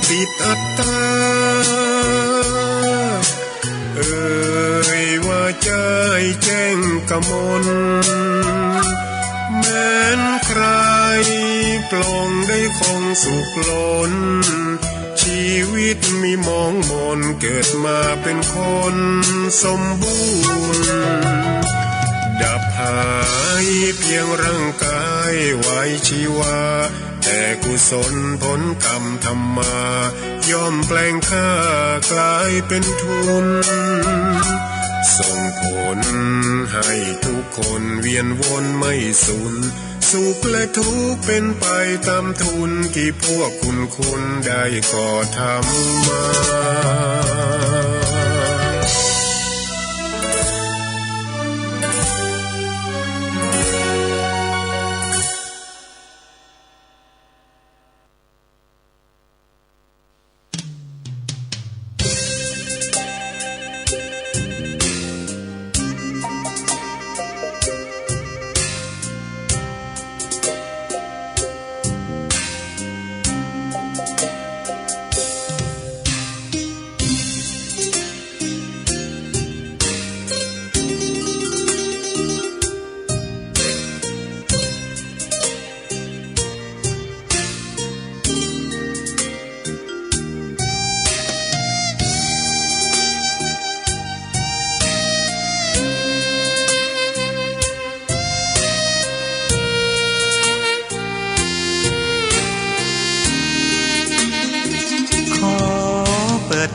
ปิดอัตตาว่าใจแจ้งกมลแม้นใครปลงได้คงสุขล้นชีวิตมีมองมนเกิดมาเป็นคนสมบูรณ์ดับหายเพียงร่างกายไว้ชีวาแต่กุศลผลกรรมธรรมาย่อมแปลงค่ากลายเป็นทุนส่งผลให้ทุกคนเวียนวนไม่สูญสุขและทุกข์เป็นไปตามทุนที่พวกคุณได้ก่อทำมา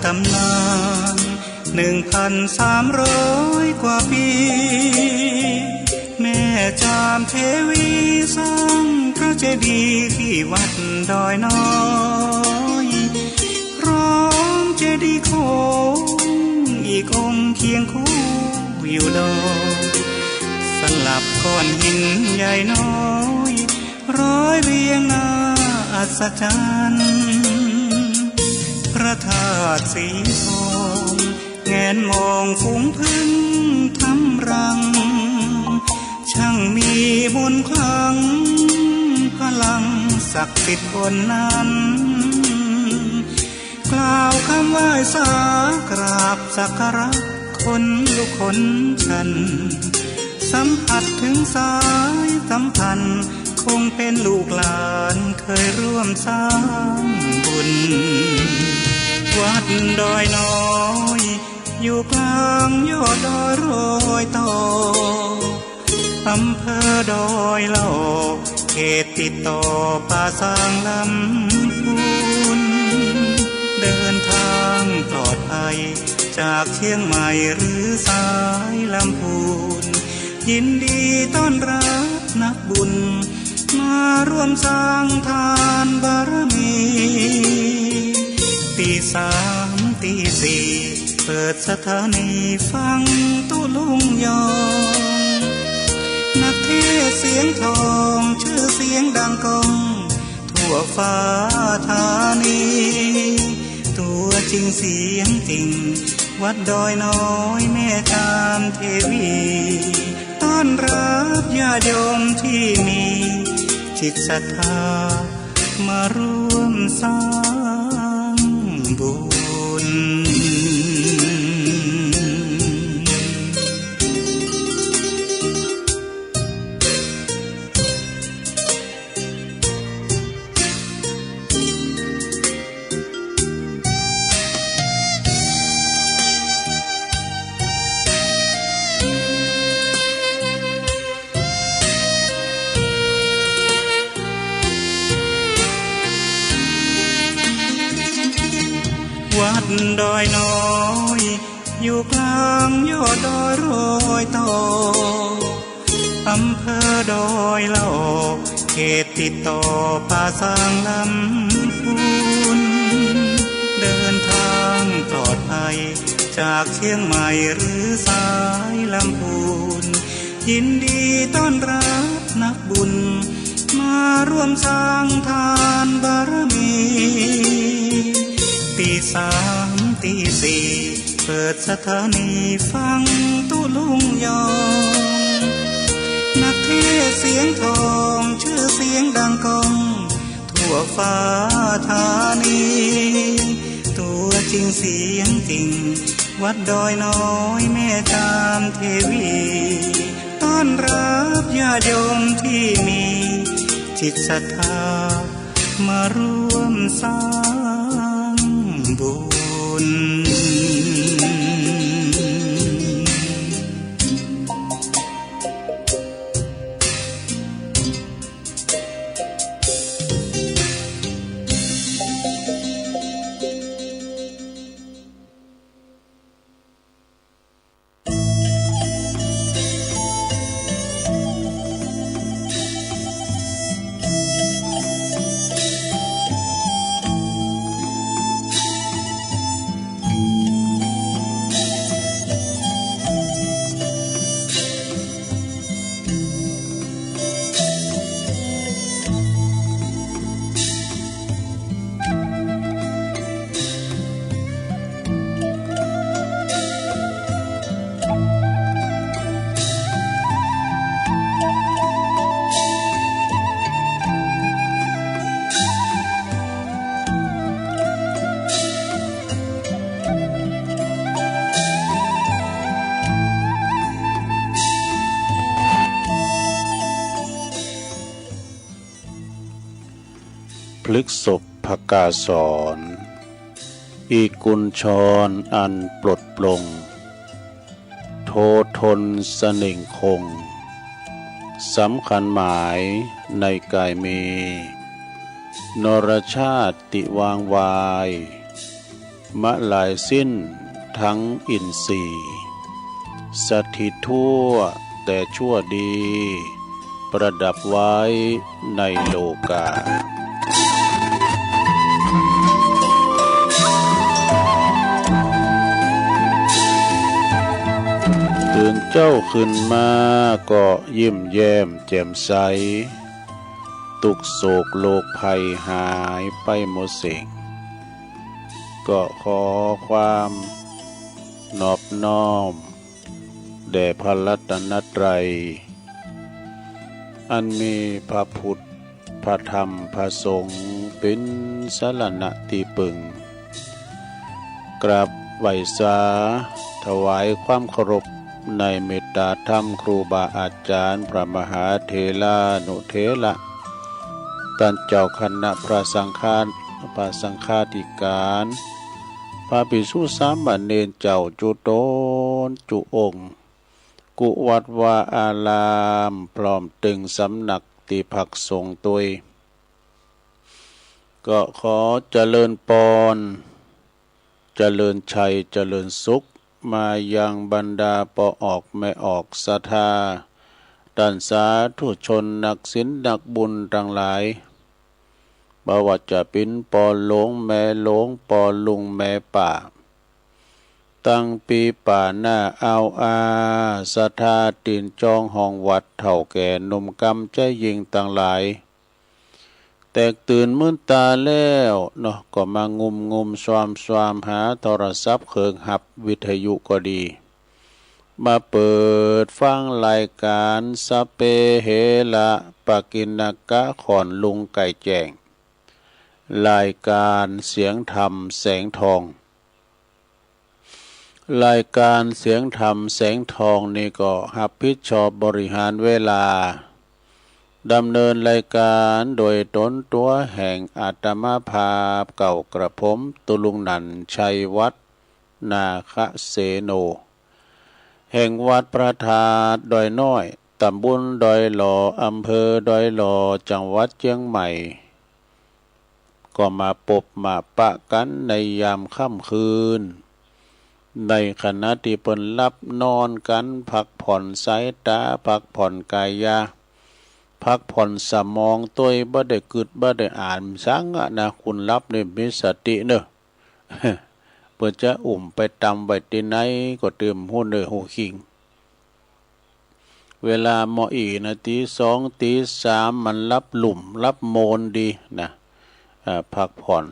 ตำนาน1,300 กว่าปีแม่จามเทวีสร้างพระเจดีย์ที่วัดดอยน้อยพร้อมเจดีย์โค้งอีกองค์เคียงคู่อยู่ดอยสลับก้อนหินใหญ่น้อยร้อยเรียงหน้าอัศจรรย์พระธาตุสีทองแงนมองฝูงพึ่งทำรังช่างมีมนต์ขลังพลังศักดิ์สิทธิ์บนนั้นกล่าวคำไหว้สากราบสักการะคนลุกคนฉันสัมผัสถึงสายสัมพันธ์คงเป็นลูกหลานเคยร่วมสร้างบุญวัดดอยน้อยอยู่กลางยอดดอยโรยต่ออำเภอดอยเหล่าเขตติดต่อป่าสางลำพูนเดินทางปลอดภัยจากเชียงใหม่หรือสายลำพูนยินดีต้อนรับนักบุญมาร่วมสร้างทานบารมีตี3 ตี 4เปิดสถานีฟังตุลุงยองนักเทศเสียงทองชื่อเสียงดังก้องทั่วฟ้าธานีตัวจริงเสียงจริงวัดดอยน้อยแม่จามเทวีต้อนรับญาติโยมที่มีจิตศรัทธามาร่วมสร้างบุญวัดดอยน้อยอยู่กลางยอดดอยโรยต่ออำเภอดอยเหล่าเขตติดต่อป่าสางลำพูนเดินทางปลอดภัยจากเชียงใหม่หรือสายลำพูนยินดีต้อนรับนักบุญมาร่วมสร้างทานบารมีตี3 ตี 4เปิดสถานีฟังตุลุงยองนักเทศเสียงทองชื่อเสียงดังก้องทั่ว วฟ้าธานีตัวจริงเสียงจริงวัดดอยน้อยแม่จามเทวีต้อนรับญาติโยมที่มีจิตศรัทธามาร่วมสร้างบุญพฤกษบภกาสรอีกุญชรอันปลดปลงโททนเสน่งคงสำคัญหมายในกายมีนรชาติวางวายมะลายสิ้นทั้งอินทรีย์สถิตทั่วแต่ชั่วดีประดับไว้ในโลกาตื่นเจ้าขึ้นมาก็ยิ้มแย้มแจ่มใสทุกโศกโลกภัยหายไปหมดสิ่งก็ขอความนอบน้อมแด่พระรัตนตรัยอันมีพระพุทธพระธรรมพระสงฆ์เป็นสรณะที่พึ่งกราบไหว้สาถวายความเคารพในเมตตาธรรมครูบาอาจารย์พระมหาเถรานุเถระท่านเจ้าคณะพระสังฆาธิการพระภิกษุสามเณรเจ้าจุโตนจุองค์กุวัดวาอารามพร้อมตึงสำนักที่พักสงฆ์ตัวก็ขอเจริญปอนเจริญชัยเจริญสุขมายังบรรดาปออกไม่ออกศรัทธาท่านสาธุชนนักศีลนักบุญทั้งหลายบ่ว่าจะเป็นปอหลงแม่หลงปอลุงแม่ป่าตั้งปีป่าหน้าเอาศรัทธาตีนจองห้องวัดเถ่าแก่หนุ่มกำใจยิงต่างหลายแตกตื่นมื่นตาแล้วเนาะก็มางุมสวามหาโทรศัพท์เครื่องหับวิทยุก็ดีมาเปิดฟังรายการสเปเฮละปากินกะขอนลุงไก่แจ้งรายการเสียงธรรมแสงทองรายการเสียงธรรมแสงทองนี่ก็รับผิดชอบบริหารเวลาดำเนินรายการโดยตนตัวแห่งอาตมาภาพเก่ากระผมตุลุงนันชัยวัฒนาคเสโนแห่งวัดประทาดดอยน้อยตำบลดอยหล่ออำเภอดอยหล่อจังหวัดเชียงใหม่ก็มาปบมาปะกันในยามค่ำคืนในขณะที่เปิ้นรับนอนกันพักผ่อนสายตาพักผ่อนกายาพักผ่อนสมองตัวบ่ได้กึดบ่ได้อ่านสังนะคุณรับนี่มีสติเนอะ เพื่อจะไปตำไว้ที่ไหนก็เติมหูเนอหูคิงเวลาหมออีนะตีสองตีสามมันรับหลุมรับโมนดีนะพักผ่อน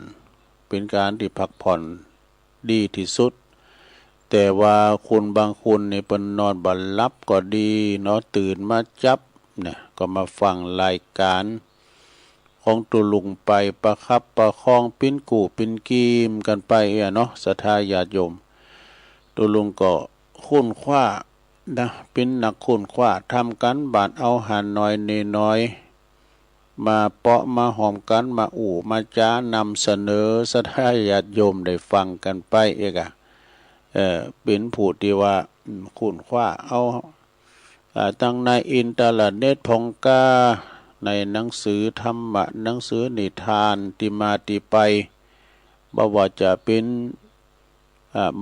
เป็นการที่พักผ่อนดีที่สุดแต่ว่าคุณบางคนเนี่ยเป็นนอนบัลลับก็ดีเนาะตื่นมาจับเนี่ยก็มาฟังรายการข ของตุลุงไปประคับประคองปิ้นกู่ปิ้นกีมกันไปเนาะศรัทธาญาติโยมตุลุงก็คุ้นคว้านะเป็นนักคุ้นคว้าทำกันบาดเอาหันน้อยเนน้อยมาเปาะมาหอมกันมาอู่มาจ้านำเสนอศรัทธาญาติโยมได้ฟังกันไปเป็นผู้ที่ว่าคุ้นคว้าเอาตั้งในอินเทอร์เน็ตพงกาในหนังสือธรรมะหนังสือนิทานติมาติไปบ่ว่าจะเป็น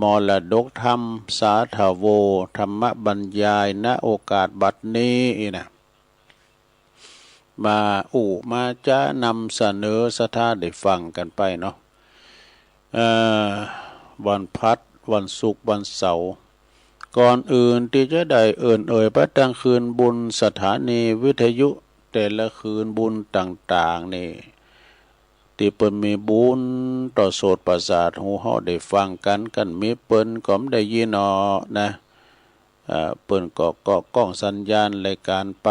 มรดกธรรมสาธโวธรรมบรรยายณโอกาสบัดนี้นะมามาจะนำเสนอศรัทธาได้ฟังกันไปเนาะวันพัดวันศุกร์วันเสาร์ก่อนอื่นที่จะได้พระตั้งคืนบุญสถานีวิทยุแต่ละคืนบุญต่างๆนี่ที่เปิ้นมีบุญต่อโสตประสาทหูเฮาได้ฟังกันมีเปิ้นก็ได้ยินนะเปิ้นก็กล้องสัญญาณรายการไป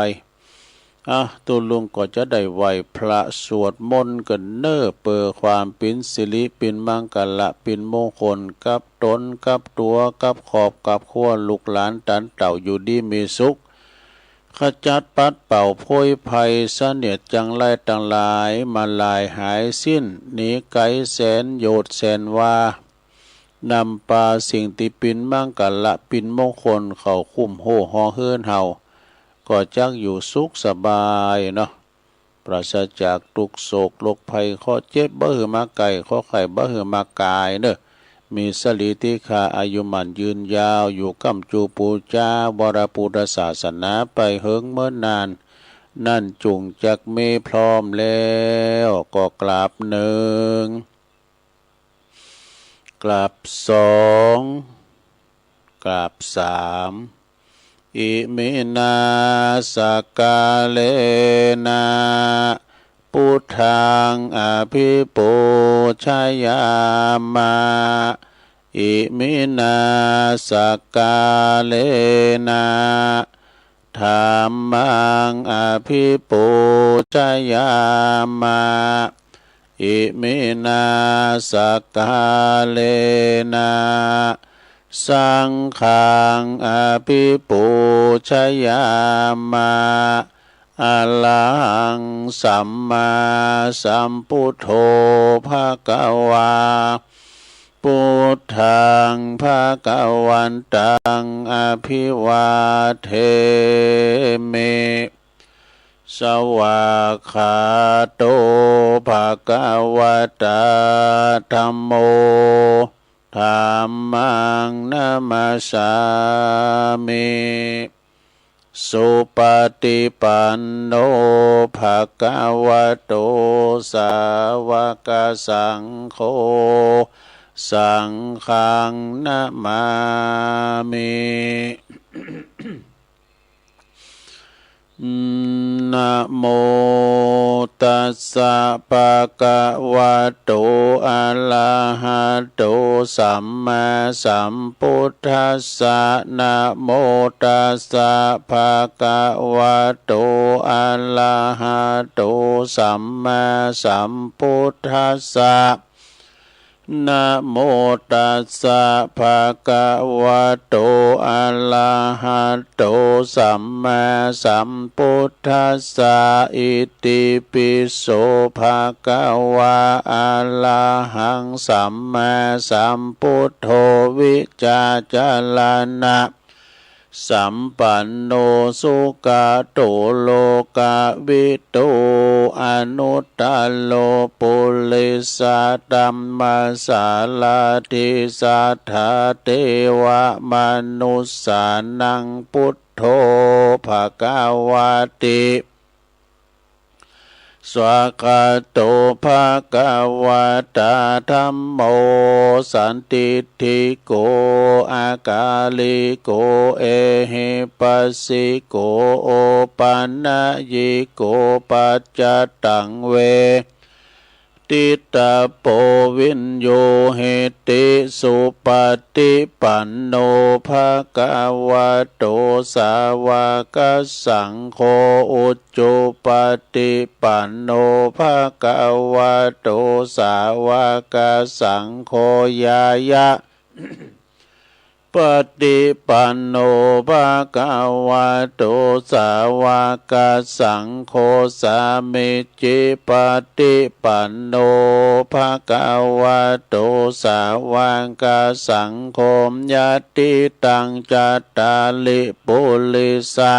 ตัวลุงก็จะได้ไหวพระสวดมนต์กันเน้อเปิดความเป็นสิริเป็นมังกละเป็นมงคลกับตนกับตัวกับขอบกับครัวลูกหลานตันเต่าอยู่ดีมีสุขขจัดปัดเป่าโพยภัยเสนียดจังไรต่างหลายมาลายหายสิ้นหนีไกลแสนโยดแสนว่านำปาสิ่งที่ปินมังกละปินมงคลเข้าคุ้มโหหอเฮือนเฮาก็จักอยู่สุขสบายเนาะปราศจากทุกโศกโรคภัยข้อเจ็บบ่หือมาไก่ข้อไข่บ่หือมากายเด้อมีสลีติคาอายุมันยืนยาวอยู่กำจูปูจาบรพุทธศาสนาไปเฮิงเมื่อนานนั่นจุงจักเมพร้อมแล้วก็กราบหนึ่งกราบสองกราบสามอิมินาสกาเลนะพุทธังอภิปูชยามาอิมินาสกาเลนะธัมมังอภิปูชยามาอิมินาสกาเลนะสังฆังอภิปูชยามาอะระหังสัมมาสัมพุทโธภะคะวาพุทธังภะคะวันตังอภิวาเทมิสวากขาโตภะคะวะตาธัมโมธัมมังนะมัสสามิสุปฏิปันโนภะคะวะโตสาวกสังโฆสังฆังนะมามินะโมตัสสะภะคะวะโตอะระหะโตสัมมาสัมพุทธัสสะนะโมตัสสะภะคะวะโตอะระหะโตสัมมาสัมพุทธัสสะนะโมตัสสะภะคะวะโตอะระหะโตสัมมาสัมพุทธัสสะอิติปิโสภะคะวะอะระหังสัมมาสัมพุทโธวิจาจารณะสัมปันโนสุขโตโลกวิโตอนุตตโลปุริสตัมมาสาลาทิสัทธาเทวมนุสสานังพุทโธภควาติสวากาโตภะคะวะตาธัมโมสันติทิโกอากาลิโกเอหิปัสสิโกโอปันญิโกปัจจตังเวติ ติตาโปวินโยเหติสุปฏิปันโนภะคะวะโตสาวกสังโฆอุจจุปฏิปันโนภะคะวะโตสาวกสังโฆยายะปฏิปันโนภะคะวะโตสาวกสังโฆสามิจิปฏิปันโนภะคะวะโตสาวกสังโฆญาติตังจัตตาลิปุริสะ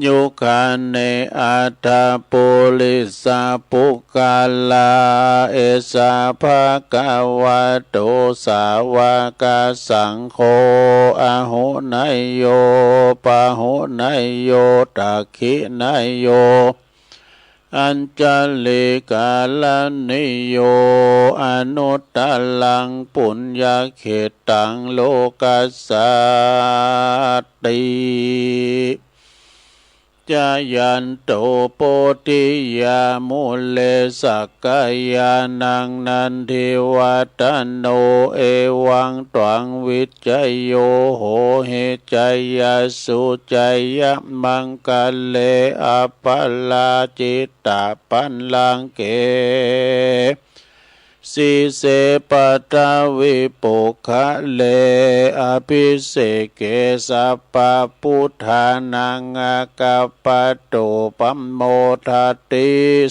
ยุคาเนอัตถปุริสาปุกาลาเอสาภะคะวะโตสาวกสังโฆอะหุนายโยปะหุนายโยตักขินายโยอัญจลิกาลนิโยอนุตตลังปุญญเขตังโลกัสสติจายันโตโปติยามุเลสักกายานังนันทิวัตโนเอวังตวังวิจัยโยโหเหจัยยสุจัยยมังกะเลอปัลลาจิตตาปันลังเกสีเสปตาวิปุคะเลอภิเสเกสัพพพุทธานังอากัปปะโตปัมโมทัตติ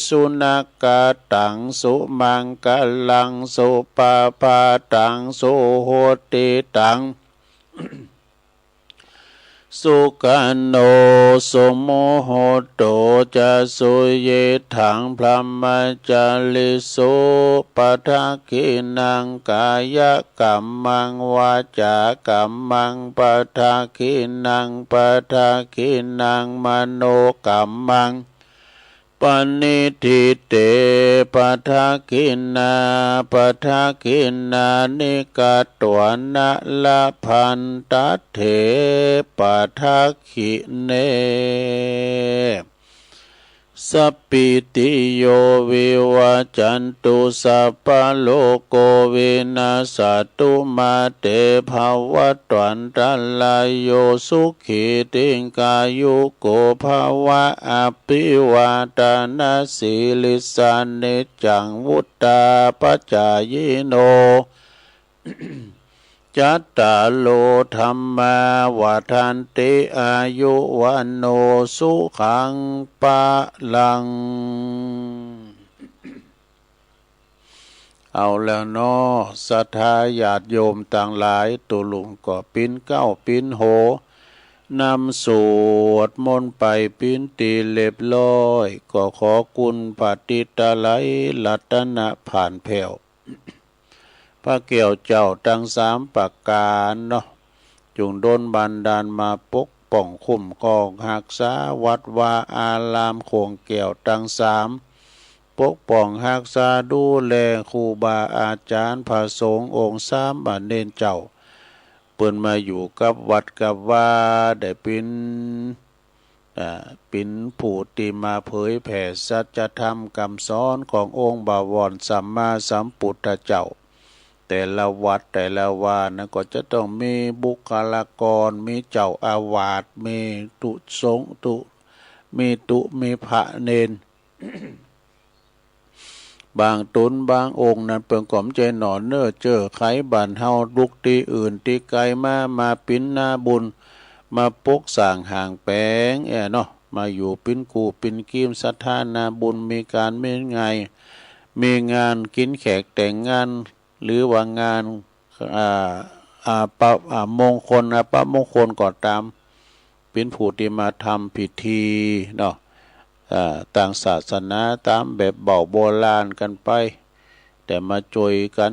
สุนักกตังสุมังกลังสุปาปาตังสุโหติตังสุกันโนสมโมโหโตจะสุเยถังพระมจาริสุปทักขินังกายกัมมังวาจากัมมังปทักขินังปทักขินังมโนกัมมังปณิทิเตปทักขินาปทักขินานิกาตวนะละพันตัตเถปทักขิเนสัพพิติโยวิวัจจันตุสัพพะโลกโกวินาศตุมาเตภวัตวันตรายโยสุขิติกายุโกภวะอภิวาทนาสิลิสานิจังวุตตาปัจจายโนจัตตาโลธัมมาวาทันติอายุวันโนสุขังปะลังเอาแล้วเนาะศรัทธาญาติโยมต่างหลายตุลุงก็ปิ้นเก้าปิ้นโหนำสวดมนต์ไปปิ้นตีเล็บร้อยก็ขอคุณปฏิตาไลรัตนะผ่านแผ่วพระเกี่ยวเจ้าทั้งสามประการเนาะจุงโดนบันดาลมาปกป้องคุ้มครองรักษาวัดวาอารามโคงแก้วทั้งสามปกป้องรักษาดูแลครูบาอาจารย์พระสงฆ์องค์สามบัณฑิตเจ้าเปิ้นมาอยู่กับวัดกับว่าได้เป็นผู้ที่มาเผยแผ่สัจธรรมคำสอนขององค์บวรสัมมาสัมพุทธเจ้าแต่ละวัดแต่ละวานะก็จะต้องมีบุคลากรมีเจ้าอาวาสมีตุสงฆ์มีพระเนน บางตนบางองค์นั้นเปิ่งก่อมใจหนอนเน้อเจอไขบ้านเฮาลุกที่อื่นที่ไกลมาปิ้นหน้าบุญมาปกสร้างห่างแปลงเนาะมาอยู่ปิ้นกูปิ้นกีมศรัทธานาบุญมีการมีงานกินแขกแต่งงานหรือว่างานมงคลปะมงคลก็ตามเป็นผู้ที่มาทำพิธีเนาะต่างศาสนาตามแบบเบาโบราณกันไปแต่มาช่วยกัน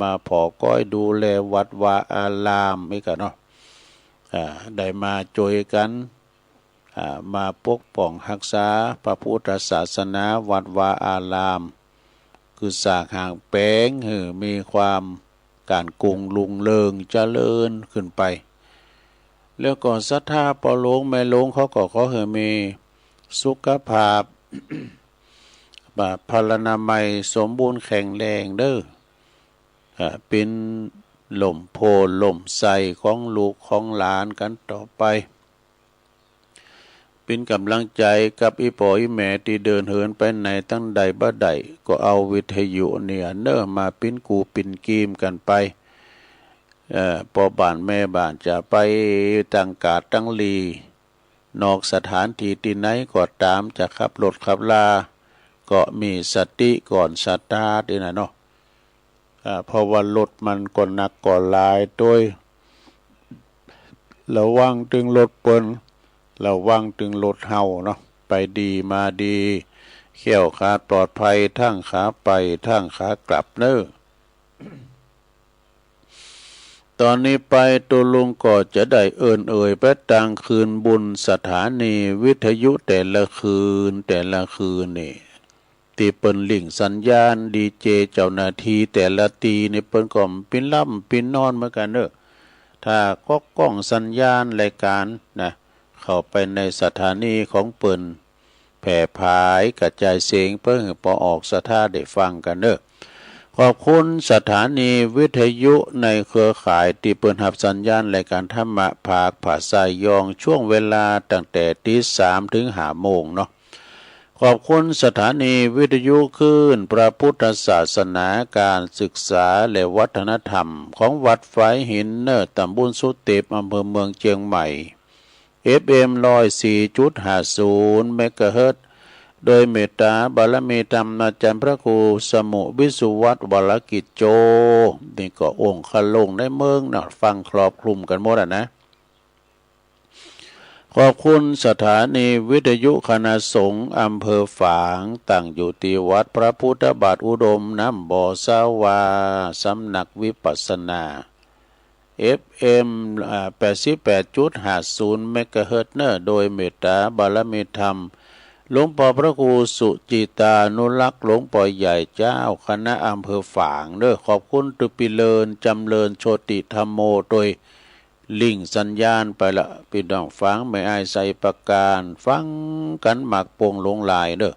มาผอก้อยดูแลวัดวาอารามอีกเนาะได้มาช่วยกันมาปกป้องรักษาพระพุทธศาสนาวัดวาอารามคือสร้างห่างแปลงมีความการกุงลุงเลิงเจริญขึ้นไปแล้วก็ศรัทธาปอหลวงแม่หลวงเขาก็ขอให้มีสุขภาพ พลานามัยสมบูรณ์แข็งแรงเด้อเป็นหล่มโพหล่มใสของลูกของหลานกันต่อไปเป็นกำลังใจกับอีปออีแม่ที่เดินเหินไปไหนตั้งใดบ่ใดก็เอาวิทยุเนี่ยเน้อมาปิ้นกูปิ้นกีมกันไปพอบ้านแม่บ้านจะไปตั้งกาดตั้งลีนอกสถานที่ที่ไหนก็ตามจะขับรถขับลาก็มีสติก่อนสตาร์ทนี่นะเนาะเพราะว่ารถมันก็หนักก็หลายด้วยระวังถึงรถเปิ้นระวังถึงรถเฮาเนาะไปดีมาดีเขี่ยวขาปลอดภัยทั้งขาไปทั้งขากลับเน้อตอนนี้ไปตัวลุงก็จะได้เอ่ยไปต่างคืนบุญสถานีวิทยุแต่ละคืนนี่ที่เปิ้นลิงสัญญาณดีเจเจ้าหน้าที่แต่ละตีนี่เปิ้นก็ปินล่ำปินนอนเหมือนกันเด้อถ้าก็กล้องสัญญาณรายการนะเข้าไปในสถานีของเปิ้นแผ่พายกระจายเสียงเพื่อให้พอออกสถาได้ฟังกันเด้อขอบคุณสถานีวิทยุในเครือข่ายที่เปิดรับสัญญาณรายการธรรมะภาคภาษายองช่วงเวลาตั้งแต่ตี 3 ถึง 5 โมงเนาะขอบคุณสถานีวิทยุคลื่นพระพุทธศาสนาการศึกษาและวัฒนธรรมของวัดฝายหินเนอตำบลสุเตปอำเภอเมืองเชียงใหม่ FM 104.50 เมกะเฮิรตซ์โดยเมตตาบารมีธรรมอาจารย์พระครูสมุวิสุวัตวรกิจโจนี่ก็องค์ขลงในเมืองนะฟังครอบคลุมกันหมดนะขอบคุณสถานีวิทยุคณะสงฆ์อำเภอฝางตั้งอยู่ที่วัดพระพุทธบาทอุดมน้ำบ่อสาวาสำนักวิปัสสนา FM 88.50 เมกะเฮิรตซ์เนอโดยเมตตาบารมีธรรมหลวงพ่อพระครูสุจิตานุรักษ์หลวงพ่อใหญ่เจ้าคณะอำเภอฝางเด้อขอบคุณตุปิเลินจำเริญโชติธรรมโมโดยลิงสัญญาณไปละพี่น้องฟังไม่อายใส่ประการฟังกันหมักปงลงลายเด้อ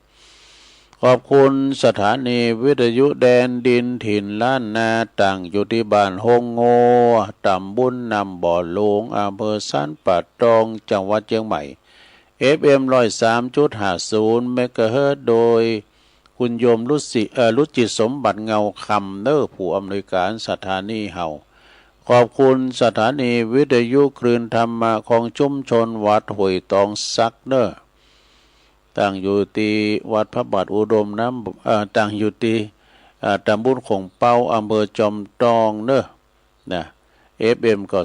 ขอบคุณสถานีวิทยุแดนดินถิ่นล้านนาตั้งอยู่ที่บ้านฮงโงตำบลนำบ่อหลวงอำเภอสันป่าตองจังหวัดเชียงใหม่FM 103.50 เมกะเฮิรตซ์โดยคุณโยมรุจิสมบัติเงาคำเนอผู้อำนวยการสถานีเฮาขอบคุณสถานีวิทยุคลื่นธรรมะของชุมชนวัดห้วยตองซักเนอตั้งอยู่ที่วัดพระบาทอุดมน้ำตั้งอยู่ที่ตำบลของเป้าอำเภอจอมตองเนอนะFM ก็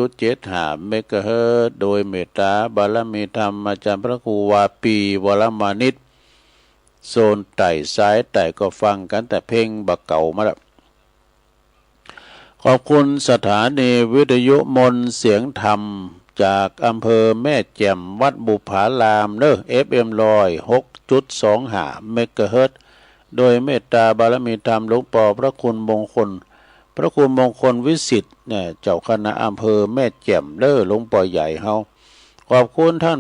18.75 เมกะเฮิรตซ์โดยเมตตาบารมีธรรมอาจารย์พระครูวาปีวรมานิตโซนไต่ซ้ายไต่ก็ฟังกันแต่เพลงบักเก่ามาแล้วขอบคุณสถานีวิทยุมนเสียงธรรมจากอำเภอแม่แจ่มวัดบุผารามเนอ FM 106.25 เมกะเฮิรตซ์โดยเมตตาบารมีธรรมหลวงพ่อพระคุณมงคลพระคุณมงคลวิสิทธิ์เนี่ยเจ้าคณะอำเภอแม่แจ่มเด้อหลวงพ่อใหญ่เฮาขอบคุณท่าน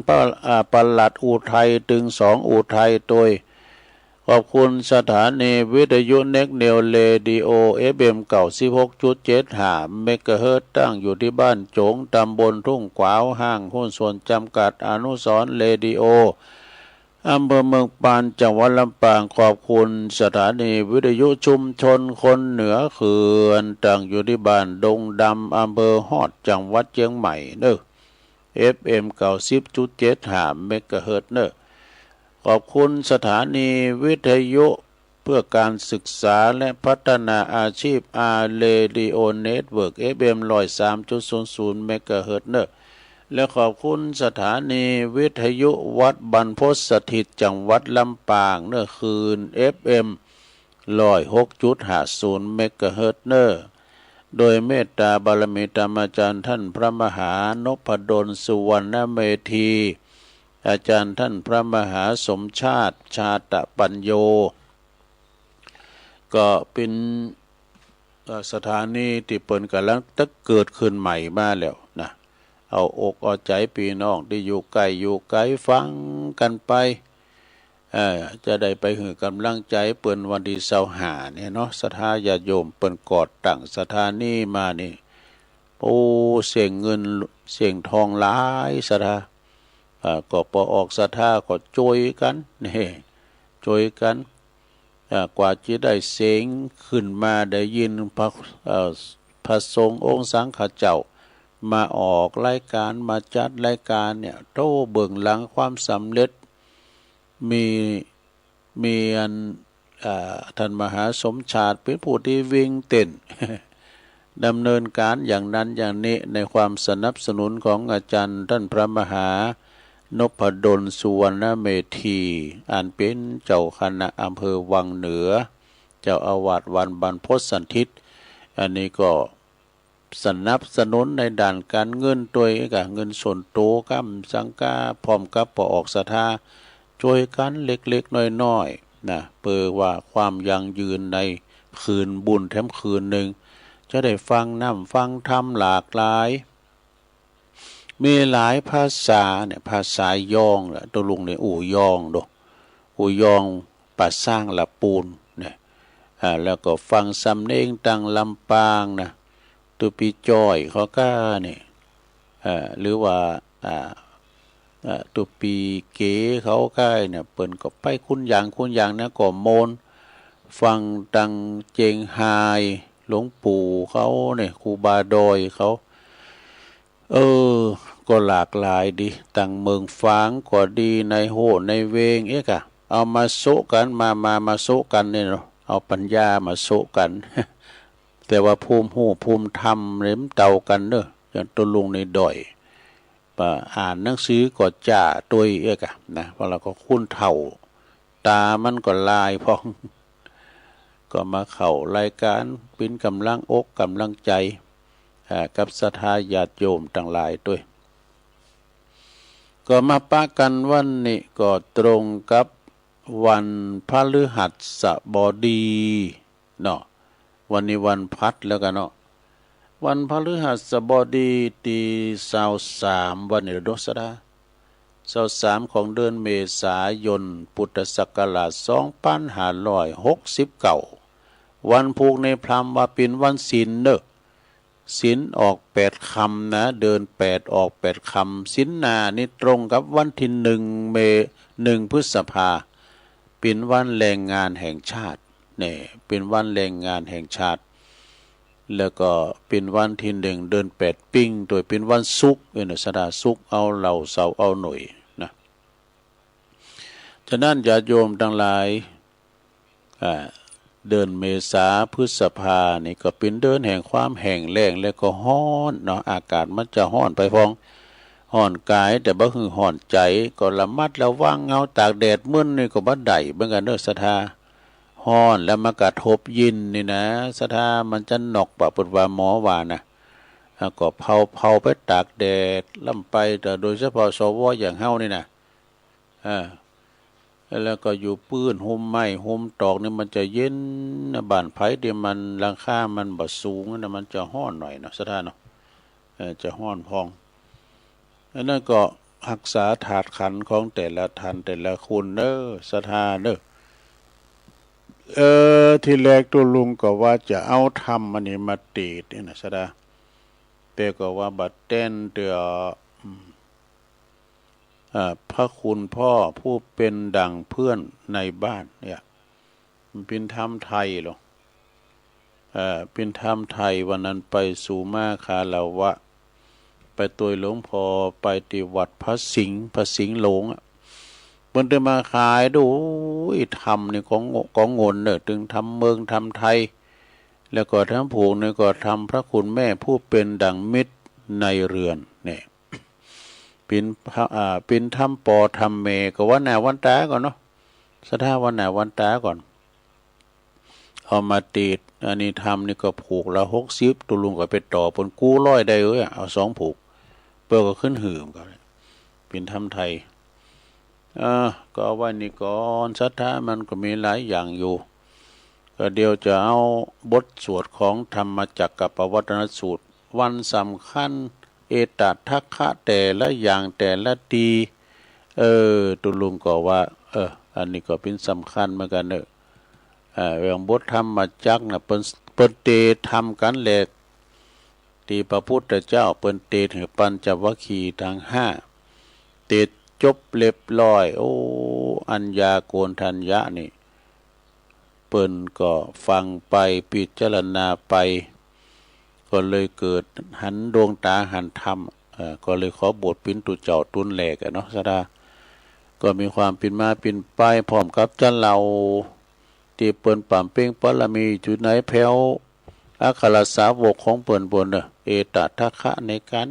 ปลัดอุทัยถึง2อุทัยโดยขอบคุณสถานีวิทยุเน็กเนลเรดิโอ FM 96.75 เมกะเฮิรตซ์ตั้งอยู่ที่บ้านโจงตำบลทุ่งขวาวห้างหุ้นส่วนจำกัดอนุสรณ์เรดิโออำเภอเมืองปานจังหวัดลำปางขอบคุณสถานีวิทยุชุมชนคนเหนือเขื่อนตั้งอยู่ที่บ้านดงดำอำเภอฮอดจังหวัดเชียงใหม่เนอ FM 90.75 เมกะเฮิรตซ์เนอขอบคุณสถานีวิทยุเพื่อการศึกษาและพัฒนาอาชีพอาร์เรดิโอเน็ตเวิร์ก FM 103.00 เมกะเฮิรตซ์เนอและขอบคุณสถานีวิทยุวัดบรรพตสถิตจังหวัดลำปางเนอคืน FM 106.50 เมกะเฮิรตซ์เนอโดยเมตตาบารมีธรรมอาจารย์ท่านพระมหานพดลสุวรรณเมธีอาจารย์ท่านพระมหาสมชาติชาตปัญโยก็เป็นสถานีที่เปิ่นกำลังเกิดขึ้นใหม่มาแล้วนะเอาอกเอาใจพี่น้องที่อยู่ไกลฟังกันไป จะได้ไปหือกำลังใจเปิ้นวันที่25เนี่ยเนาะศรัทธาญาติโยมเปิ้นกอดตั้งสถานีมานี่โอ้เสียงเงินเสียงทองหลายศรัทธาก็พอออกศรัทธาก็โจยกันนี่โจยกันกว่าจะได้เสียงขึ้นมาได้ยินพระสงฆ์องค์สังฆเจ้ามาออกรายการมาจัดรายการเนี่ยโตเบื้องหลังความสำเร็จมีอันท่านมหาสมชาติเป็นผู้ที่วิ่งเต้น ดำเนินการอย่างนั้นอย่างนี้ในความสนับสนุนของอาจารย์ท่านพระมหานพดลสุวรรณเมธีอันเป็นเจ้าคณะอำเภอวังเหนือเจ้าอาวาสวัดบรรพตสันทิฏอันนี้ก็สนับสนุนในด้านการเงินตัวกับเงินส่วนโตกัมสังกาพร้อมกับปออกศรัทธาช่วยกันเล็กๆน้อยๆนะเพื่อว่าความยั่งยืนในคืนบุญแถมคืนหนึ่งจะได้ฟังฟังธรรมหลากหลายมีหลายภาษาเนี่ยภาษายองแหละตัวลุงเนี่ยอู่ยองดูอู่ยองป่าสร้างละปูนเนี่ยแล้วก็ฟังสำเนียงตังลำปางนะตัวปีจ้อยเขาก็เนี่ยหรือว่าตัวปีเก๋เขาก็เนี่ยเปิ่นก็ไปคุณอย่างนะก็โมนฟังตังเจงไฮหลวงปู่เขาเนี่ยครูบาดอยเขาก็หลากหลายดีต่างเมืองฟางก็ดีในโหในเวงกะเอามาโซกันมาโซกันเนี่ยเนาะเอาปัญญามาโซกัน แต่ว่าภูมิหูภูมิธรรมเล่มเต่ากันเนอะอย่างตัวลุงในดอยอ่านหนังสือก็จ่าตัวกะนะเพราะเราก็คุ้นเท่าตามันก็ลายพอง ก็มาเข้ารายการเป็นกำลังอกกำลังใจกับศรัทธาญาติโยมทั้งหลายด้วยก็มาปะกันวันนี้ก็ตรงกับวันพฤหัสบดีเนาะวันนี้วันพัดแล้วกันเนาะวันพฤหัสบดีที่23วันนี้ดษฎา23ของเดือนเมษายนพุทธศักราช2569วันผูกในพราหมณ์ว่าเป็นวันศีลเนอะศีลออก8คำนะเดิน8ออก8คำศีลนานี่ตรงกับวันที่1 พฤษภาเป็นวันแรงงานแห่งชาติเนี่ยเป็นวันแรงงานแห่งชาติแล้วก็เป็นวันที่1เดือน8ปิ้งโดยเป็นวันศุกร์สดาศุกร์เอาเหล่าเสาร์เอาหน่วยนะฉะนั้นญาติโยมทั้งหลายเดือนเมษาพฤษภานี่ก็เป็นเดือนแห่งความแห้งแล้งและก็ร้อนเนาะอากาศมันจะร้อนไปพองร้อนกายแต่บ่คือร้อนใจก็ระมัดระวังเงาตากแดดมื้อนี่ก็บ่ได้เหมือนกันเด้อศรัทธาร้อนแล้วมากระทบยินนี่นะศรัทธามันจะนอกปะเปิดว่าหมอว่านะก็เผาไปตากแดดลำไปแต่โดยเฉพาะสวอย่างเฮานี่นะแล้วก็อยู่ปื้นห่มไม้ห่มตอกนี่มันจะเย็นบ้านไผ่ที่มันราคามันบ่สูงนะมันจะร้อนหน่อยเนาะศรัทธาเนาะจะร้อนพองอันนั้นก็รักษาถาดขันของแต่ละท่านแต่ละคนเด้อศรัทธาเด้อที่แรกตัวลุงก็ว่าจะเอาธรรมอันนี้มาตีดนี่นะศรัทธาแต่ก็ว่าบัดเต้นเดือพระคุณพ่อผู้เป็นดั่งเพื่อนในบ้านเนี่ยมันเป็นธรรมไทยหรอเป็นธรรมไทยวันนั้นไปสู่มาคาลาวะไปตัวหลวงพ่อไปที่วัดพระสิงห์หลงมันจะมาขายดูธรรมนี่ของงนเนี่ยถึงทำเมืองทำไทยแล้วก็ทั้งผูกเนี่ยก็ทำพระคุณแม่ผู้เป็นดั่งมิตรในเรือนเนี่ยเป็นทำปอทำเมก็วันไหนวันตาก่อนเนาะศรัทธาวันไหนวันตาก่อนเอามาตีดอันนี้ทำนี่ก็ผูกละ60ตัวลุงก็ไปต่อปนกู้100ได้เอา2ผูกเปิ้ลก็ขึ้นหืมก็เป็นทำไทยก็เอาไว้นี่ก่อนศรัทธามันก็มีหลายอย่างอยู่ก็เดี๋ยวจะเอาบทสวดของธรรมจักรปวัตตนสูตรวันสำคัญเอตัทธัคคะแต่ละอย่างแต่ละตีตุลุงก็ว่า อันนี้ก็เป็นสำคัญเหมือนกันเนอะเรื่องบทธรรมจักรนะเปิ้นเตทำกันแหละที่พระพุทธเจ้าเปิ้นเตถึงปัญจวัคคีย์ทั้ง5เตจบเรียบร้อยโอ้อัญญาโกณทัญญะนี่เปิ้นก็ฟังไปพิจารณาไปก็เลยเกิดหันดวงตาหันธรรมก็เลยขอบวชเป็นตุเจ้าตุนแหลกเนาะสดาก็มีความเป็นมาเป็นไปพร้อมกับจันเราที่เปิ้นป่ำเป้งปรมีจุดไหนแผ่วอัคครสาวกของเปิ้นบนเอตทัคคะในกัน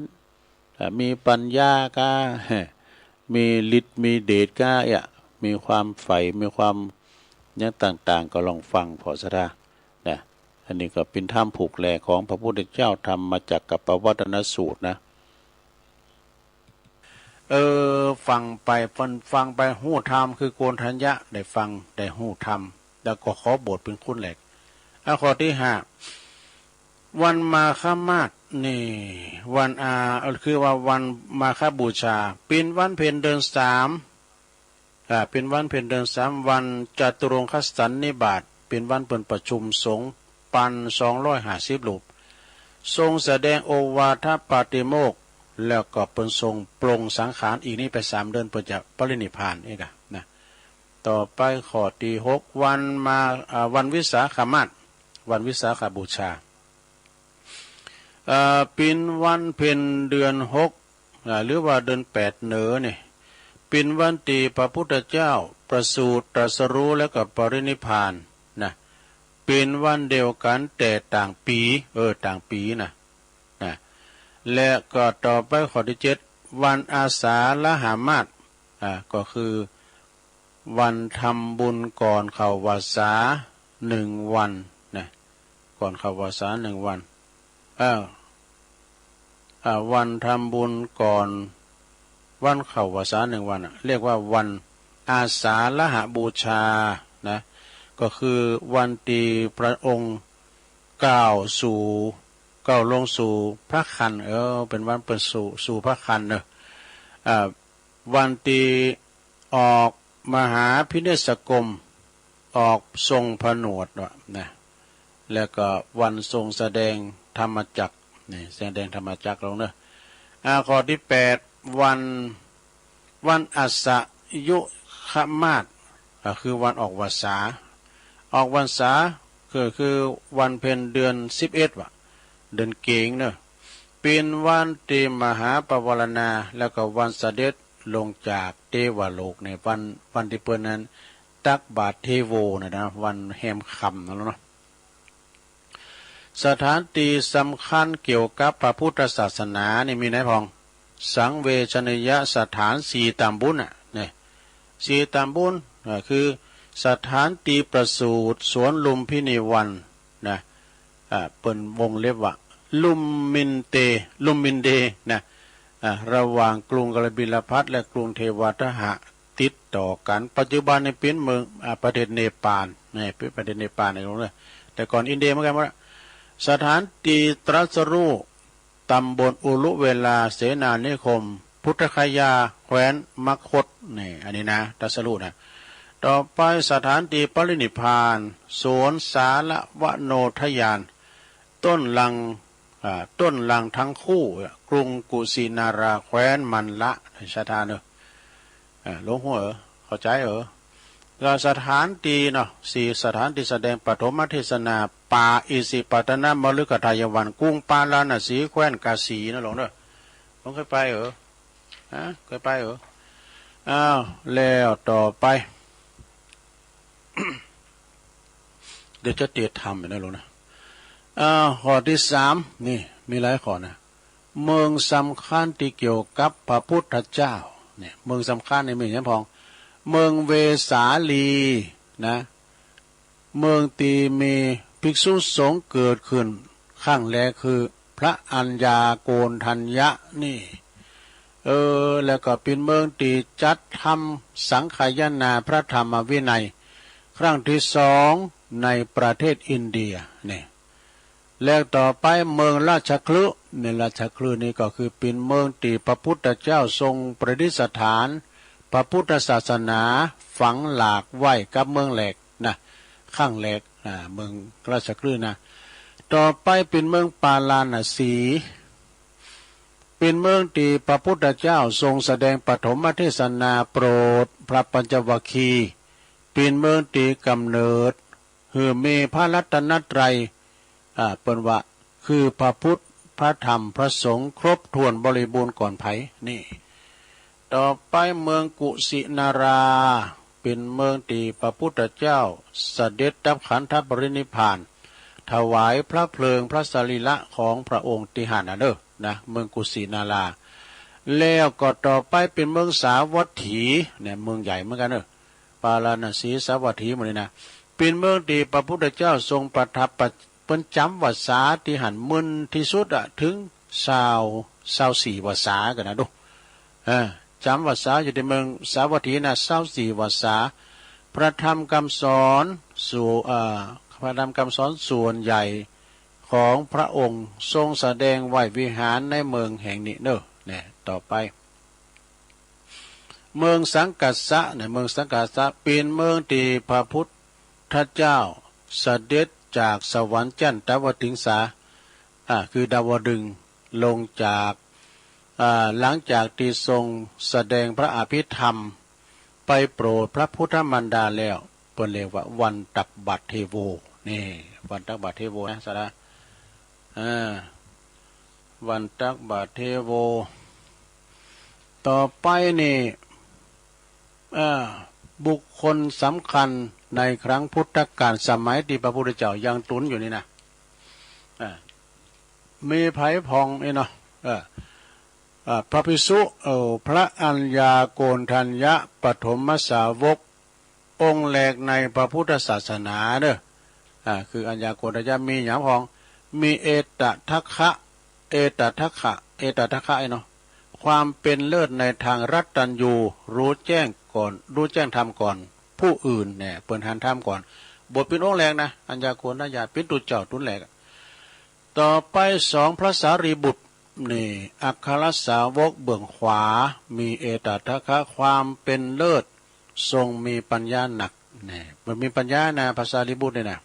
มีปัญญากามีฤทธิ์มีเดชกามีความใฝ่มีความอย่างต่างๆก็ลองฟังพอสดานะอันนี้ก็เป็นธรรมผูกแหลของพระพุทธเจ้าทำมาจากกัปปวัตนสูตรนะฟังไปฟังไปหู้ธรรมคือโกณทัญญะได้ฟังได้หู้ธรรมแล้วก็ขอบทเป็นคุณแหลกข้อที่5วันมาฆมาสนี่วันคือว่าวันมาฆบูชาเป็นวันเพ็ญเดือน3เป็นวันเพ็ญเดือน3วันจตุรงคสันนิบาตเป็นวันเปิ่นประชุมสงฆ์ปัน250รูปทรงแสดงโอวาทปาติโมกข์แล้วก็เปิ้นทรงปลงสังขารอีกนี้ไป3เดือนเปิ้นจะปรินิพพานอีกนะต่อไปข้อที่6วันวิสาขมาสวันวิสาขบูชาเป็นวันเพ็ญเดือน6หรือว่าเดือน8เหนือนี่เป็นวันที่พระพุทธเจ้าประสูติตรัสรู้แล้วก็ปรินิพพานนะเป็นวันเดียวกันแต่ต่างปีต่างปีนะและก็ต่อไปข้อที่7วันอาสาฬหมาสก็คือวันทำบุญก่อนเข้าพรรษา1วันนะก่อนเข้าพรรษา1วันวันทำบุญก่อนวันเข้าพรรษา1วันเรียกว่าวันอาสาฬหบูชานะก็คือวันที่พระองค์ก้าวลงสู่พระคันเป็นวันเปิดสู่พระคันเนอะวันที่ออกมหาพิเนศกรมออกทรงผนวดนะแล้วก็วันทรงแสดงธรรมจักรนี่แสดงธรรมจักรลงเนอะข้อที่8วันอัสสยุขมาสคือวันออกพรรษาคือวันเพ็ญเดือน11เดือนเกงเนอะเป็นวันที่มหาปวารณาแล้วก็วันเสด็จลงจากเทวโลกในวันที่เปิ้นนั้นตักบาตรเทโวนะวันแหมค่ำนั่นเนาะสถานที่สำคัญเกี่ยวกับพระพุทธศาสนานี่มีไหนพองสังเวชนียสถาน4ตำบลนี่4ตำบลคือสถานที่ประสูติสวนลุมพินีวันนะเปิ้นวงเล็บว่าลุมมินเดนะระหว่างกรุงกบิลพัสและกรุงเทวทหะติดต่อกันปัจจุบันในเป็นเมืองประเทศเนปาลนี่เป็นประเทศเนปาลในตรงนี้แต่ก่อนอินเดียเหมือนกันว่าสถานที่ตรัสรู้ตำบลอุลุเวลาเสนานิคมพุทธคยาแคว้นมคธนี่อันนี้นะตรัสรู้นะต่อไปสถานที่ปรินิพพานสวนสาละวโนทยานต้นลังทั้งคู่กรุงกุสินาราแคว้นมันละชาทานหลวงหัวเข้าใจก็สถานที่เนาะ4สถานที่แสดงปฐมเทศนาป่าอิสิปตนมฤคทายวันกรุงปาลาณสีแคว้นกาสีนะหลวงผมเคยไปเคยไปแล้วต่อไป เดี๋ยวจะเตียดทำไปนะหลวงนะข้อที่3นี่มีหลายข้อนะเมืองสำคัญที่เกี่ยวกับพระพุทธเจ้าเนี่ยเมืองสำคัญในเมืองยังพองเมืองเวสาลีนะเมืองตีมีภิกษุสงฆ์เกิดขึ้นข้างแรกคือพระอัญญาโกณทัญญะนี่แล้วก็เป็นเมืองตีจัดทำสังฆายนาพระธรรมวินัยครั้งที่2ในประเทศอินเดียนี่แล้วต่อไปเมืองราชคฤห์ในราชคฤห์นี่ก็คือเป็นเมืองที่พระพุทธเจ้าทรงประดิษฐาน พระพุทธศาสนาฝังหลากไว้กับเมืองแหลกนะข้างแหลกเมืองราชคลื่นนะต่อไปเป็นเมืองปาลาณสีเป็นเมืองที่พระพุทธเจ้าทรงแสดงปฐมเทศนาโปรดพระปัญจวัคคีย์เป็นเมืองที่กำเนิดมีพระรัตนตรัยเป็นว่าคือพระพุทธพระธรรมพระสงฆ์ครบถ้วนบริบูรณ์ก่อนไผนี่ต่อไปเมืองกุสินาราเป็นเมืองที่พระพุทธเจ้าเสด็จดับขันธปรินิพพานถวายพระเพลิงพระสรีระของพระองค์ที่หันเด้อนะเมืองกุสินาราแล้วก็ต่อไปเป็นเมืองสาวัตถีเนี่ยเมืองใหญ่เหมือนกันเด้อปาราณสีสาวัตถีหมดเลยนะเป็นเมืองที่พระพุทธเจ้าทรงประทับเป็นจำวรรษาที่หันมึนที่สุดถึง24 วรรษากันนะดูจำวรรษาอยู่ในเมืองสาวัตถีนะ24 วรรษาพระธรรมคำสอนพระธรรมคำสอนส่วนใหญ่ของพระองค์ทรงแสดงไว้วิหารในเมืองแห่งนี้เนอะเนี่ยต่อไปเมืองสังกัสสะเนี่ยเมืองสังกัสสะเป็นเมืองที่พระพุทธเจ้าเสด็จจากสวรรค์จันทวติงสาคือดาวดึงส์ลงจากหลังจากที่ทรงแสดงพระอภิธรรมไปโปรดพระพุทธมารดาแล้วเพิ่นเรียกว่าวันตักบาตรเทโวนี่วันตักบาตรเทโวนะสาระวันตักบาตรเทโวต่อไปนี่บุคคลสำคัญในครั้งพุทธกาลสมัยที่พระพุทธเจ้ายังตุนอยู่นี่นะมีไผ่พองเนาะพระภิกษุพระอัญญาโกณฑัญญะปฐมสาวกองค์แรกในพระพุทธศาสนาเด้อคืออัญญาโกณฑัญญะมีหยังพองมีเอตทัคคะเนาะความเป็นเลิศในทางรัตตัญญูรู้แจ้งธรรมก่อนผู้อื่นเนี่ยเปิดหันธรรมก่อนบทเป็นองค์แรกนะอัญญาโกณฑัญญะเป็นตุเจ้าตุนแรกต่อไป2พระสารีบุตรนี่อัครสาวกเบื้องขวามีเอตทัคคะความเป็นเลิศทรงมีปัญญาหนักเนี่ยมันมีปัญญานะพระสารีบุตรเนี่ยนะ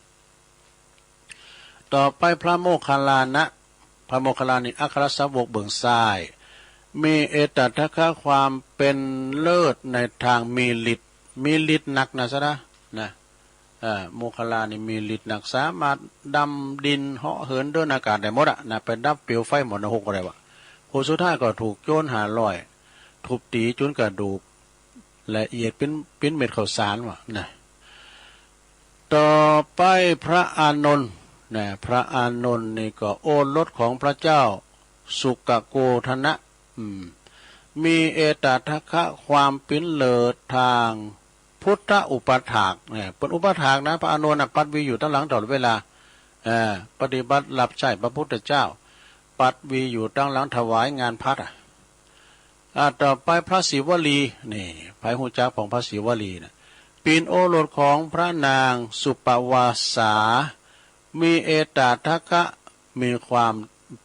ต่อไปพระโมคคัลลานะพระโมคคัลลานี่อัครสาวกเบื้องซ้ายมีเอตทัคคะความเป็นเลิศในทางมีฤทธิ์หนักนะซะนะโมคคัลลานี่มีฤทธิ์หนักสามารถดำดินเหาะเหินเดินอากาศได้หมดนะไปดับเปลวไฟหมดนะ6อะไรวะโคสุธาก็ถูกโจร500ทุบตีจนกระดูกละเอียดเป็นเม็ดข้าวสารวะนะต่อไปพระอานนท์นะพระอานนท์นี่ก็โอรสของพระเจ้าสุกโกธนะมีเอตทัคคะความเป็นเลิศทางพุทธอุปถากเนี่ยเป็นอุปถากนะพระอานนท์ปัดวีอยู่ตั้งหลังตลอดเวลาปฏิบัติหลับใช้พระพุทธเจ้าปัดวีอยู่ตั้งหลังถวายงานพัดต่อไปพระศิวลีนี่ไผหูจักของพระศิวลีนะปีนโอรสของพระนางสุปวาสามีเอตทัคคะมีความ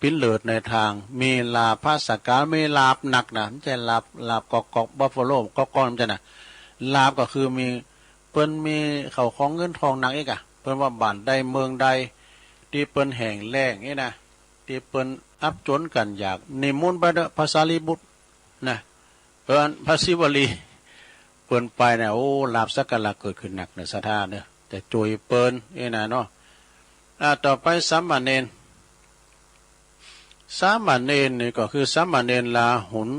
ปิ้นเลิศในทางมีลาภสักการมีลาบหนักนะไม่ใช่ลาบกอกบัฟฟาโลกอกมันจะนะลาบก็คือมีเปิ้นมีเข่าของเงินทองหนักอีกเปิ้นว่าบ้านใดเมืองใดที่เปิ้นแห่งแล้งนี่นะที่เปิ้นอับจนกันอยากนิมนต์ไปเด้อพระสารีบุตรนะเปิ้นพระศิวลีเปิ้นไปเนี่ยโอ้ลาบสักการะเกิดขึ้นหนักในศรัทธาเด้อแต่จุยเปิ้นนี่นะเนาะต่อไปสามเณรนี่ก็คือสามเณรลาหุน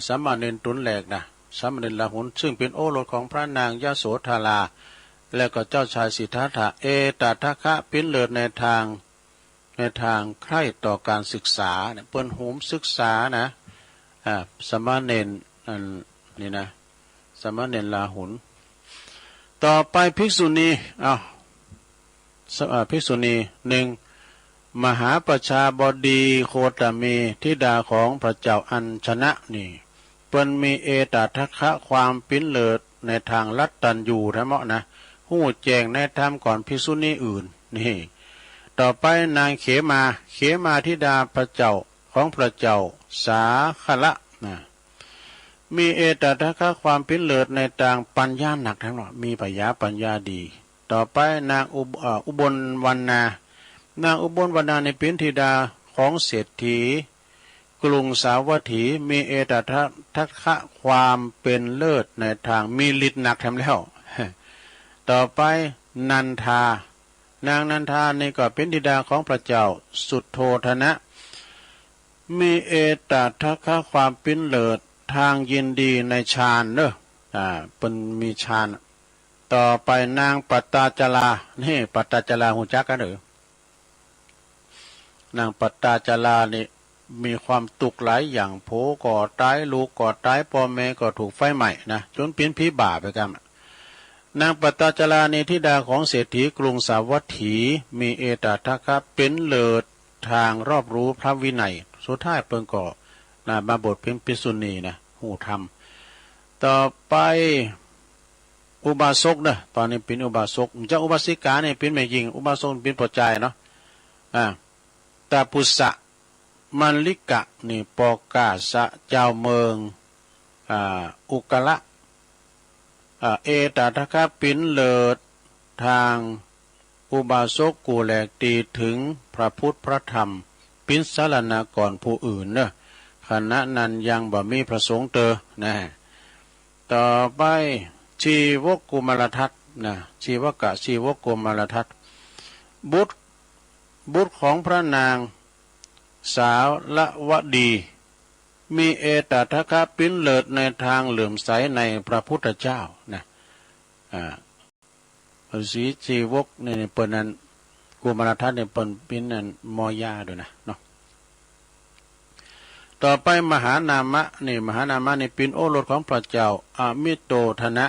สามเณรตุนแหลกนะสามเณรลาหุนซึ่งเป็นโอรสของพระนางยโสธราและก็เจ้าชายสิทธัตถะเอตทัคคะเป็นเลิศในทางใคร่ต่อการศึกษาเนี่ยเปิ้นโหมศึกษานะสามเณรนี่นะสามเณรลาหุนต่อไปภิกษุณีภิกษุณี1มหาประชาบดีโคตมีธิดาของพระเจ้าอัญชนะนี่เปิ้นมีเอตทัคคะความปิ้นเลิศในทางรัตตัญญูนะเหมาะนะหู้แจ้งในธรรมก่อนภิกษุณีอื่นนี่ต่อไปนางเขมาธิดาพระเจ้าของพระเจ้าสาคละนะ มีเอตทัคคะความพิเลิศในต่างปัญญาหนักทั้งหมดมีปัญญาดี ต่อไปนางอุบลวรรณานางอุบลวรรณาในเป็นธิดาของเศรษฐีกรุงสาวัตถีมีเอตทัคคะความเป็นเลิศในทางมีฤทธิ์หนักทำแล้ว ต่อไปนันทานางนันทานี่ก็เป็นธิดาของพระเจ้าสุโธธนะมีเอตทัคคะความเป็นเลิศทางยินดีในฌานเนอะเป็นมีฌานต่อไปนางปัตตาจลานี่ปัตตาจลาหูจักกันหรือนางปัตตาจลานี่มีความตุกหลายอย่างโผก่อตายลูกก่อตายพ่อแม่ก็ถูกไฟไหม้นะจนเป็นผีบาปไปกันนางปัตตาจลานี่ธิดาของเศรษฐีกรุงสาวัตถีมีเอตทัคคะเป็นเลิศทางรอบรู้พระวินัยสุดท้ายเปิงก่อมาบทเพ็งปิสุนีนะหูธรรมต่อไปอุบาสกนะตอนนี้เป็นอุบาสกเจ้าอุบาสิกาเนี่ยเป็นไม่ยิงอุบาสกเป็นปอใจเนาะตาปุษะมันลิกะนี่ปอกาสะเจ้าเมืองอุกละเอตทัคคะเป็นเลิศทางอุบาสกกูแหลกตีถึงพระพุทธพระธรรมปินสารณะก่อนผู้อื่นเนอะขณะนั้นยังบ่มีพระสงฆ์เตอนะต่อไปชีวกกุมารทัตนะชีวกะชีวกกุมารทัตบุตรของพระนางสาวละวดีมีเอตทัคคะเป็นเลิศในทางเหลื่อมใสในพระพุทธเจ้านะสีชีวกในเปิดนั้นกุมารทัตในเปิดเป็นนั้นมอยาด้วยนะเนาะต่อไปมหานามะนี่มหานามะนี่เป็นโอรสของพระเจ้าอมิโตธนะ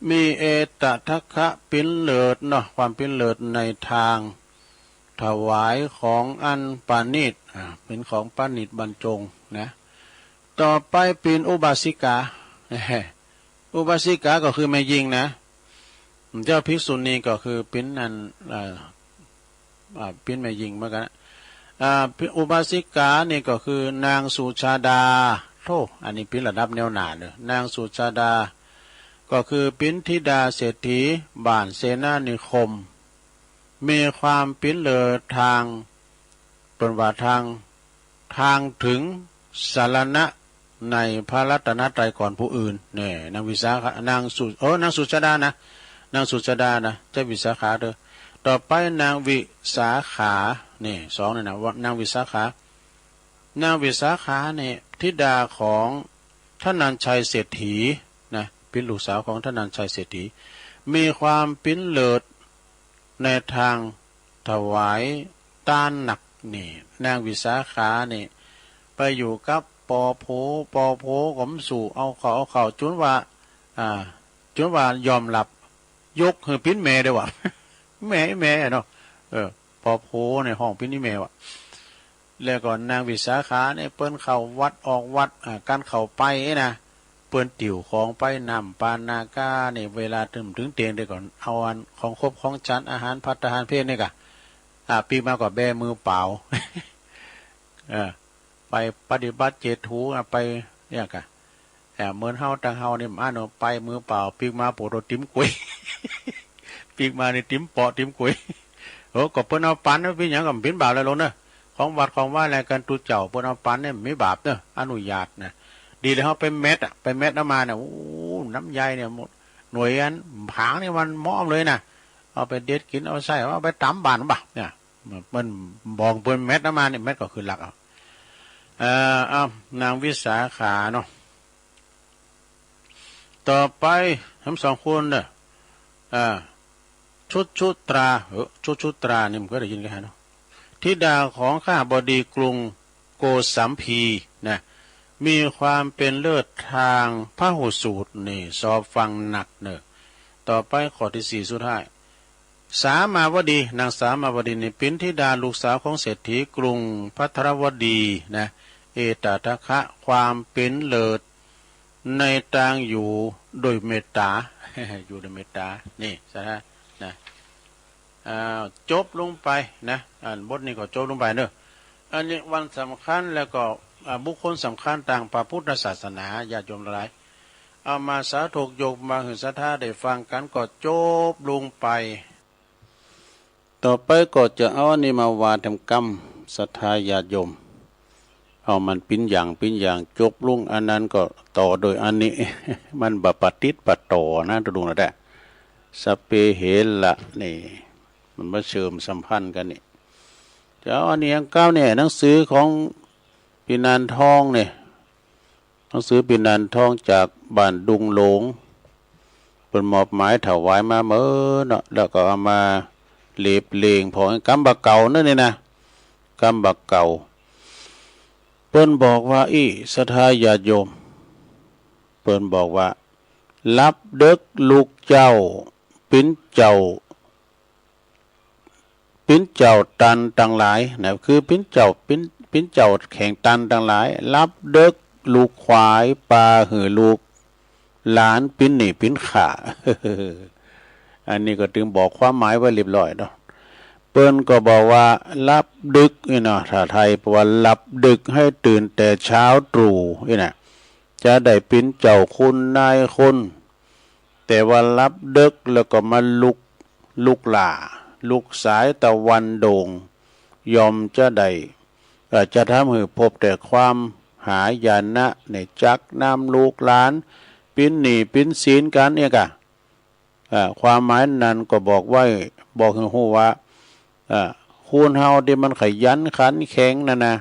มีเอตทัคคะเป็นเลิศเนาะความเป็นเลิศในทางถวายของอันปานิชเป็นของปานิชบรรจงนะต่อไปเป็นอุบาสิกาอุบาสิกาก็คือไม่ยิงนะเจ้าภิกษุณีก็คือเป็นนั่นเป็นไม่ยิงเหมือนกันอุบาสิกานี่ก็คือนางสุชาดาโธ่อันนี้เป็นระดับแนวหนาเลยนางสุชาดาก็คือเป็นธิดาเศรษฐีบ้านเสนานิคมมีความเป็นเลิศทางเป็นว่าทางถึงสารณะในพระรัตนตรัยก่อนผู้อื่นเนี่ยนางวิสาขานางสุชาดานะนางสุชาดานะเจ้าวิสาขาเด้อต่อไปนางวิสาขานี่สองนี่นะนางวิสาขเนี่ยธิดาของท่านนันชัยเศรษฐีนะเป็นลูกสาวของท่านนันชัยเศรษฐีมีความเป็นเลิศในทางถวายต้านหนักนี่นางวิสาขานี่ไปอยู่กับปอโผกมสู่เอาเขาจนว่ายอมรับยกคือปิ้นแม่ด้วยวะ แม่เนาะปอโผในห้องปิ้นนี่แม่วะแล้วก่อนนางวิสาขาเนี่ยเปิ้นเข้าวัดออกวัดการเข้าไปนะเปิ้นติ๋วของไปนำปานนาคาเนี่ยเวลาถึงเตียงได้ก่อนเอาอันของครบของฉันอาหารพัฒอาหารเพศนี่กะปีมากกว่าแบมือเปล่า ไปปฏิบัติเจตูไปเนี่ยกะเหมือนเฮาตังเฮาเนี่ยอ่านไปมือเปล่าปีมาโปรติ้มกุย ปีมาในติ้มเปาะติ้มกุยก็เปิ้นเอาปันเป็นหยังก็เป็นบาปแล้วลงเนอะของวัดของว่าอะไรกันตุเจ้าเปิ้นเอาปันเนี่ยไม่บาปเนอะอนุญาตนะดีเลยเขาไปเม็ดน้ำมาเนี่ยโอ้น้ำใยเนี่ยหมดหน่วยอันผางนี่มันม้อมเลยนะเอาไปเด็ดกินเอาใส่เอาไปตำบานบ่ะเนี่ยมันบองเปิ้นเม็ดน้ำมาเนี่ยเม็ดก็คือหลักเอานางวิสาขาเนาะต่อไปทั้งสองคนเนี่ยชุตราชุตรานี่มันก็ได้ยินกันเนาะธิดาของข้าบดีกรุงโกสัมพีนะมีความเป็นเลิศทางพหุสูตรนี่สอบฟังหนักเนอะต่อไปข้อที่สี่สุดท้ายสามาวดีนางสามาวดีนี่เป็นธิดาลูกสาวของเศรษฐีกรุงพัทรวดีนะเอตทัคคะความเป็นเลิศในทางอยู่โดยเมตตา อยู่โดยเมตตานี่ใช่ไหมนะจบลงไปนะบทนี้ก็จบลงไปเนอะอันนี้วันสำคัญแล้วก็ บุคคลสำคัญต่างพระพุทธศาสนาญาติโยมหลายเอามาสาธกโยกมาหือศรัทธาได้ฟังกันก็จบลงไปต่อไปก็จะเอาอันนี้มาวาดทำกรรมศรัทธาญาติโยมเอามันปิ้นอย่างจบลุงอันนั้นก็ต่อโดยอันนี้ มันบปฏิปต่อนะทุกท่านนะสเปเหละนี่มันมาเชื่อมสัมพันธ์กันนี่จะเอาอันนี้ก้าวเนี่ยหนังสือของปินันทองเนี่ยหนังสือปินันทองจากบ้านดุงหลงเป็นมอบหมายถวายมาเมื่อเนาะแล้วก็เอามาเล็บเลงพอกำบักเก่านั่นนี่นะกำบักเก่าเปิ้นบอกว่าศรัทธาญาติโยมเปิ้นบอกว่ารับเด็กลูกเจ้าปิ้นเจ้าตันต่างหลายนะคือปิ้นเจ้าแข่งตันต่างหลายรับเด็กลูกควายปลาหือลูกหลานปิ้นนี่ปิ้นขา อันนี้ก็ถึงบอกความหมายไว้เรียบร้อยเนาะเปิ้นก็บอกว่ารับดึกนี่เนาะถ้าไทยแปลว่ารับดึกให้ตื่นแต่เช้าตรู่นี่นะจะได้ปิ้นเจ้าคุณนายคนแต่ว่ารับดึกแล้วก็มาลุกหล่าลุกสายตะวันโด่งยอมจะได้จะทำให้พบแต่ความหายานะในจักนำลูกหลานปิ้นหนีปิ้นศีลกันเนี่ยกะความหมายนั้นก็บอกไว้บอกให้ฮู้ว่าคุณเฮาที่มันขยันขันแข็งนั่นนะ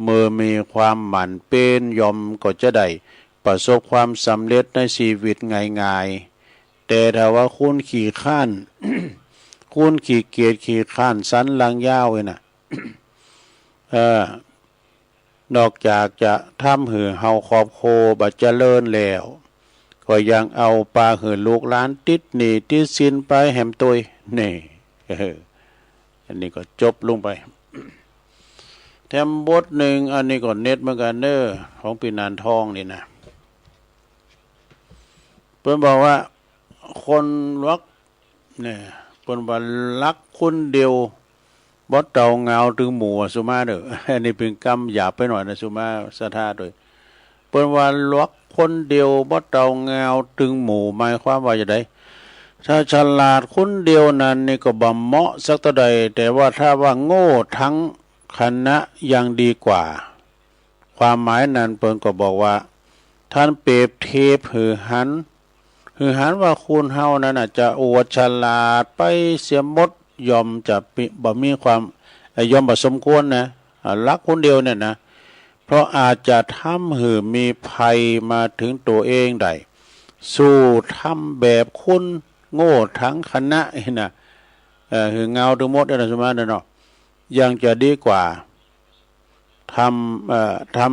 เมื่อมีความหมั่นเป็นยอมก็จะได้ประสบความสำเร็จในชีวิตง่ายๆแต่ถ้าว่าคุณขี้ข้าน คุณขี้เกียจขี้ข้านสันหลังยาวเลยนะ นอกจากจะทำหือเฮาครอบโคบัดเจริญแล้วก็ยังเอาปลาหือลูกหลานติดหนีติดสินไปแหมตุยนี่อันนี้ก็จบลงไปแถมบทหนึ่งอันนี้ก็เน็ตเหมือนกันเนอของปีนานทองนี่นะเพิ่นบอกว่าคนรักเนี่ยคนว่ารักคนเดียวบดเต่าเงาถึงหมู่สุมาเด้ออันนี้เป็นกรรมหยาบไปหน่อยนะสุมาสะท่าโดยเพิ่นว่ารักคนเดียวบดเต่าเงาถึงหมู่หมายความว่าจะไดถ้าฉลาดคนเดียวนั้นนี่ก็บ่เหมาะสักเท่าใดแต่ว่าถ้าว่าโง่ทั้งคณะยังดีกว่าความหมายนั้นเพิ่นก็บอกว่าท่านเปรียบเทียบหือหันว่าคุณเฮานั้นอาจจะอวดฉลาดไปเสียหมดยอมจะบ่มีความยอมบ่สมควรนะรักคนเดียวเนี่ยนะเพราะอาจจะทำให้มีภัยมาถึงตัวเองได้สู้ทำแบบคุณโง่ทั้งคณะนี่นะหือเงาทั้งหมดนั่นสมมุติเนาะยังจะดีกว่าท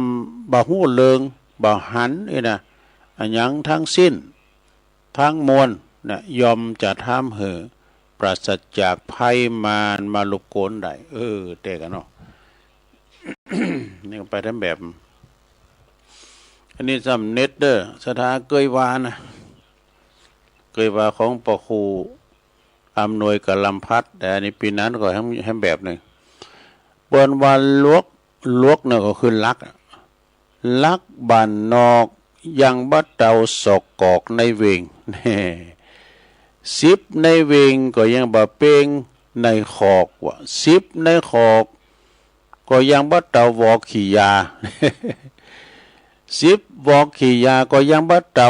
ำบ่ฮู้เริงบ่หันนี่นะอันหยังทั้งสิ้นทั้งมวลนะยอมจะทำให้ปราศจากภัยมารมาลุกโกนได้แต่กันเนาะ นี่ไปทำแบบอันนี้สำเน็ตเด้อสถาเกยวานะเกยวาของปครูอำนวยกับลำพัดแต่อันนี้ปีนั้นก็ให้แบบหนึ่งเปิ้นวันลวกเนี่ยก็คือลักบ้านนอกยังบัดเตาศอกกอกในเวงสิบในเวงก็ยังบ่เป้งในขอกว่าสิบในขอกก็ยังบัดเตาวอกขี่ยา สิบวอกขี่ยาก็ยังบัดเตา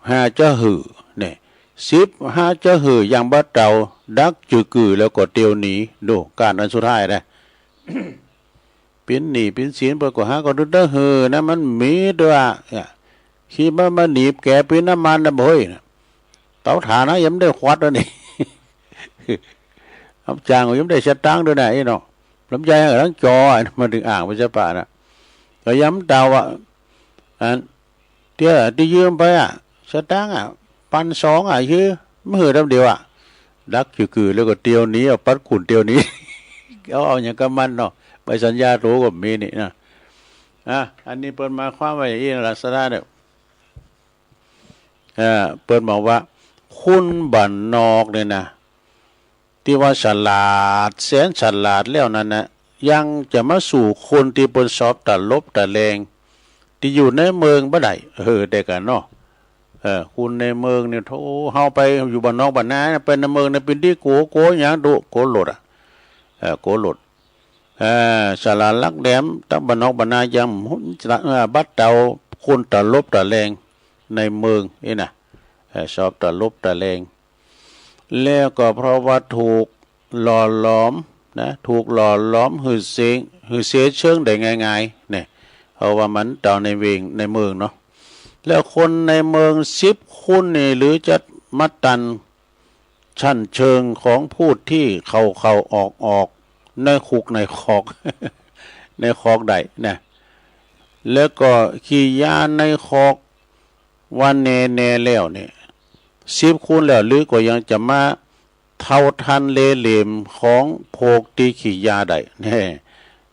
หาจะหือเนี่ยสิบหาจะหือยังบัดเตาดักจือกือแล้วก็เตียวหนีดูการอันสุดท้ายนะ เป็นหนีเป็นศีลปรากฏหาก็ดุดเหือนะมันมีด้วยขี้มาหนีบแกเป็นน้ำมันนะบ่อยเตาถ่านนะยังได้ควัดแล้วนี่ อับจางยังได้ชัดตั้งด้วยนะไอ้เนาะลำไยทั้งจอมาถึงอ่างพิจารณาก็ย้ำเตาเดี๋ยวที่ยืมไปชัดตั้ง1,200คือไม่เหลือเดียวดักคือแล้วก็เตียวนี้เอาปัดขุนเตียวนี้ เอาอย่างกับมันเนาะไปสัญญารู้กับมีนี่นะอันนี้เปิดมาความว่าอย่างนี้ลักษณะเนี่ยเปิดบอกว่าคุณบ้านนอกเลยนะที่ว่าฉลาดแสนฉลาดแล้วนั้นนะ ยังจะมาสู่คนที่บนสอบตัดลบตัดแรงที่อยู่ในเมืองบ่ได้ได้กันเนาะคุณในเมืองเนี่ยโธ่เฮาไปอยู่บ้านนอกบ้านนาเป็นในเมืองในเป็นที่โกหยังดุโกหลดโกหลดสาราลักแหลมตั้งบ้านนอกบ้านนายำบัดเตาคนตัดลบตัดแรงในเมืองนี่นะสอบตัดลบตัดแรงแล้วก็เพราะว่าถูกหล่อหลอมนะถูกหล่อหลอมหือเสียเชิงได้ง่ายๆเนี่ยเพราะว่ามันเต่าในเวงในเมืองเนาะแล้วคนในเมือง10คนนี่หรือจะมัดตันชั้นเชิงของพูดที่เข้าออกในคุกในคอกในคอกใดนะแล้วก็ขี่ยาในคอกวันแน่แล้วเนี่ย10คนแล้วหรือก็ยังจะมาเท่าทันเหลมของโพกตีขี่ยาได้แน่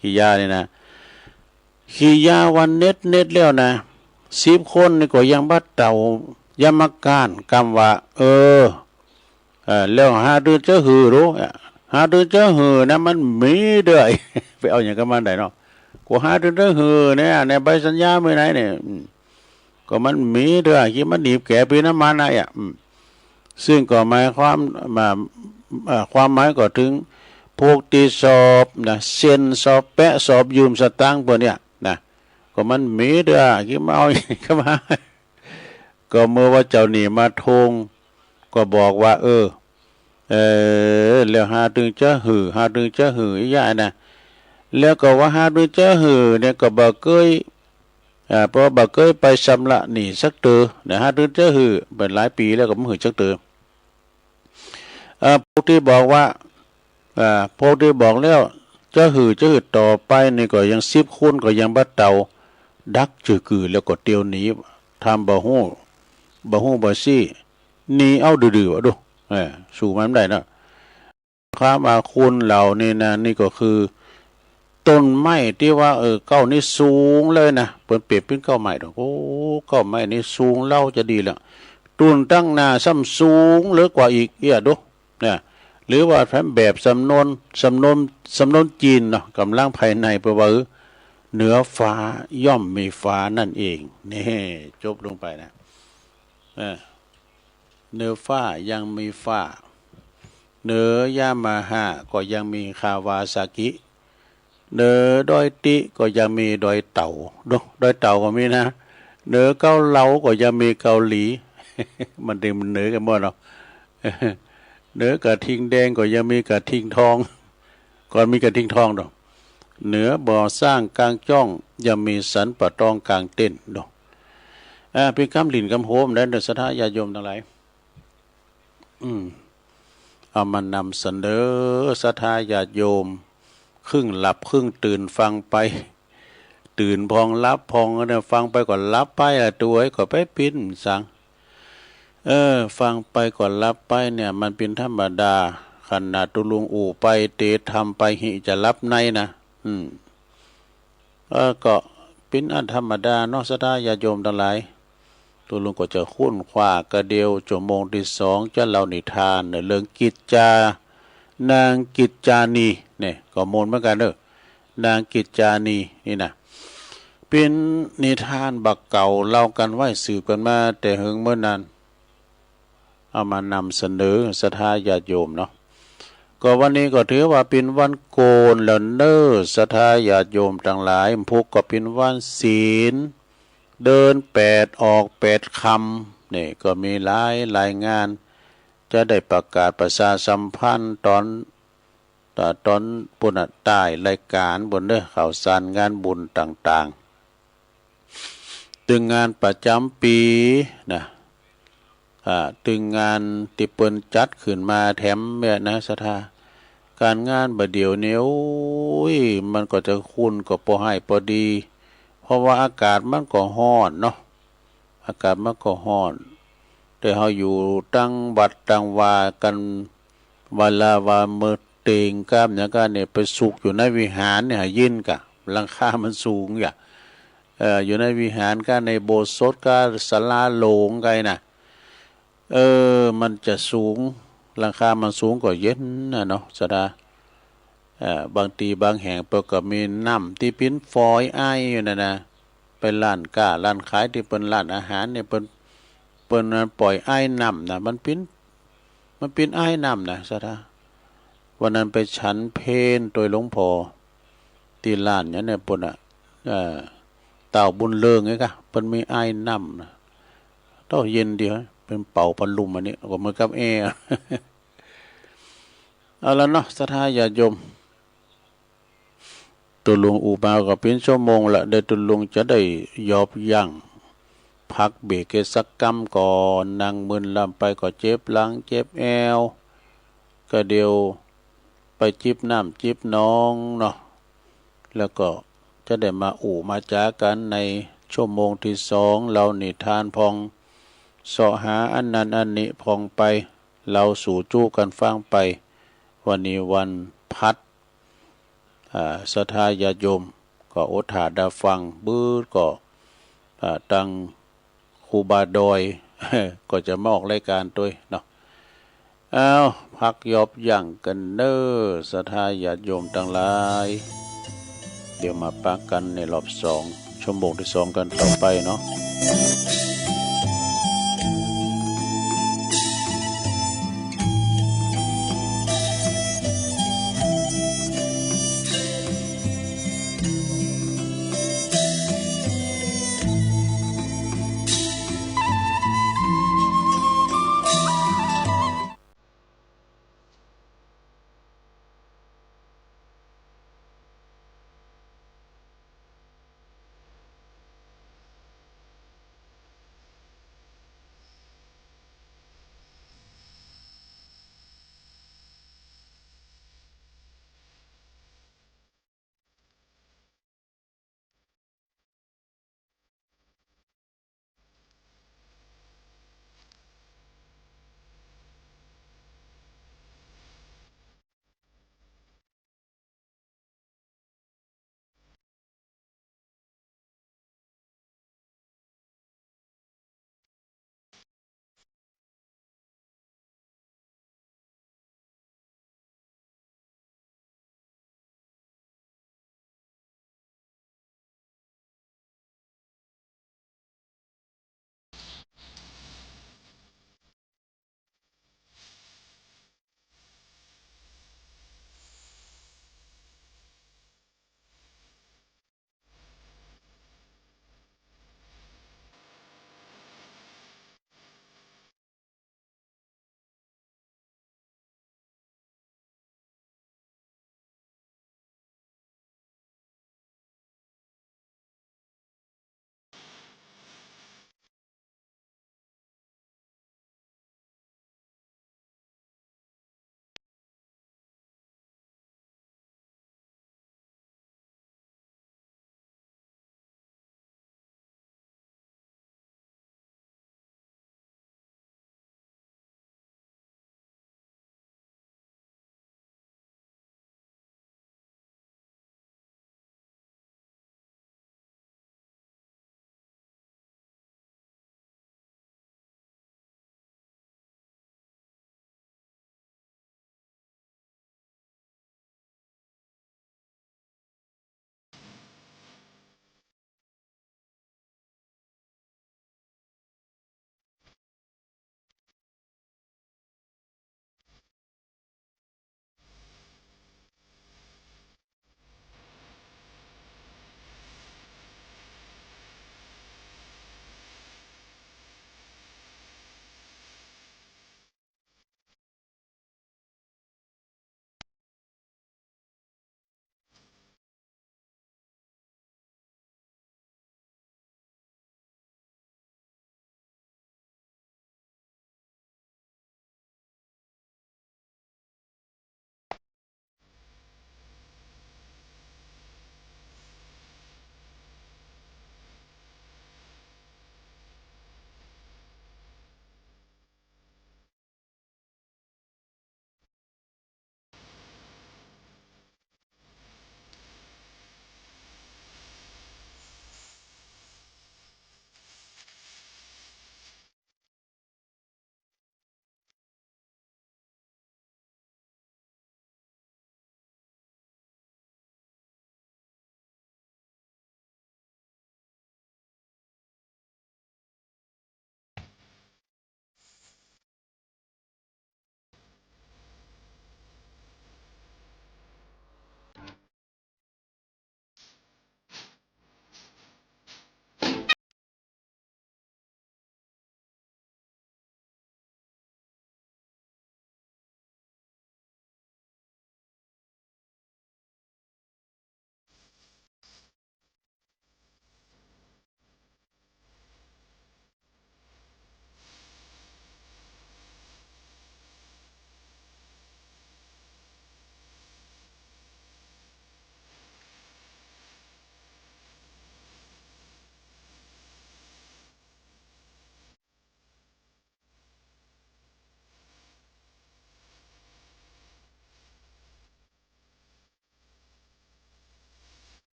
ขี่ยานี่นะขี่ยาวันเน็ตแล้วนะ10คนนี่ก็ยังบัดเต่ายามาการกำว่าแล้วหาดื้อจะหือรู้หาดื้อจะหือนะมันมีเด้อไปเอาอย่างกันมาได้เนาะกูหาดื้อจะหือเนี่ยในใบสัญญาเมื่อไหร่เนี่ยก็มันมีเด้อที่มันหนีบแก่ปีน้ำมันนะซึ่งก็หมายความหมายก็ถึงพวกตีสอบนะเซ็นสอบแปะสอบยืมสตางค์พวกเนี้ยนะก็มันมีเด้อที่มาเอาเข้ามาก็เมื่อว่าเจ้าหนี้มาทงก็บอกว่าแล้วหาดึงจะหืออีหยังนะแล้วก็ว่าหาดึงจะหือเนี่ยก็บ่เคยเพราะบ่เคยไปชำระหนี้สักเตือนะหาดึงจะหือเป็นหลายปีแล้วก็บ่หือสักเตือพวกที่บอกว่าพวกที่บอกแล้วจะหือต่อไปนี่ก็ยัง10คนก็ยังบ่เต่าดักจือกือแล้วก็เตียวหนีทำบ่ฮู้บ่ซี่หนีเอาดื้อๆว่าดูสู้มันได้นะความอาคุณเหล่านี้นะนี่ก็คือต้นไม้ที่ว่าเก้านี่สูงเลยนะเปิดเปรียบเป็นเก้าไม้ดอกโอ้เก้าไม้นี่สูงเล่าจะดีแล้วต้นตั้งหน้าซ้ำสูงเหลือกว่าอีกดูเนี่ยหรือว่าแบบสำนวนจีนเนาะกำลังภายในเพราะว่าเหนือฟ้าย่อมมีฟ้านั่นเองนี่จบลงไปนะเหนือฟ้ายังมีฟ้าเหนือยามาฮ่าก็ยังมีคาวาซากิเหนือดอยติก็ยังมีดอยเต่าดอยเต่าก็มีนะเหนือเกาเหลาก็ยังมีเกาหลี มันเหนือกันหมดเนาะเหนือกระทิงแดงก็ยังมีกระทิงทองก่อนมีกระทิงทองดอกเหนือบ่อสร้างกลางจ้องยังมีสันปะตองกลางเต้นดอกเป็นคำหลินคำโหมและเดชะญาโยมทั้งหลายเอามานำเสนอศรัทธาญาติโยมครึ่งหลับครึ่งตื่นฟังไปตื่นพองรับพองเนี่ยฟังไปก่อนรับไปละตัวก็ไปปิ้นสังฟังไปก่อนรับไปเนี่ยมันเป็นธรรมดาขนาดตุลุงอู่ไปเตทำไปหิจะรับในนะก็เป็นอันธรรมดาเนาะศรัทธาญาติโยมทั้งหลายตัวลุงก็จะคุ้นคว้ากระเดียวชั่วโมงที่2จะเล่านิทานเรื่องกิจจานางกิจจานีเนี่ยก็โมนเหมือนกันนางกิจจานีนี่นะเป็นนิทานบักเก่าเล่ากันไว้สืบกันมาแต่หึงเมื่อนานเอามานำเสนอศรัทธาญาติโยมเนาะก็วันนี้ก็ถือว่าเป็นวันโกนแล้วศรัทธาญาติโยมทั้งหลายพุกก็เป็นวันศีลเดิน8ออก8คำนี่ก็มีหลายงานจะได้ประกาศประชาสัมพันธ์ตอนปุ่นใต้รายการบนข่าวสารงานบุญต่างๆตึงงานประจำปีนะตึงงานที่เปิ้นจัดขึ้นมาแถมเนี่ยนะศรัทธาการงานบ่เดี๋ยวนี้มันก็จะคุ้นก็พอให้พอดีเพราะว่าอากาศมันก็ร้อนเนาะอากาศมันก็ร้อนแต่เฮาอยู่ตั้งวัดตั้งวากันเวลาว่ามื้อเต็งกล้ามอย่างกันเนี่ยไปสุกอยู่ในวิหารเนี่ยยินกะหลังคามันสูงอยู่ในวิหารกันในโบสถ์ก็ศาลาโลงไกน่ะมันจะสูงหลังคามันสูงกว่าเย็นนะเนาะสดา บางทีบางแห่งเปิดก็มีน้ำที่ปิ้นฟอยไออยู่นะเป็นร้านก้าร้านขายที่เป็นร้านอาหารเนี่ยเปิ้นปล่อยไอ้น้ำนะมันปิ้นไอ้น้ำนะซะท่าวันนั้นไปฉันเพลโดยหลวงพ่อตีร้านเนี่ยเปิ้นเต่าบุญเลิงไงกะเปิ้นมีไอ้น้ำนะต้องเย็นเดียวเป็นเป่าพัดลมอันนี้ก็เหมือนกับเอาแล้วเนาะศรัทธาญาติโยมตุลุงอุบาก็เป็นชั่วโมงละได้ตุลุงจะได้ยอบยั้งพักเบรกสักกำก่อนนั่งมึนลำไปก็เจ็บหลังเจ็บแอวก็เดียวไปจิบน้ำจิบน้องเนาะแล้วก็จะได้มามาจากันในชั่วโมงที่สองเรานิทานพองเสาะหาอันนั้นอันนี้พองไปเราสู่จู้กันฟังไปวันนี้วันพัดศรัทธาญาติโยมก็อดหาดาฟังบื้อก็ตั้งครูบาดอย ก็จะมาออกรายการด้วยเนาะเอาพักยอบย่างกันเน้อศรัทธาญาติโยมทั้งหลายเดี๋ยวมาปักกันในรอบสองชั่วโมงที่สองกันต่อไปเนาะ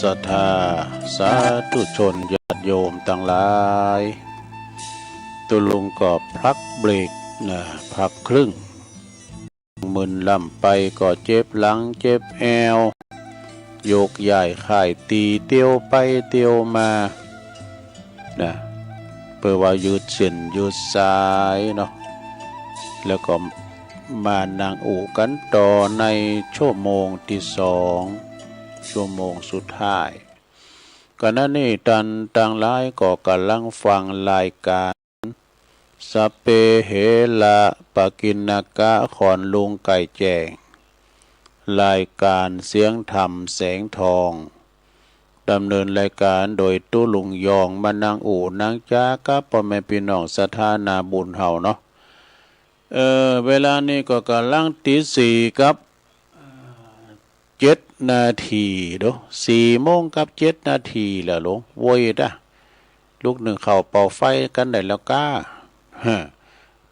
รัทธาสาธุชนญาติโยมทั้งหลายตุลุงก็พักเบรกนะพักครึ่งมึนลำไปก็เจ็บหลังเจ็บแอวโยกใหญ่ข่ายตีเตียวไปเตียวมานะเพื่อว่ายืดเส้นยืดสายเนาะแล้วก็มานั่งอู่กันต่อในชั่วโมงที่2ชั่วโมงสุดท้ายก่อนหน้านี้ต่างหลายก็กำลังฟังรายการสเปเหละปากินากะขอนลุงไก่แจงรายการเสียงธรรมแสงทองดำเนินรายการโดยตู้ลุงยองมานั่งอู่นางจ้ากับพ่อแม่พี่น้องศรัทธานาบุญเฮาเนาะเวลานี้ก็กำลังตี4กับ7 นาทีเด้อ4 โมงกับ7 นาทีแล้วลงโวยนะลูกหนึ่งเข้าเป่าไฟกันได้แล้วก้า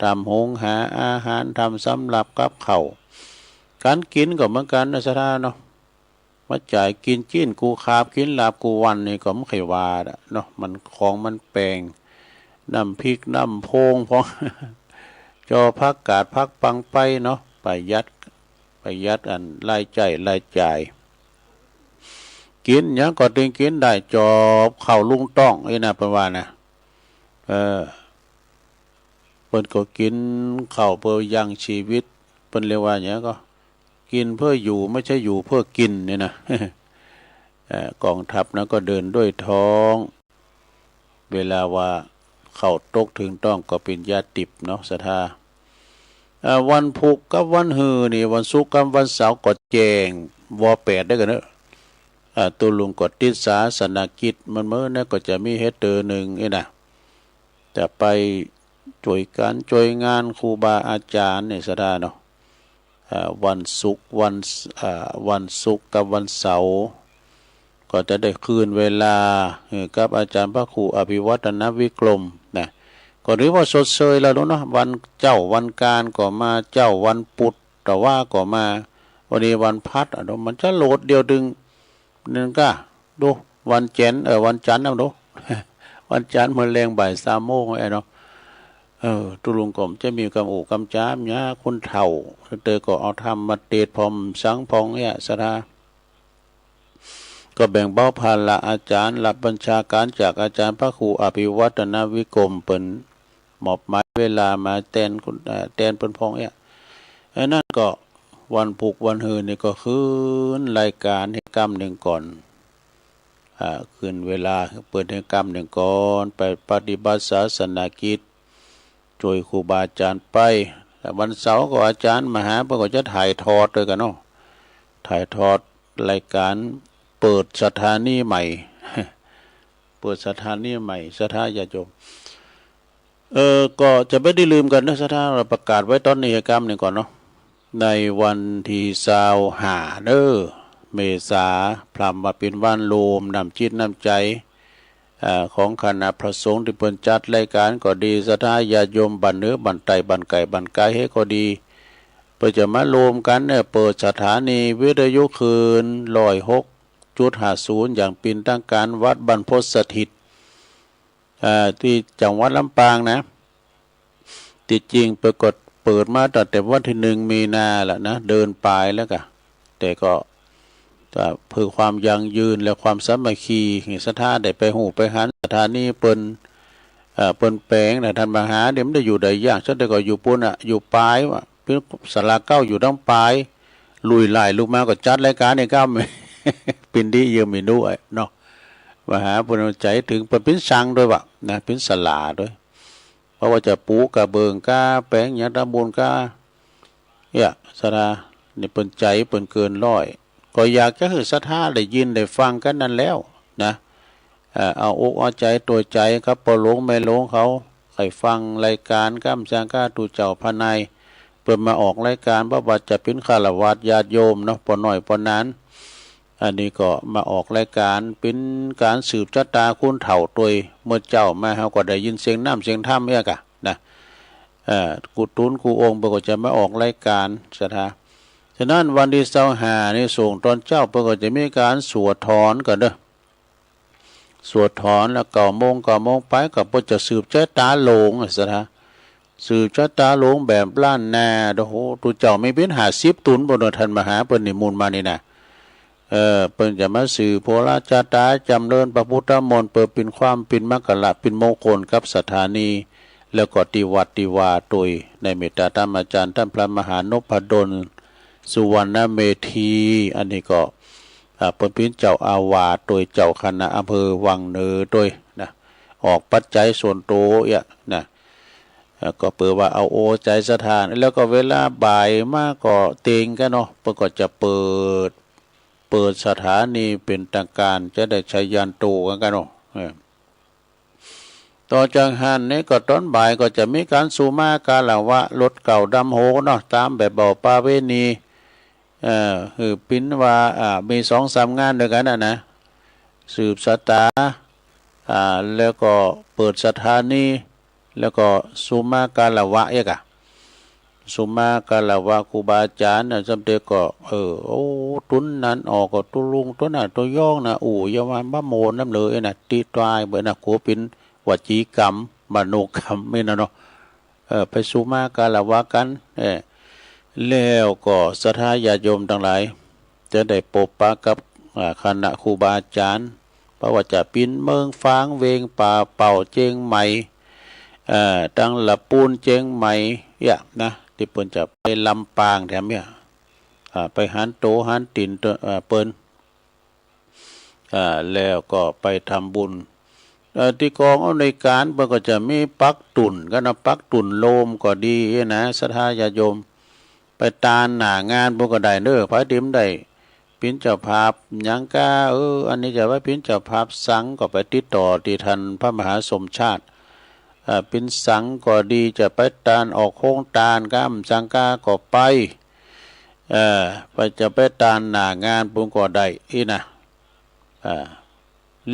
ทำหุงหาอาหารทำสำหรับกับเขาการกินก็เหมือนกันนะสะท่าเนาะมาจ่ายกินจิ้นกูคาบกินลาบกูวันนี่ก็ไม่เคยวาดเนาะมันของมันแปลงน้ำพริกน้ำโพงพอจอพักกาดพักปังไปเนาะไปยัดอันรายจ่ายกินยังก็ตึงกินได้จอบเข่าลุงต้องไอ้นะประมาณนะเปิ้นก็กินข้าวเพื่อยังชีวิตเปิ้นเรียกว่าอย่างนี้ก็กินเพื่ออยู่ไม่ใช่อยู่เพื่อกินเนี่ยนะ กองทัพนะก็เดินด้วยท้องเวลาว่าเข้าตกถึงต้องก็เป็นญาติเนาะศรัทธาวันพุกกับวันหือนี่วันศุกร์กับวันเสาร์ก็แจงว.8ได้กันเนอะตัวลุงก็ติดศาสนกิจมันเมื่อนะก็จะมีเฮดเตอร์หนึ่งนี่นะจะไปช่วยการช่วยงานครูบาอาจารย์เนี่ยศรัทธาเนาะวันศุกร์กับวันเสาร์ก็จะได้คืนเวลากับอาจารย์พระครูอภิวัฒนวิกรมนะก็หรือว่าสดเชยแล้วเนาะวันเจ้าวันการก็มาเจ้าวันปุตแต่ว่าก็มาวันนี้วันพัดมันจะโหลดเดียวดึงนึงก็ดูวันเจนวันจันทร์นะดู วันจันทร์มื้อแรงบ่าย3 โมงไอ้เนาะตุลุงก็จะมีกำอูกำจามเนี่ยคนเฒ่าเตอก็เอาทำมาเตดพรมสังพองเนี่ยสราก็แบ่งเบาภาระอาจารย์รับบัญชาการจากอาจารย์พระครูอภิวัฒนวิกรมเป็นหมอบหมายเวลามาแทนเป็นพองเนี่ยนั่นก็วันผูกวันหืนนี่ก็คืนรายการให้กรรมหนึ่งก่อนคืนเวลาเปิดให้กรรมหนึ่งก่อนไปปฏิบัติศาสนกิจช่วยครูบาอาจารย์ไปวันเสาร์ก็อาจารย์มาหาเพื่อก็จะถ่ายทอดด้วยกันเนาะถ่ายทอดรายการเปิดสถานีใหม่ เปิดสถานีใหม่สถาญาโยมก็จะไม่ได้ลืมกันนะสถาเราประกาศไว้ตอนนิยกรรมหนึ่งก่อนเนาะในวันที่25เมษาพรำมาเป็นวันโลมนำจิตนำใจของคณะพระสงฆ์ที่เปิดจัดรายการก็ดีสถาญาโยมบันเนื้อบันไตบันไก่บันกายให้ก็ดีเพื่อจะมารวมกันเนี่ยเปิดสถานีวิทยุคืน106.50อย่างปินตั้งการวัดบรรพตสถิตที่จังหวัดลำปางนะติดจริงปรากฏเปิดมาตั้งแต่วันที่1 มีนาแหละนะเดินปลายแล้วก็แต่ก็เพื่อความยั่งยืนและความสามัคคีศรัทธาได้ไปหูไปหันสถานีเปิ้นแปลงนะท่านมหาเดี๋ยวมันได้อยู่ได้ยากฉันได้ก็อยู่ปุ่นอยู่ปลายว่ะเพิ่นศาลาเก้าอยู่ทั้งปลายลุยไล่ลูกมาก็จัดรายการในก้ามปินดีเยอะมีด้วยเนาะมหาปุณใจถึงเป็นสังด้วยว่ะนะเป็นศาลาด้วยเพราะว่าจะปูกระเบิงก้าแปลงยาตะบุญก้าเนี่ยศรัทธานี่เปิ้นใจเปิ้นเกินร้อยก็อยากจะให้ศรัทธาได้ยินได้ฟังกันนั่นแล้วนะเอาอกเอาใจตัวใจครับพอหลงไม่หลงเขาใครฟังรายการก้ามสังฆาตูเจ้าพระนายเปิดมาออกรายการว่าบัดจะเป็นฆราวาสญาติโยมเนาะพอหน่อยพอนั้นอันนี้ก็มาออกรายการเป็นการสืบชะตาคุณเฒ่าตัวเมื่อเจ้ามาเฮาก็ได้ยินเสียงน้ำเสียงธรรมเนี่ยกะนะกูตุนกูองค์เปิดก็จะมาออกรายการศรัทธาฉะนั้นวันที่25นี่ส่งตอนเจ้าเปิดก็จะมีการสวดถอนกันเด้อ สวดถอนแล้ว9 โมงไปก็บ่จะสืบชะตาโลงซะนะสืบชะตาโลงแบบล้านนาโอ้โหตูเจ้าไม่เป็น50ตุนบ่ทันมาหาเพิ่นนิมนต์มานี่นะเปิ้นจะมาสื่อโพราชาตาจำเริญพระพุทธมนต์เปิดเป็นความเป็นมกละเป็นมงคลกับสถานีแล้วก็ติวัดติวาโดยในเมตตาธรรมอาจารย์ท่านพระมหานพดลสุวรรณเมธีอันนี้ก็เปิ้นเป็นเจ้าอาวาสโดยเจ้าคณะอำเภอวังเนอโดยนะออกปัจจัยส่วนโตนะก็เปิดว่าเอาโอใจสถานแล้วก็เวลาบ่ายมาก็เตงกันเนาะเปิ้นก็จะเปิดสถานีเป็นทางการจะได้ใช้ยานโตกันเนาะต่อจากหันนี้ก็ตอนบ่ายก็จะมีการสุมากาละวะรถเก่าดำโหเนาะตามแบบเบาปาเวณีคือปิ้นว่ามี2-3 งานด้วยกันนะสืบสตาแล้วก็เปิดสถานีแล้วก็สุมากาละวะกะสุมากาละวะครูบาอาจารย์จำเด็กก็โอ้ตุนนั้นออกก็ตุลุงตัวน่ะตัวย่องนะอย่ามาบ้าโมนน้ำเลยนะตีตายเบื่อนะโคเป็นวจีกรรมมโนกรรมไม่นะเนาะไปสุมากาละวะกันแล้วก็ศรัทธาญาติโยมทั้งหลายจะได้ปบปะกับคณะครูบาอาจารย์เพราะว่าจะปิ้นเมืองฟางเวงป่าเป่าเจงใหม่ตั้งละปูนเจงใหม่นะที่เปิ้นจะไปลำปางแถมไปหันโตหันตินเปิ้นแล้วก็ไปทำบุญที่กองในการเปิ้นก็จะมีปักตุ่นก็นะปักตุ่นโลมก็ดีนะศรัทธาญาติโยมไปตานหน้างานพวกก็ได้เด้อพระดิมได้ปิ่นเจ้าภาพหยังกาอันนี้จะว่าปิ่นเจ้าภาพสังก็ไปติดต่อที่ท่านพระมหาสมชาติเป็นสังก็ดีจะไปตานออกโค้งตานก้ามสังกาก็ไปจะไปตานหน้างานปุ่นก็ได้นะ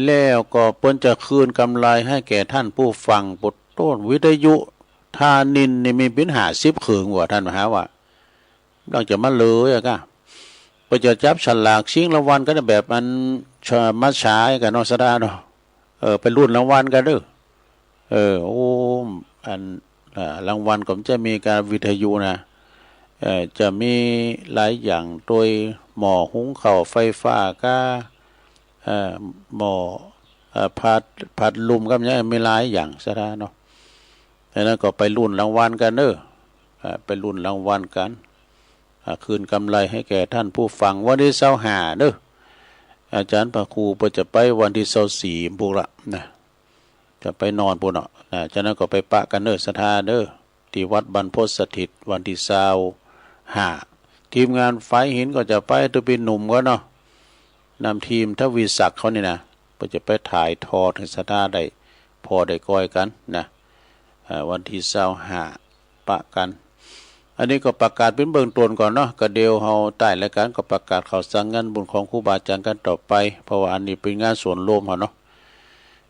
แล้วก็เปิ้นจะคืนกำไรให้แก่ท่านผู้ฟังบทต้นวิทยุทานินนี่มีเป็น50 คืนว่าท่านมหาว่าต้องจะมาเลยก็ไปจะจับฉลากชิงรางวัลก็ได้แบบมันมัดฉายกับนอสดาเนาะไปรุ่นรางวัลกันเด้ออันรางวัลก็จะมีการวิทยุนะจะมีหลายอย่างโดยหม้อหุงข้าวไฟฟ้าก็หม้อพัดลมก็มีหลายอย่างซะนะเนาะแล้วก็ไปรุ่นรางวัลกันเด้อไปรุ่นรางวัลกันคืนกำไรให้แก่ท่านผู้ฟังวันที่25เด้ออาจารย์พระครูจะไปวันที่24พวกละนะจะไปนอนพุ่นเนาะจากนั้นก็ไปปะกันเด้อศรัทธาเด้อที่วัดบรรพตสถิตวันที่25ทีมงานไฟหินก็จะไปตัวเป็นหนุ่มก็เนาะนำทีมทวีศักดิ์เขานี่นะก็จะไปถ่ายทอดให้ศรัทธาได้พอได้ก้อยกันนะวันที่25ปะกันอันนี้ก็ประกาศเป็นเบื้องต้นก่อนเนาะก็เดียวเฮาใต้รายการก็ประกาศข่าวสารงานบุญของครูบาอาจารย์กันต่อไปเพราะว่าอันนี้เป็นงานส่วนรวมเฮาเนาะ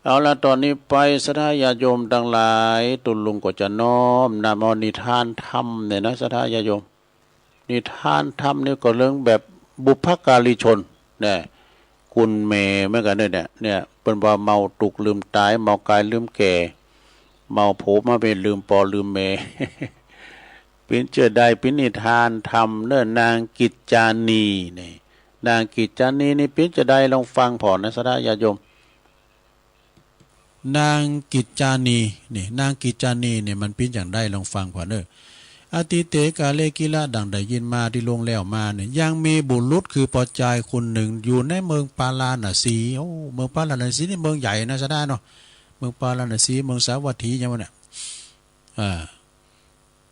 เอาละตอนนี้ไปศรัทธาญาติโยมทั้งหลายตุลุงก็จะน้อมนำเอานิทานธรรมเนี่ยนะศรัทธาญาติโยมนิทานธรรมนี่ก็เรื่องแบบบุพการีชนเนี่ยคุณเมเหมือนกันเนี่ยเป็นว่าเมาตุกลืมตายเมากายลืมแก่เมาโผมาเป็นลืมปอลืมเมเป็นเจอได้เป็นนิทานธรรมเนื้อนางกิจจานีนี่นางกิจจานีนี่เป็นจะได้ลองฟังพอนะศรัทธาญาติโยมนางกิจจานีนี่นางกิจจานีเนี่ยมันเป็นอย่างได้ลองฟังพอเด้ออติเตกาเลกิละดังได้ยินมาที่ลงแล้วมาเนี่ยยังมีบุรุษคือปอจายคนหนึ่งอยู่ในเมืองปาลาณสีเมืองปาลาณสีนี่เมืองใหญ่นะซะได้เนาะเมืองปาลาณสีเมืองสาวัตถีอย่างนั้น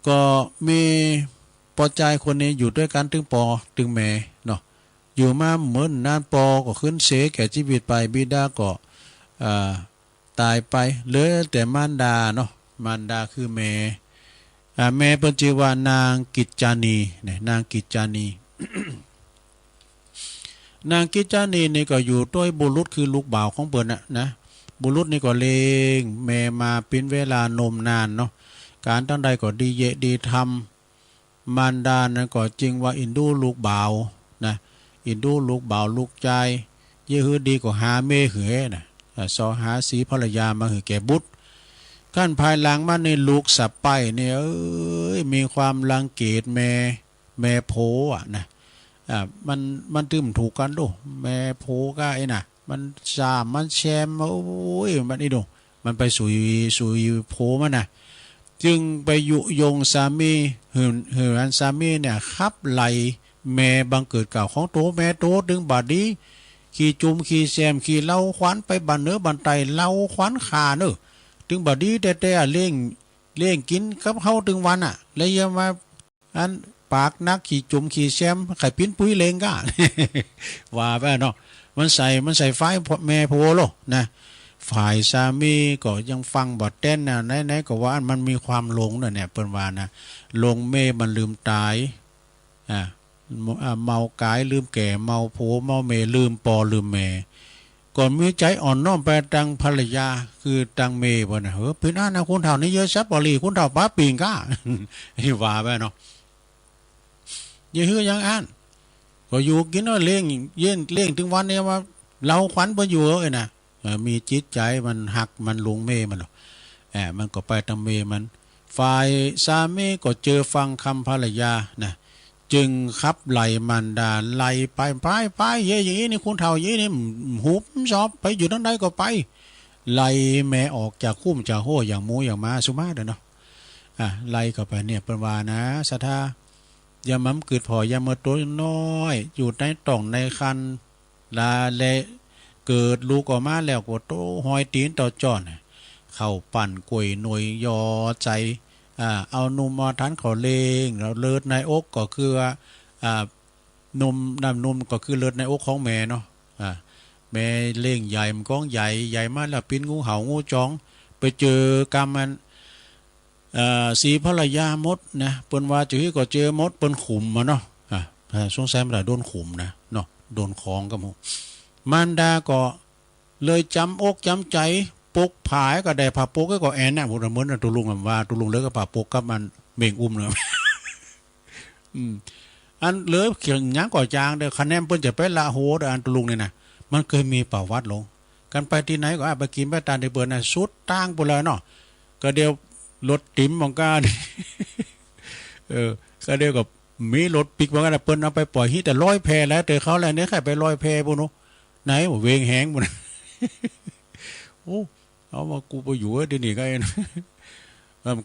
ก็มีปอจายคนนี้อยู่ด้วยกันถึงปอถึงแม่เนาะอยู่มาเหมือนนานปอก็ขึ้นเสแก่ชีวิตไปบิดาก็ตายไปเหลือแต่มารดาเนาะมารดาคือแม่แม่เป็นชื่อว่านางกิจจานีเนี่ยนางกิจจานี นางกิจจานีนี่ก็อยู่ด้วยบุรุษคือลูกบ่าวของเปิ้นนะบุรุษนี่ก็เลงแม่มาเป็นเวลานมนานเนาะการตั้งใดก็ดีเยดีทำมารดานั่นก็จริงว่าอินดูลูกบ่าวนะอินดูลูกบ่าวลูกใจเยอะดีก็หาเมเหยนะ สอหาสีภรรยามาหือแก่บุตรขั้นภายหลังมาในลูกสับไปเนี่ยมีความรังเกียจแม่โพอ่ะนะมันตึมถูกกันดูแม่โพก็ไอ้น่ะมันสามมันแชมโอ้ยมันนี่ดูมันไปสุยโพมันนะจึงไปยุยงสามีหืออันสามีเนี่ยขับไล่แม่บังเกิดเก่าของโตแม่โตดึงบาดนี้ขี่จุ่มขี่แซมขี่เล่าขวัญไปบันเนื้อบันไตเล่าขวัญขาเนอะถึงบาดนี้แต่เลี้ยงกินกับเฮาถึงวันอ่ะเลยยังมาอันปากนักขี่จุ่มขี่แซมไข่ปิ้นปุ้ยเลงก้า ว่าไปเนาะมันใส่ไฟแม่โพโลนะฝ่ายสามีก็ยังฟังบทเต้นนะไหนก็ว่ามันมีความหลงเนี่ยเปิ้นว่านะหลงเมมันลืมตายเมากายลืมแก่เมาโผเมาเมลืมปอลืมแม่ก่อนมีใจอ่อนน้อมไปตังภรรยาคือตังเมบ่นะเป็นอ้านะคุณเฒ่านี่เยอะซับบริคุณเฒ่าป้าปิงก้าที่ว่าไปเนาะอย่าฮือยังอ่านก็อยู่กินเลี้ยงถึงวันนี้ว่าเราขวัญบ่อยู่เอ้ยนะมีจิตใจมันหักมันหลงเมมันหรอกมันก็ไปตังเมมันฝ่ายสามีก็เจอฟังคำภรรยานะจึงขับไล่มันดาไล่ไปเย่อย่างนี้นี่คุณเฒ่าอย่างนี้หุบชอบไปอยู่นั่นใดก็ไปไล่แม่ออกจากคุ้มจากโห่อย่างหมูอย่างม้าสุมาเด้อเนาะไล่เข้าไปเนี่ยเป็นว่านะสัทธายามั่มเกิดพอยาเมื่อตัวน้อยอยู่ในต่องในคันลาเลเกิดลูกออกมาแล้วก็โตหอยตีนต่อจอนเข้าปั่นกล้วยหน่วยยอใจเอานมมาทันขอเลงแล้วเลิศในอกก็คือนมน้ำนมก็คือเลิศในอกของแม่เนาะแม่เล่งใหญ่มันก้องใหญ่มากแล้วปิ้นงูเห่างูจ้องไปเจอกรรมมันสีภรรยามดนะเปิ้นว่าจื้อก็เจอมดเปิ้นขุมมาเนาะสงสัยมันโดนขุมนะเนาะโดนของกับหมู่มารดาก็เลยจำอกจำใจปกผายก็ได้ผ่าปกก็แอนน่ะบ่เหมือนตุลุงว่าตุลุงเลยก็ผ่าปกกับมันเบ่งอุ้มเนาะอันเหลือเขียงหยังก่อจางเด้อคะแนนเพิ่นจะไปละโหเด้ออันตุลุงนี่นะมันเคยมีประวัติลงกันไปที่ไหนก็ไปกินไปตามได้เปิ้นน่ะสุดต่างพุ่นแล้วเนาะก็เดี๋ยวรถติ๋มของก้านี่ก็เดี๋ยวกับมีรถปิกว่ากันเปิ้นเอาไปปล่อยที่แต่ร้อยแพแล้วแต่เขาแล้วเนี่ยใครไปร้อยแพพุ่นเนาะไหนเวงแหงพุ่นโอ้เอามากูไปอยู่เดี๋ยวนี้ก็เอง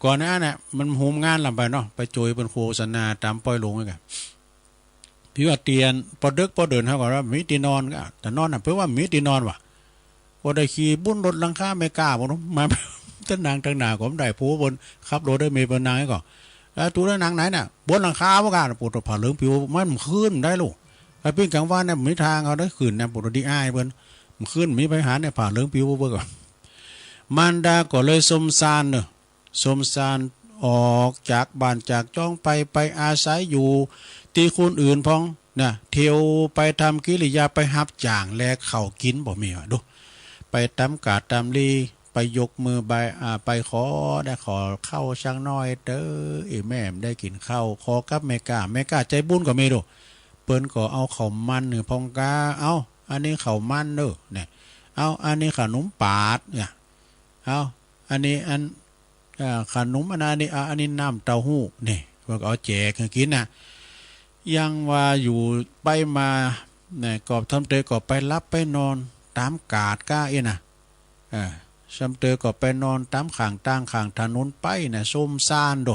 ก่อนหน้าน่ะมันโฮมงานลำไปเนาะไปโจยเป็นโฆษณาตามปล่อยลงไว้กันพี่ว่าเตียนพอดึกพอเดินเขาก็ว่ามีตีนอนก็แต่นอนน่ะเพื่อว่ามีตีนอนว่ะพอได้ขี่บุ้นรถลังค่าไม่กล้าบ่เนาะมาตั้งนางตั้งหนาผมได้ผู้บนขับรถได้เมย์บนนางให้ก่อนแล้วตัวนั้นนางไหนน่ะบนหลังคาว่ากันปวดผ่าเหลืองผิวมันขึ้นได้ลูกไอ้ปิ้งกลางวันเนี่ยมีทางเขาได้ขึ้นเนี่ยปวดดีอ้ายเบิ้ลมันขึ้นมีไปหาเนี่ยผ่าเหลืองผิวเบิ้ลก่อนมารดาก็เลยสมสารเนอะสมสารออกจากบ้านจากจ้องไปอาศัยอยู่ที่คนอื่นพ้องนะเที่ยวไปทำกิริยาไปหับจ่างแลกเข่ากินบ่มีอ่ะดูไปตำกาดตำลีไปยกมือไปขอได้ขอเข้าช่างน้อยเด้อแม่ได้กินข้าวขอกับแม่กาใจบุญก็ไม่ดูเปิ้นก็เอาข้าวมันหรือพองกาเอาอันนี้ข้าวมันเด้อเนี่ยเอาอันนี้ขนมปาดเนี่ยเอาอันนี้ขนมอันนี้น้ำเต้าหู้นี่พวกเอาแจกกินน่ะยังว่าอยู่ไปมาเนี่ยก็ทำเตยก็ไปรับไปนอนตามกาดก้าเอ็น่ะซำเตอก็ไปนอนตามข้างต่างข้างถนนไปน่ะส้มซ่านโด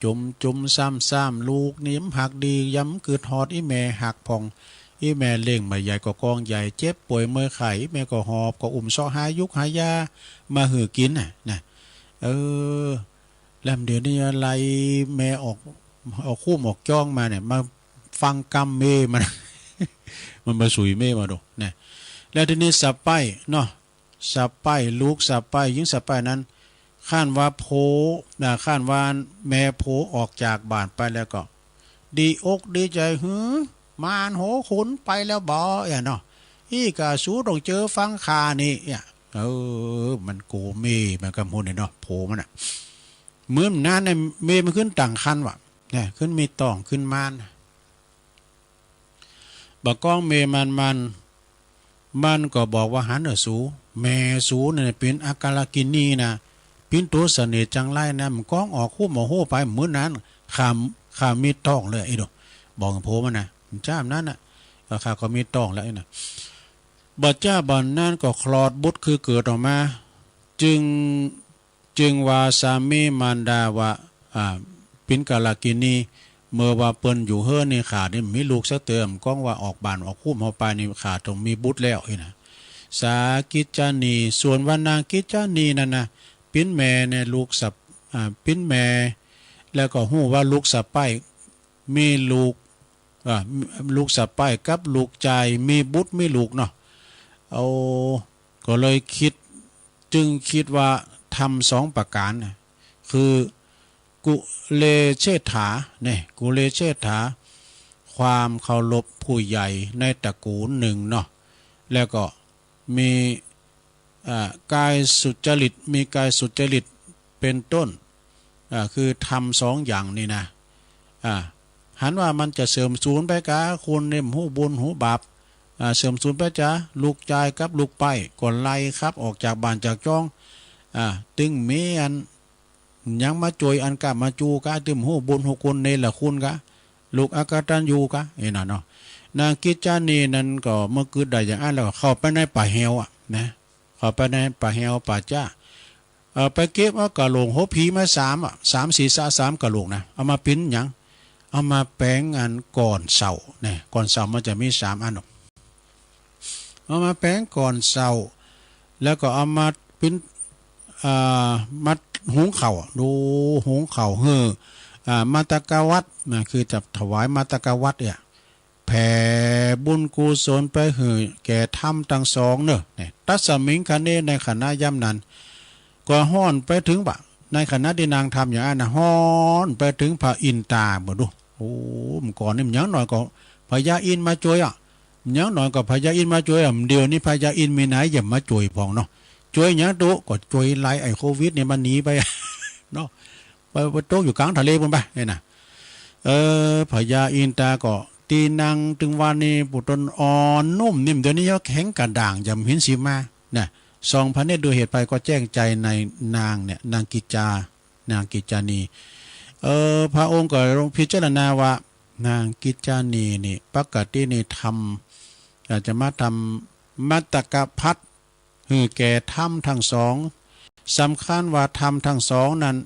จุ่มซ้ำลูกนิ่มหักดีย้ำคือทอดอีแม่หักพองอีแม่เล่งมาใหญ่ก็กองใหญ่เจ็บป่วยเมื่อไข้แม่ก็หอบก็อุ้มซ้อหายุกหายามาหือกินน่ะแล้วเดี๋ยวนี้อะไรแม่ออกคู่ออกจ้องมาเนี่ยมาฟังกำเมมันมันมาสุยเมมาดูเนี่ยแล้วทีนี้สับไปเนาะสับไปลูกสับไปยิ่งสับไปนั้นข้านว่าโพข้านว่าแม่โพออกจากบ้านไปแล้วก็ดีอกดีใจมานโหขุนไปแล้วบ่เนาะอีกาสูต้องเจอฟังคานี่มันโกเมมันกำหุ่นเนาะโพมันเหมือนนานในเมมันขึ้นต่างคันว่ะเนี่ยขึ้นมีต่องขึ้นมานบักก้องเมมัน มันก็บอกว่าหันสูแม่สูเนี่ยเป็นอากาลกินีนะปิ้นตัวเสน่ห์จังไรนะมันก้องออกคู่หมอโหไปเหมือนนั้นข้ามีต้องเลยไอ้ดอกบอกกับโพมันนะจ้ามนั้นน่ะข้าก็มีต้องแล้วนะบัดจ้าบันนั่นก็คลอดบุตรคือเกิดออกมาจึงว่าสามีมารดาว่าปินกาลกินีเมื่อว่าเปิ้นอยู่เฮือนี่ขานี่มีลูกซะเติมก้องว่าออกบานออกคู่เฮาไปนี่ขาต้องมีบุตรแล้วนะสากิจจานีส่วนว่านางกิจจานีนั่นนะปิ้นแม่เนี่ยลูกสับปิ้นแม่แล้วก็ฮู้ว่าลูกสะใภ้มีลูกลูกสะใภ้กับลูกชายมีบุตรมีลูกเนาะเอาก็เลยจึงคิดว่าทำ2ประการนะคือกุเลเชษฐาเนี่ยกุเลเชษฐาความเคารพผู้ใหญ่ในตระกูลหนึ่งเนาะแล้วก็มีกายสุจริตมีกายสุจริตเป็นต้นคือทำ2อย่างนี่นะหันว่ามันจะเสริมศูนย์ไปกะคุณเนี่ยหูบุญหูบาปเสริมศูนย์ไปจ้ะลูกชายกับลูกไปก่อนไล่ครับออกจากบ้านจากจ้องตึงเมียนยังมาจวยอันกะมาจูกะตึมหูบุญหูคุณในละคุณกะลูกอากตันยูกะน่ะเนาะนางกิจจานีนั้นก็เมื่อคืนได้อย่างนั้นแล้วเข้าไปในป่าเฮวนะเข้าไปในป่าเฮวป่าจ้าไปเก็บเอากระโหลกหัวผีมา3ศีรษะ3กระโหลกนะเอามาปิ้นหยังเอามาแปลงอันก่อนเสาเนี่ยก่อนเสามันจะมี3อันเอามาแปลงก่อนเสาแล้วก็เอามาปิ้นมัดหุงเข่าดูหุงเข่ามาตกวัดนะคือจะถวายมาตกวัดเนี่ยแผ่บุญกุศลไปแก่ธรรมทั้งสองเนอะตัสมิงคเนในขณะย่ำนั้นก็ห้อนไปถึงบะในขณะที่นางทำอย่างนั้นนะห้อนไปถึงพระอินตาบ่ดูโอ้มันก่อนนี่มันยังหน่อยก็พญาอินมาช่วยยังหน่อยก็พญาอินมาช่วยเดี๋ยวนี้พญาอินมีไหนอย่ามาช่วยพองเนาะช่วยยังตัวก็ช่วยไล่ไอ้โควิดเนี่ยมันหนีไปเนาะไปโต๊ะอยู่กลางทะเลบนไปเนี่ยนะพญาอินตาก็ตีนางถึงวันนี้ปุตตนอ่อนนุ่มนิ่มเดี๋ยวนี้เขาแข็งกระด่างยำหินสีมาเนี่ย2,000เนี่ยดูเหตุไปก็แจ้งใจในนางเนี่ยนางกิจจานีพระองค์ก็ลงพิจารณาว่านางกิจจานีนี่ปกตินี่ทำจะมาทำมัตตกพัฒน์คือแก่ธรรมทั้งสองสำคัญว่าธรรมทั้งสองนั้น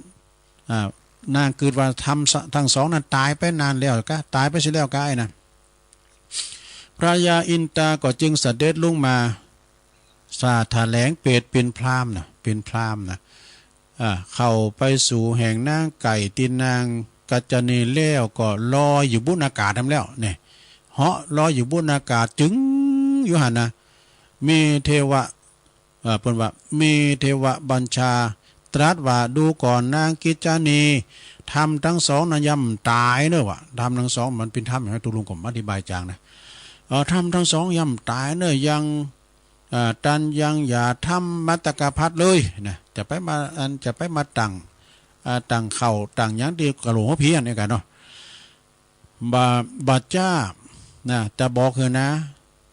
นางเกิดว่าธรรมทั้งสองนั้นตายไปนานแล้วก็ตายไปเสียแล้วก็ไอ้นะพระยาอินตาก็จึงเสด็จลงมาสาถแถลงเปรตเป็นพราหมณ์นะเข้าไปสู่แห่งนางไก่ตีนางกัจจณีแล้วก็ลอยอยู่บนอากาศทำแล้วเนี่ยเหาะลอยอยู่บนอากาศจึงอยู่หันนะมีเทวะเพิ่นว่ามีเทวะบัญชาตรัสว่าดูก่อนนางกิจจานีทำทั้งสองนั้นย่ำตายเนอะวะทำทั้งสองมันเป็นธรรมอย่างตุลุงผมอธิบายจางนะทำทั้งสองย่ำตายเนอะยังตันยังอย่าทำมัตตกพัฒน์เลยนะจะไปมาตั้งเข่าตั้งยังดีกระโหลกเพี้ยนนี่กันเนาะบาจ้านะจะบอกคือนะ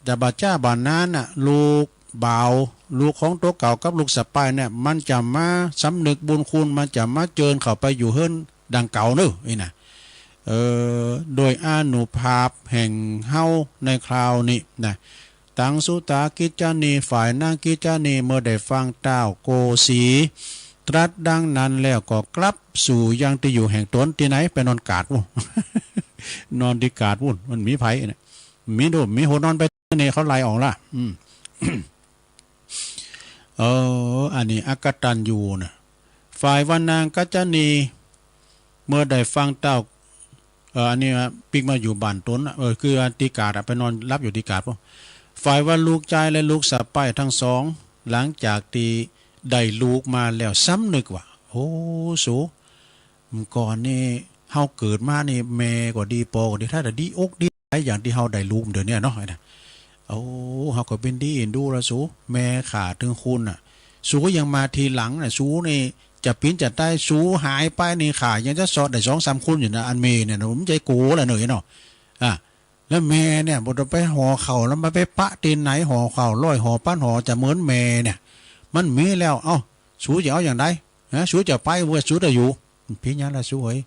จะบาจ้าบานนั้นน่ะลูกบ่าวลูกของตัวเก่ากับลูกสะใภ้เนี่ยมันจะมาสำนึกบุญคุณมันจะมาเจิญเข้าไปอยู่เฮิรนดังเก่าเนอะนี่นะโดยอานุภาพแห่งเฮาในคราวนี้นะตังสุตากิจจานีฝ่ายนางกิจจานีเมื่อได้ฟังเต้าโกสีตรัสดังนั้นแล้วก็กลับสู่ยังที่อยู่แห่งตนที่ไหนไปนอนกาดวุ่น นอนที่กาดวุ่นมันมีไผ่เนี่ยมีโหนอนไปเนี่ยเขาไล่ออกละอันนี้อกตัญญูนะฝ่ายวันนางกัจจณีเมื่อได้ฟังเต้าอันนี้ปิกมาอยู่บ้านตนคือตีกาดไปนอนรับอยู่ที่กาดป่ะฝ่ายว่าลูกชายและลูกสะใภ้ทั้งสองหลังจากที่ได้ลูกมาแล้วซ้ำนึกว่าโอ้สูก่อนนี่เฮาเกิดมานี่แม่ก็ดีปอก็ดีถ้าแต่ดีอกดีใจอย่างที่เฮาได้ลูกเดี๋ยวนี้เนาะนะโอ้เฮาก็เป็นดีเอ็นดูละสูแม่ขาดถึงคุณน่ะสูยังมาทีหลังน่ะสูนี่จะปิ้นจะได้สูหายไปนี่ขายังจะสอดได้2-3 คุณอยู่นะอันเมเนี่ยผมใจโก้ละหน่อยเนาะ แล้วแม่เนี่ยบ่ต้องไปห่อเข่าแล้วมาไปปะตีนไหนห่อเข่าร้อยห่อปั้นห่อจะเหมือนแม่เนี่ยมันมีแล้วเอ้าสูจะเอาอย่างไรนะสูจะไปเมื่อสูจะอยู่พี่ยันละสูเฮ้ย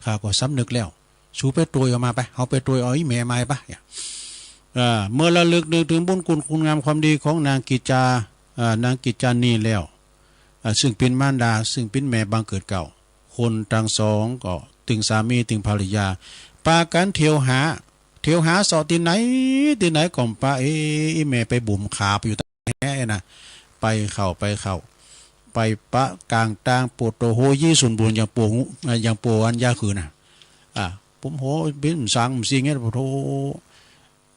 ข้าก็สำนึกแล้วสูไปตัวออกมาไปเอาไปตัวเอาอีแม่มาไปเมื่อระลึกนึกถึงบุญคุณงามความดีของนางกิจจานางกิจจานีแล้วซึ่งเป็นมารดาซึ่งเป็นแม่บังเกิดเก่าคนทั้งสองก็ถึงสามีถึงภรรยาปากันเที่ยวหาสอที่ไหนก่อมปาแม่ไปบุ่มขาไปอยู่ตรงแห่นะไปเข้าไปปะกลางตางปวดโตโหยี่สุนบุญอย่างปวอันยาคืนผมโหเป็นสังสิ่งเงี้ยโธ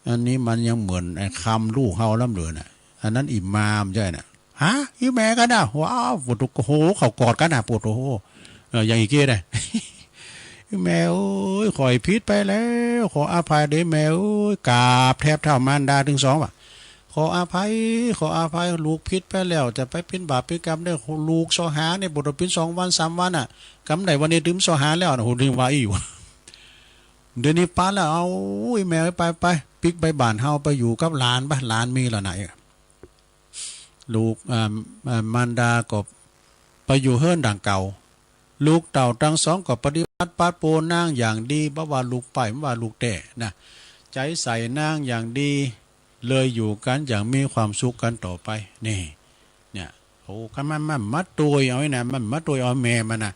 อันนี้มันยังเหมือนคำลูกเฮาล่ำเหลือน่ะอันนั้นอิมามใช่น่ะฮะอีแม่กันนะว้าวปวดโหเขากอดกันนะปวดโหอย่างอีกเก้ได้แมวขอยพิษไปแล้วขออภัยเด้แมวกราบแทบเท่ามารดาถึงสองว่ะขออภัยลูกพิษไปแล้วจะไปเป็นบาปเป็นกรรมได้ลูกโซหาเนี่ยบทเป็น2 วัน 3 วันกำไหนวันนี้ถึงโซหาแล้วนะโหดึงว่าอยู่เดี๋ยวนี้ป้าแล้วเอาแมวไปปิกใบบ้านเฮาไปอยู่กับหลานบ้านหลานมีละไหนลูกมารดาก็ไปอยู่เฮิรนดังเก่าลูกเต่าทั้งสองก็ปฏิบัติปาโปนางอย่างดีบ่ว่าลูกไปบ่ว่าลูกแต่นะใจใส่นางอย่างดีเลยอยู่กันอย่างมีความสุขกันต่อไปนี่เนี่ยโอ้คันมันมัดตัวเอาไว้นะมันมัดตัวเอาแม่มันนะ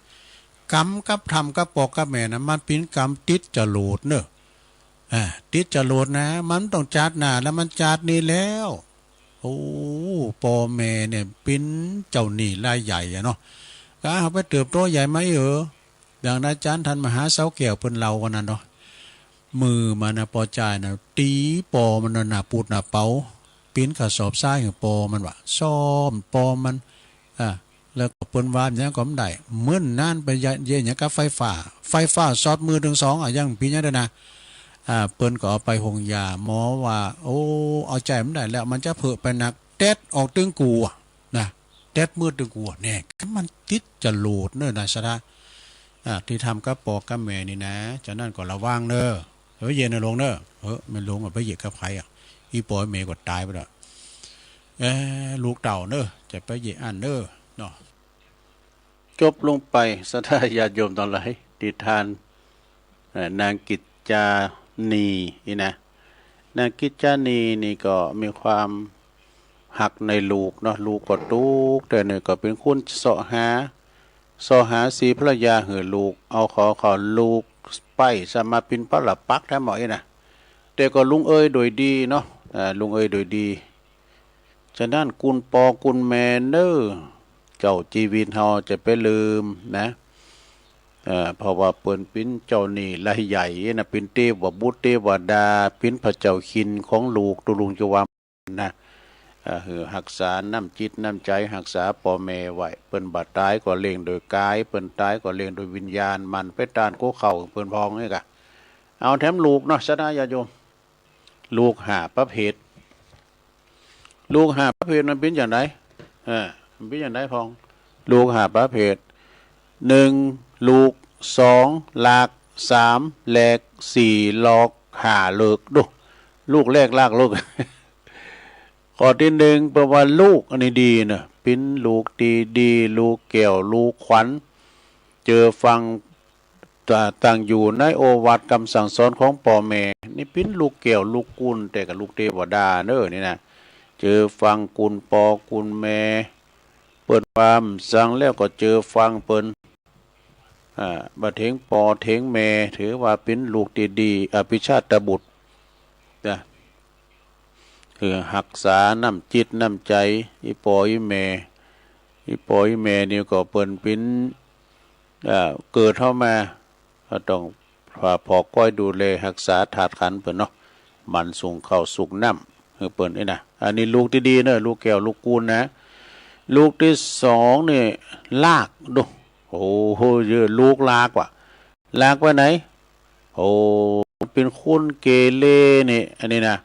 กรรมกับทำกับปอกกับแม่นะมันเป็นกรรมติดจรวดเนอะติดจรวดนะมันต้องจัดหน้าแล้วมันจัดนี่แล้วโอ้พ่อแม่เนี่ยเป็นเจ้าหนี้รายใหญ่เนาะก็เอาไปเติบโตใหญ่ไหมอย่างอาจารย์ท่านมหาเสาแก้วเพิ่นเล่ากันนั่นเนาะมือมันนะปอจ่ายนะตีปอมันน่ะปูดน่ะเป๋าปิ้นกระสอบทรายของปอมันว่ะซ่อมปอมันแล้วก็เปิ้นวานอย่างก็ไม่ได้เหมือนนั่นไปเย็นอย่างกับไฟฟ้าซอดมือถึง2อย่างพี่เนี่ยด้วยนะเปิ้นก็เอาไปหงยาหมอว่าโอ้เอาใจมันได้แล้วมันจะเผลอไปหนักเต็ดออกตึงกูนะเต็ดมืดตึงกูเนี่ยมันติดจะโหลดเนอะนะสระที่ทำกับปอกกับแม่นี่นะจากนั้นก็ระวังเนอะเย็นลงเนอะมันลงไปเหยียบกับใครอีปอยเมย์ก็ตายไปแล้วลูกเต่าเนอะจะไปเหยียบอันเนอะเนาะจบลงไปสัทธาญาติโยมตอนไรดิทานนางกิจจานีนี่นะนางกิจจานีนี่ก็มีความหักในลูกเนาะลูกก็ตุกแต่เนี่ยก็เป็นคนเสาะหาสีภรรยาเหือลูกเอาขอลูกไปสมาปินพระหลับปักแท้หมอยนะแต่ก็ลุงเอ้ยโดยดีเนาะลุงเอ้ยโดยดีฉะนั้นกุลปอกุลแมนเนอร์เจ้าจีวินเฮาจะไปลืมนะเพราะว่าเปิ้นปิ้นเจ้านี่รายใหญ่นะปิ้นเทวบุตรเทวดาปิ้นพระเจ้าคินของลูกตุลุงจวามนะหักษาน้ำจิตน้ำใจหักษาพ่อแม่ไว้เปิ้นบาดตายก็เลี้ยงโดยกายเปิ้นตายก็เลี้ยงโดยวิญญาณมันไปตานโคเข่าเปิ้นพองนี่กะเอาแถมลูกเนาะสนะญาติโยมลูก5 ประเภทมันเป็นอย่างไรมันเป็นอย่างไรพองลูก5 ประเภท1ลูก2หลาก3แหลก4หลอก5เลิกดูลูกแรกลากลูกข้อที่1แปลว่าลูกอันนี้ดีนะเป็นลูกดีลูกแก้วลูกขวัญเจอฟังต่างอยู่ในโอวาทคำสั่งสอนของพ่อแม่นี่เป็นลูกแก้วลูกกุลแต่กับลูกเทวดาเนอะนี่นะเจอฟังกุลปอกุลแม่เปิดความสั่งแล้วก็เจอฟังเปิ้นบะเทงปอเทงแม่ถือว่าเป็นลูกดีอภิชาตบุตรนะคือหักษาน้ำจิตน้ำใจอีปออีแม่นี่ก็เปิ้นเป็นเกิดเข้ามาต้องพอก้อยดูแลรักษาถาดขันเปิ้นเนาะมันสูงเข้าสุกน้ำคือเปิ้นนี่นะอันนี้ลูกที่ดีเนอะลูกแก้วลูกกูลนะลูกที่2นี่ลากดูโอ้โหเยอะลูกลากว่ะลากไปไหนโอ้เป็นคนเกเรนี่อันนี้นะ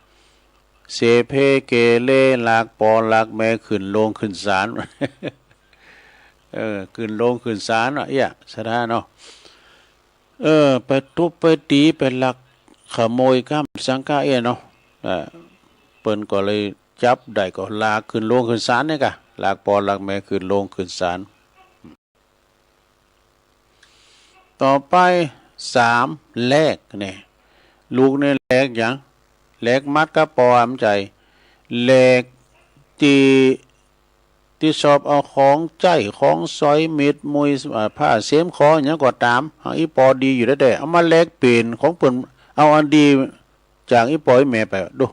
เสเพเกเรลากปอลากแม่ขึ้นลงขึ้นศาลขึ้นลงขึ้นศาลเนาะสถานเนาะไปทุบไปตีไปลัก ขโมยข้ามสังฆาเนาะเปิ้นก็เลยจับได้ก็ลากขึ้นโรงขึ้นศาลเนี่ยกะลากปอลากแม่ขึ้นโรงขึ้นศาลต่อไป3แลกเนี่ยลูกเนี่ยแลกหยังแลกมัดกับปออำใจแลกที่ชอบเอาของใจของซอยเม็ดมวยผ้าเสียมคออย่างนี้ก็ตามอีปอดีอยู่ได้เอามาแลกเปลี่ยนของเปิ้นเอาอันดีจากอีปอยแม่ไปดู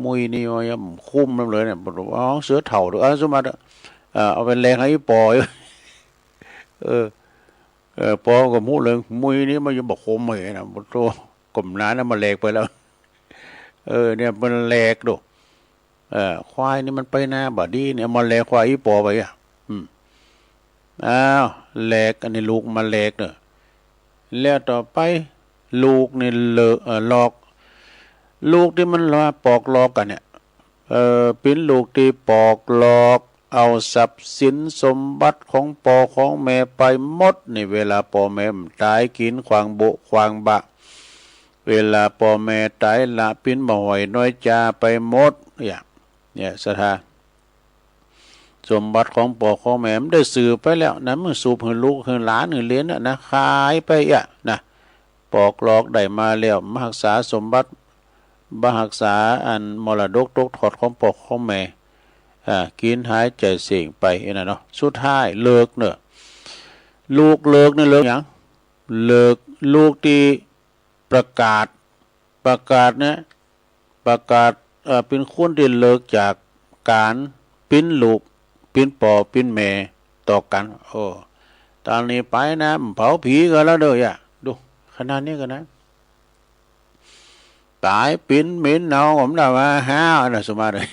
มวยนี่ว่าคุ้มเลยเนี่ยบอกว่าเสือเถ่าหรือสมมติเอาไปแลกให้อีปอยปอก็มู้เลยมวยนี่มันยังบอกคมเหมือนนะบอกตัวกลมน้านะมาแลกไปแล้วเนี่ยมันแลกดูควายนี่มันไปหน้าบดีเนี่ยมาแลกควายอีปอไปแลกอันนี้ลูกมาแลกเนอะแล้วต่อไปลูกนี่หลอกลูกที่มันปอกหลอกกันเนี่ยเป็นลูกที่ปอกหลอกเอาทรัพย์สินสมบัติของปอของแม่ไปหมดในเวลาปอแม่ตายกินควางโบควางบะเวลาปอแม่ตายละปิ้นบ่หอยน้อยจาไปหมดเนี่ยสถาสมบัติของปอของแม่มันได้สืบไปแล้วนะมันสูบให้ลูกให้หลานให้เลี้ยนนะขายไปนะปอกหลอกได้มาแล้วมหักษาสมบัติมหักษาอันมรดกตกทอดของปอของแม่กินหายใจเสี่ยงไปนะเนาะสุดท้ายเลิกเนอะลูกเลิกเนี่ยเลิกอย่างเลิกลูกที่ประกาศเนี่ยประกาศเป็นคนที่เลิกจากการปิ้นลูกปิ้นปอปิ้นแม่ต่อกันตอนนี้ไปนะเผาผีกันแล้วเด้อดูขนาดนี้กันนะตายปิ้นเหม็นเน่าผมด่ามานะสมาเลย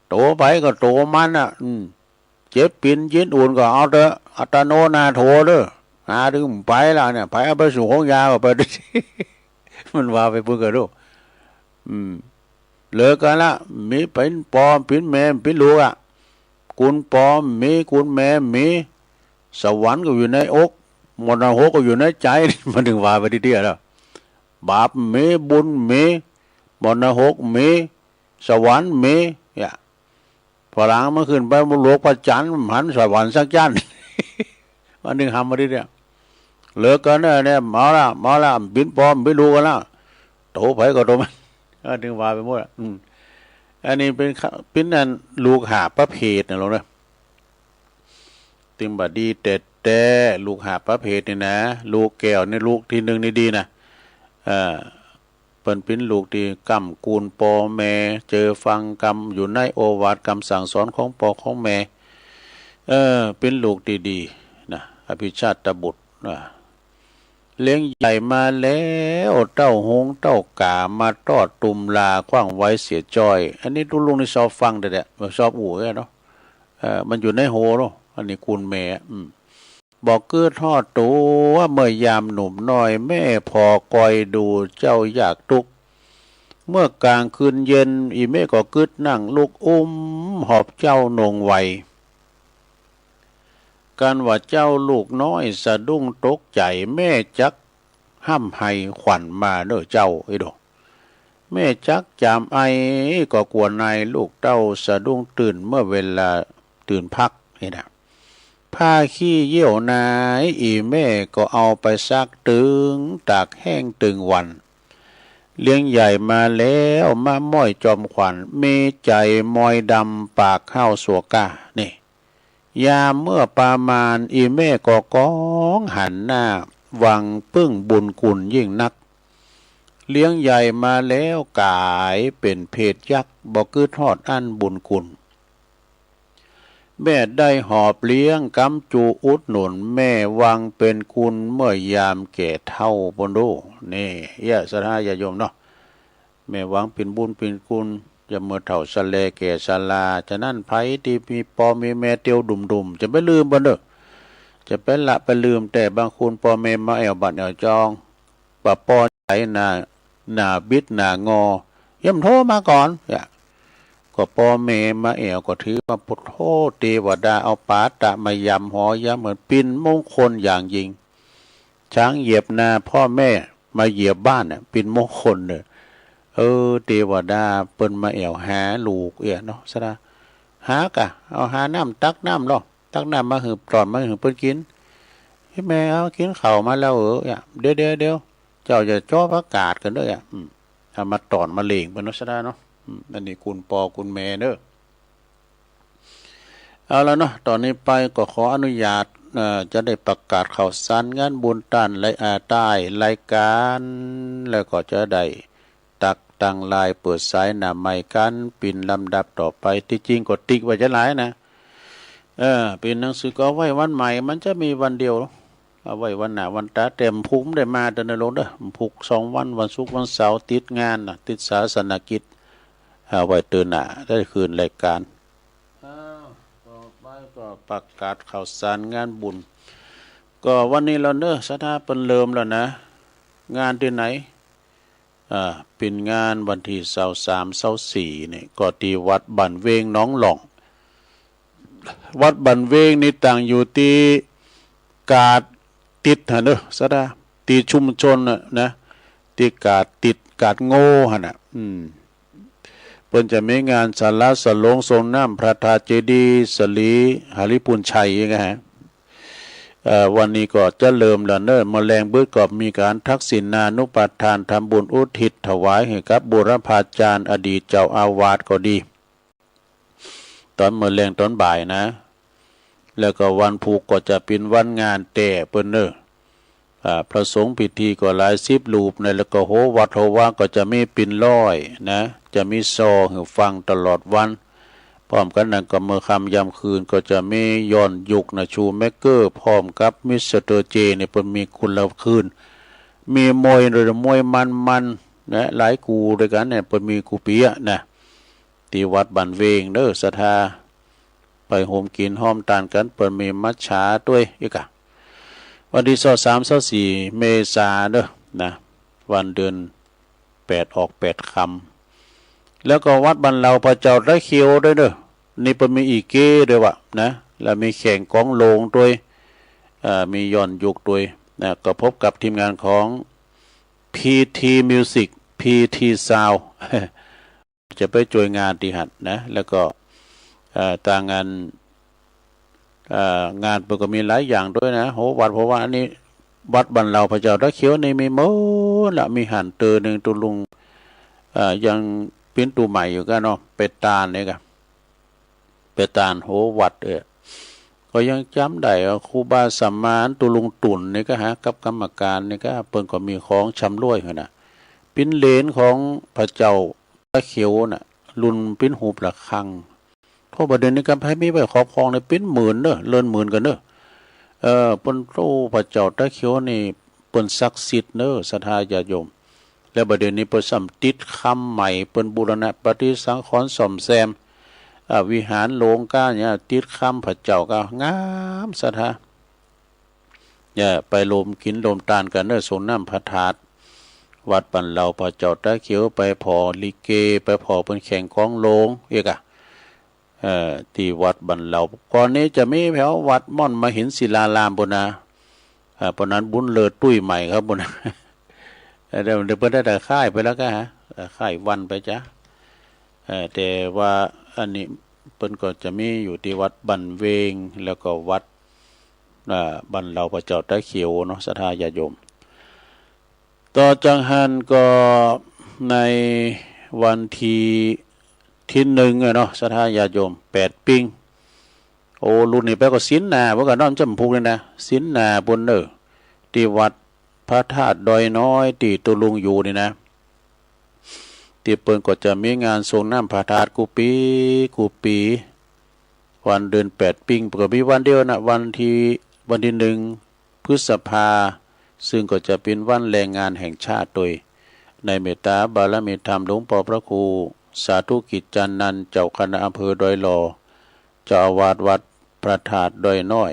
โตไปก็โตมันเจ็บปิ้นยินอุ่นก็เอาเถอะอัตโนนาโถเด้อถึงไปแล้วเนี่ยไปเอาไปสู่ของยาก็ไปดิมันว่าไปเพื่อกันดูเลิกกันละมีเป็นปอมเป็นแม่เป็นลูกกุนปอมมีกุนแม่มีสวรรค์ก็อยู่ในอกมรณะหกก็อยู่ในใจมันถึงว่าไปทีเดียวแล้วบาปมีบุญมีมรณะหกมีสวรรค์มีพลังมันขึ้นไปบนโลกพระจันทร์หันสวรรค์สักจันมันถึงทำมาทีเดียวเลิกกันเนี่ยมาละบินปอมบินลูกกันละโตไปก็โตมันถึงว่าไปหมดอันนี้เป็นอันลูกหาประเภทนะเราเนี่ยตึงบัดดีแต่ลูกหาประเภทนี่นะลูกแก้วนี่ลูกที่หนึ่งนี่ดีนะเป็นลูกที่กำกูลปอแม่เจอฟังกรรมอยู่ในโอวาทคำสั่งสอนของปอของแม่เป็นลูกดีๆนะอภิชาติบุตรเลี้ยงใหญ่มาแล้วเต้าหงเต้ากามาทอดตุมลาคว้างไว้เสียจอยอันนี้ทุลุงนี่ชอบฟังแต่ชอบอู่เนาะมันอยู่ในโหเนาะอันนี้คุณแม่บอกเกิดทอดตัวเมื่อยามหนุ่มน้อยแม่พอคอยดูเจ้าอยากทุกเมื่อกลางคืนเย็นอีแม่ก็กึดนั่งลูกหอบเจ้านงไวการว่าเจ้าลูกน้อยสะดุ้งตกใจแม่จักห้ามให้ขวัญมาเด้อเจ้าดอกแม่จักจามไอก็กวนนายลูกเต้าสะดุ้งตื่นเมื่อเวลาตื่นพักนะผ้าขี้เยี่ยวนายอีแม่ก็เอาไปซักตึงตากแห้งตึงวันเลี้ยงใหญ่มาแล้วมาม้อยจอมขวัญมีใจมอยดำปากข้าวสัวก้านี่ยามเมื่อประมาณอีแม่ก็ก้องหันหน้าวังปึ้งบุญกุลยิ่งนักเลี้ยงใหญ่มาแล้วกายเป็นเพศยักษ์บอกคือทอดอันบุญกุลแม่ได้หอบเลี้ยงกำจูอุดหนุนแม่วังเป็นคุณเมื่อยามแก่เท่าบนดูนี่สถาญาโยมเนาะแม่วังเป็นบุญเป็นคุณจะเมื่อเท่าสะเลแก่สลาจะนั่นไผที่มีปอมีแม่เตียวดุมจะไม่ลืมบ่เด้อจะเป็นละไปลืมแต่บางคนปอแม่มาแอวบัดแอวจองปะปอใจหน้าบิดหน้างอย่ำโทรมาก่อนก็ปอแม่มาแอวก็ถือมาพุทโธเทวดาเอาปาตะมายำหอยำเหมือนปินมงคลอย่างยิ่ง ช้างเหยียบนาพ่อแม่มาเหยียบบ้านเนี่ยเป็นมงคลเนี่ยเทวดาเปิ้นมาแอวหาลูกเนาะซะนะหากะเอาหาน้ำตักน้ำหรอตักน้ำมาหืบตอนมาหืบเปิ้นกินให้แม่เอากินข้าวมาแล้วเดี๋ยวเจ้าจะจ้อประกาศกันเด้อทำมาตอนมาเลงเปิ้นเนาะซะนะเนาะอันนี้คุณปอคุณแม่เด้อเอาแล้วเนาะตอนนี้ไปก็ขออนุญาตจะได้ประกาศข่าวสารงานบุญตันและใต้รายการแล้วก็จะได้ตักตั้งลายเปิดสายหน้าไม้กันปิ่นลำดับต่อไปที่จริงก็ติ๊กไว้จะหลายนะเป็นหนังสือก็ไว้วันใหม่มันจะมีวันเดียวเอาไว้วันหน้าวันตาเต็มภูมิได้มาเดินในโลกเด้อผูก2 วันวันศุกร์วันเสาร์ติดงานติดศาสนกิจเอาไว้ตื่นหน้าได้คืนรายการต่อไปก็ประกาศข่าวสารงานบุญก็วันนี้เราเนอะสถาปนเริ่มแล้วนะงานที่ไหนเป็นงานวันที่23 24นี่ก็ที่วัดบันเวงหนองหล่องวัดบันเวงนี่ตั้งอยู่ที่กาดติดเนอะสถาที่ชุมชนนะที่กาดติดกาดโง่น่ะเพิ่นจะมีงานสาระสลงทรงน้ำพระธาตุเจดีย์สลีหริปุญชัยไงฮะวันนี้ก็จะเริ่มแล้วเนอะมแมลงบึ้ดก็มีการทักษิณานุปัฏฐานทำบุญอุทิศถวายให้กับบุรพาจารย์อดีตเจ้าอาวาสก็ดีตอนมแมลงตอนบ่ายนะแล้วก็วันผูกก็จะเป็นวันงานแต่เปิ้นเนอะพระสงฆ์พิธีก็หลาย10 รูปในแล้วก็โหวัดโหว่าก็จะมีปิ่นร้อยนะจะมีซอให้ฟังตลอดวันพร้อมกันนั้นก็เมื่อค่ำยามคืนก็จะมีย้อนยุกนะชูแมกเกอร์พร้อมกับมิสเตอร์เจเนี่ยเป็นมีคุณละคืนมีมวยหรือมวยมันนะหลายกูด้วยกันเนี่ยเป็นมีกูเปียนะที่วัดบันเวงเด้อศรัทธาไปโฮมกินห้อมตานกันเปิดมีมัชชาด้วยอีกวันที่23-24 เมษาเด้อนะวันเดือน8ออก8ค่ำแล้วก็วัดบันเลาพระเจ้าตะเคียวด้วยเด้อนี่เป็นมีอีเก้ด้วยวะนะแล้วมีแข่งกองโลงด้วยมีย้อนยุกด้วยนะก็พบกับทีมงานของ PT Music PT Sound จะไปช่วยงานที่หัดนะแล้วก็ต่างงานงานก็มีหลายอย่างด้วยนะโหวัดเพราะว่าอันนี้วัดบันเลาพระเจ้าตะเคียวนี่มีหมดละมีหันเตอหนึ่งตุลุงยังเป็นตัวใหม่อยู่กันเนาะเป็ดตาลเนี่ยกันเป็ดตาลโหวัดก็ยังจำได้ครูบาสัมมานตุลุงตุ่นนี่ก็หากับกรรมการนี่ก็เปิ้นก็มีของชำร่วยขนาดปิ้นเลนของพระเจ้าตะเขียวน่ะรุ่นปิ้นหูประคังโทษประเด็นนี้กันให้มีไว้ครอบครองในปิ้นหมื่นเนอะเลินหมื่นกันเนอะเปิ้นโตพระเจ้าตะเขียวนี่เปิ้นศักดิ์สิทธิ์เนอะศรัทธาญาติโยมแล้วประเด็นนี้เปิ้นสำติดคำใหม่เปิ้นบูรณะปฏิสังขรณ์ซ่อมแซมวิหารโลงก้าเนี่ยติดคำพระเจ้าก็งามศรัทธาอย่าไปลมกินลมตานกันเนอะสงน้ำพระธาตุวัดปันเราพระเจ้าตะเขียวไปพอลิเกไปพอเปิ้นแข่งของโลงที่วัดบันเราก่อนนี้จะมีแถววัดม่อนมหินศิลารามบนนะปนั้นบุญเลิศตุ้ยใหม่ครับบนนะเดี๋ยวเพิ่นได้แต่ค่ายไปแล้วก็ค่ายวันไปจ้ะแต่ว่าอันนี้เพิ่นก็จะมีอยู่ที่วัดบันเวงแล้วก็วัดบันเราพระเจ้าตะเขียวเนาะศรัทธาญาติโยมต่อจังหันก็ในวันที่1เนาะศรัทธาญาติโยม8 ปิงโอ้รุ่นนี้ไปก็ศีลนาบ่ก็น้อมจำพุกเลยนะศีลนาบนที่วัดพระธาตุดอยน้อยที่ตุลุงอยู่นี่นะที่เปิ้นก็จะมีงานทรงน้ำพระธาตุกูปีวันเดือน8 ปิงก็มีวันเดียวนะวันที่1 พฤษภาซึ่งก็จะเป็นวันแรงงานแห่งชาติโดยในเมตตาบารมีธรรมหลวงพ่อพระครูสาธุกิจจันนันท์เจ้าคณะอำเภอดอยหล่อเจ้าอาวาสวัดพระธาตุดอยน้อย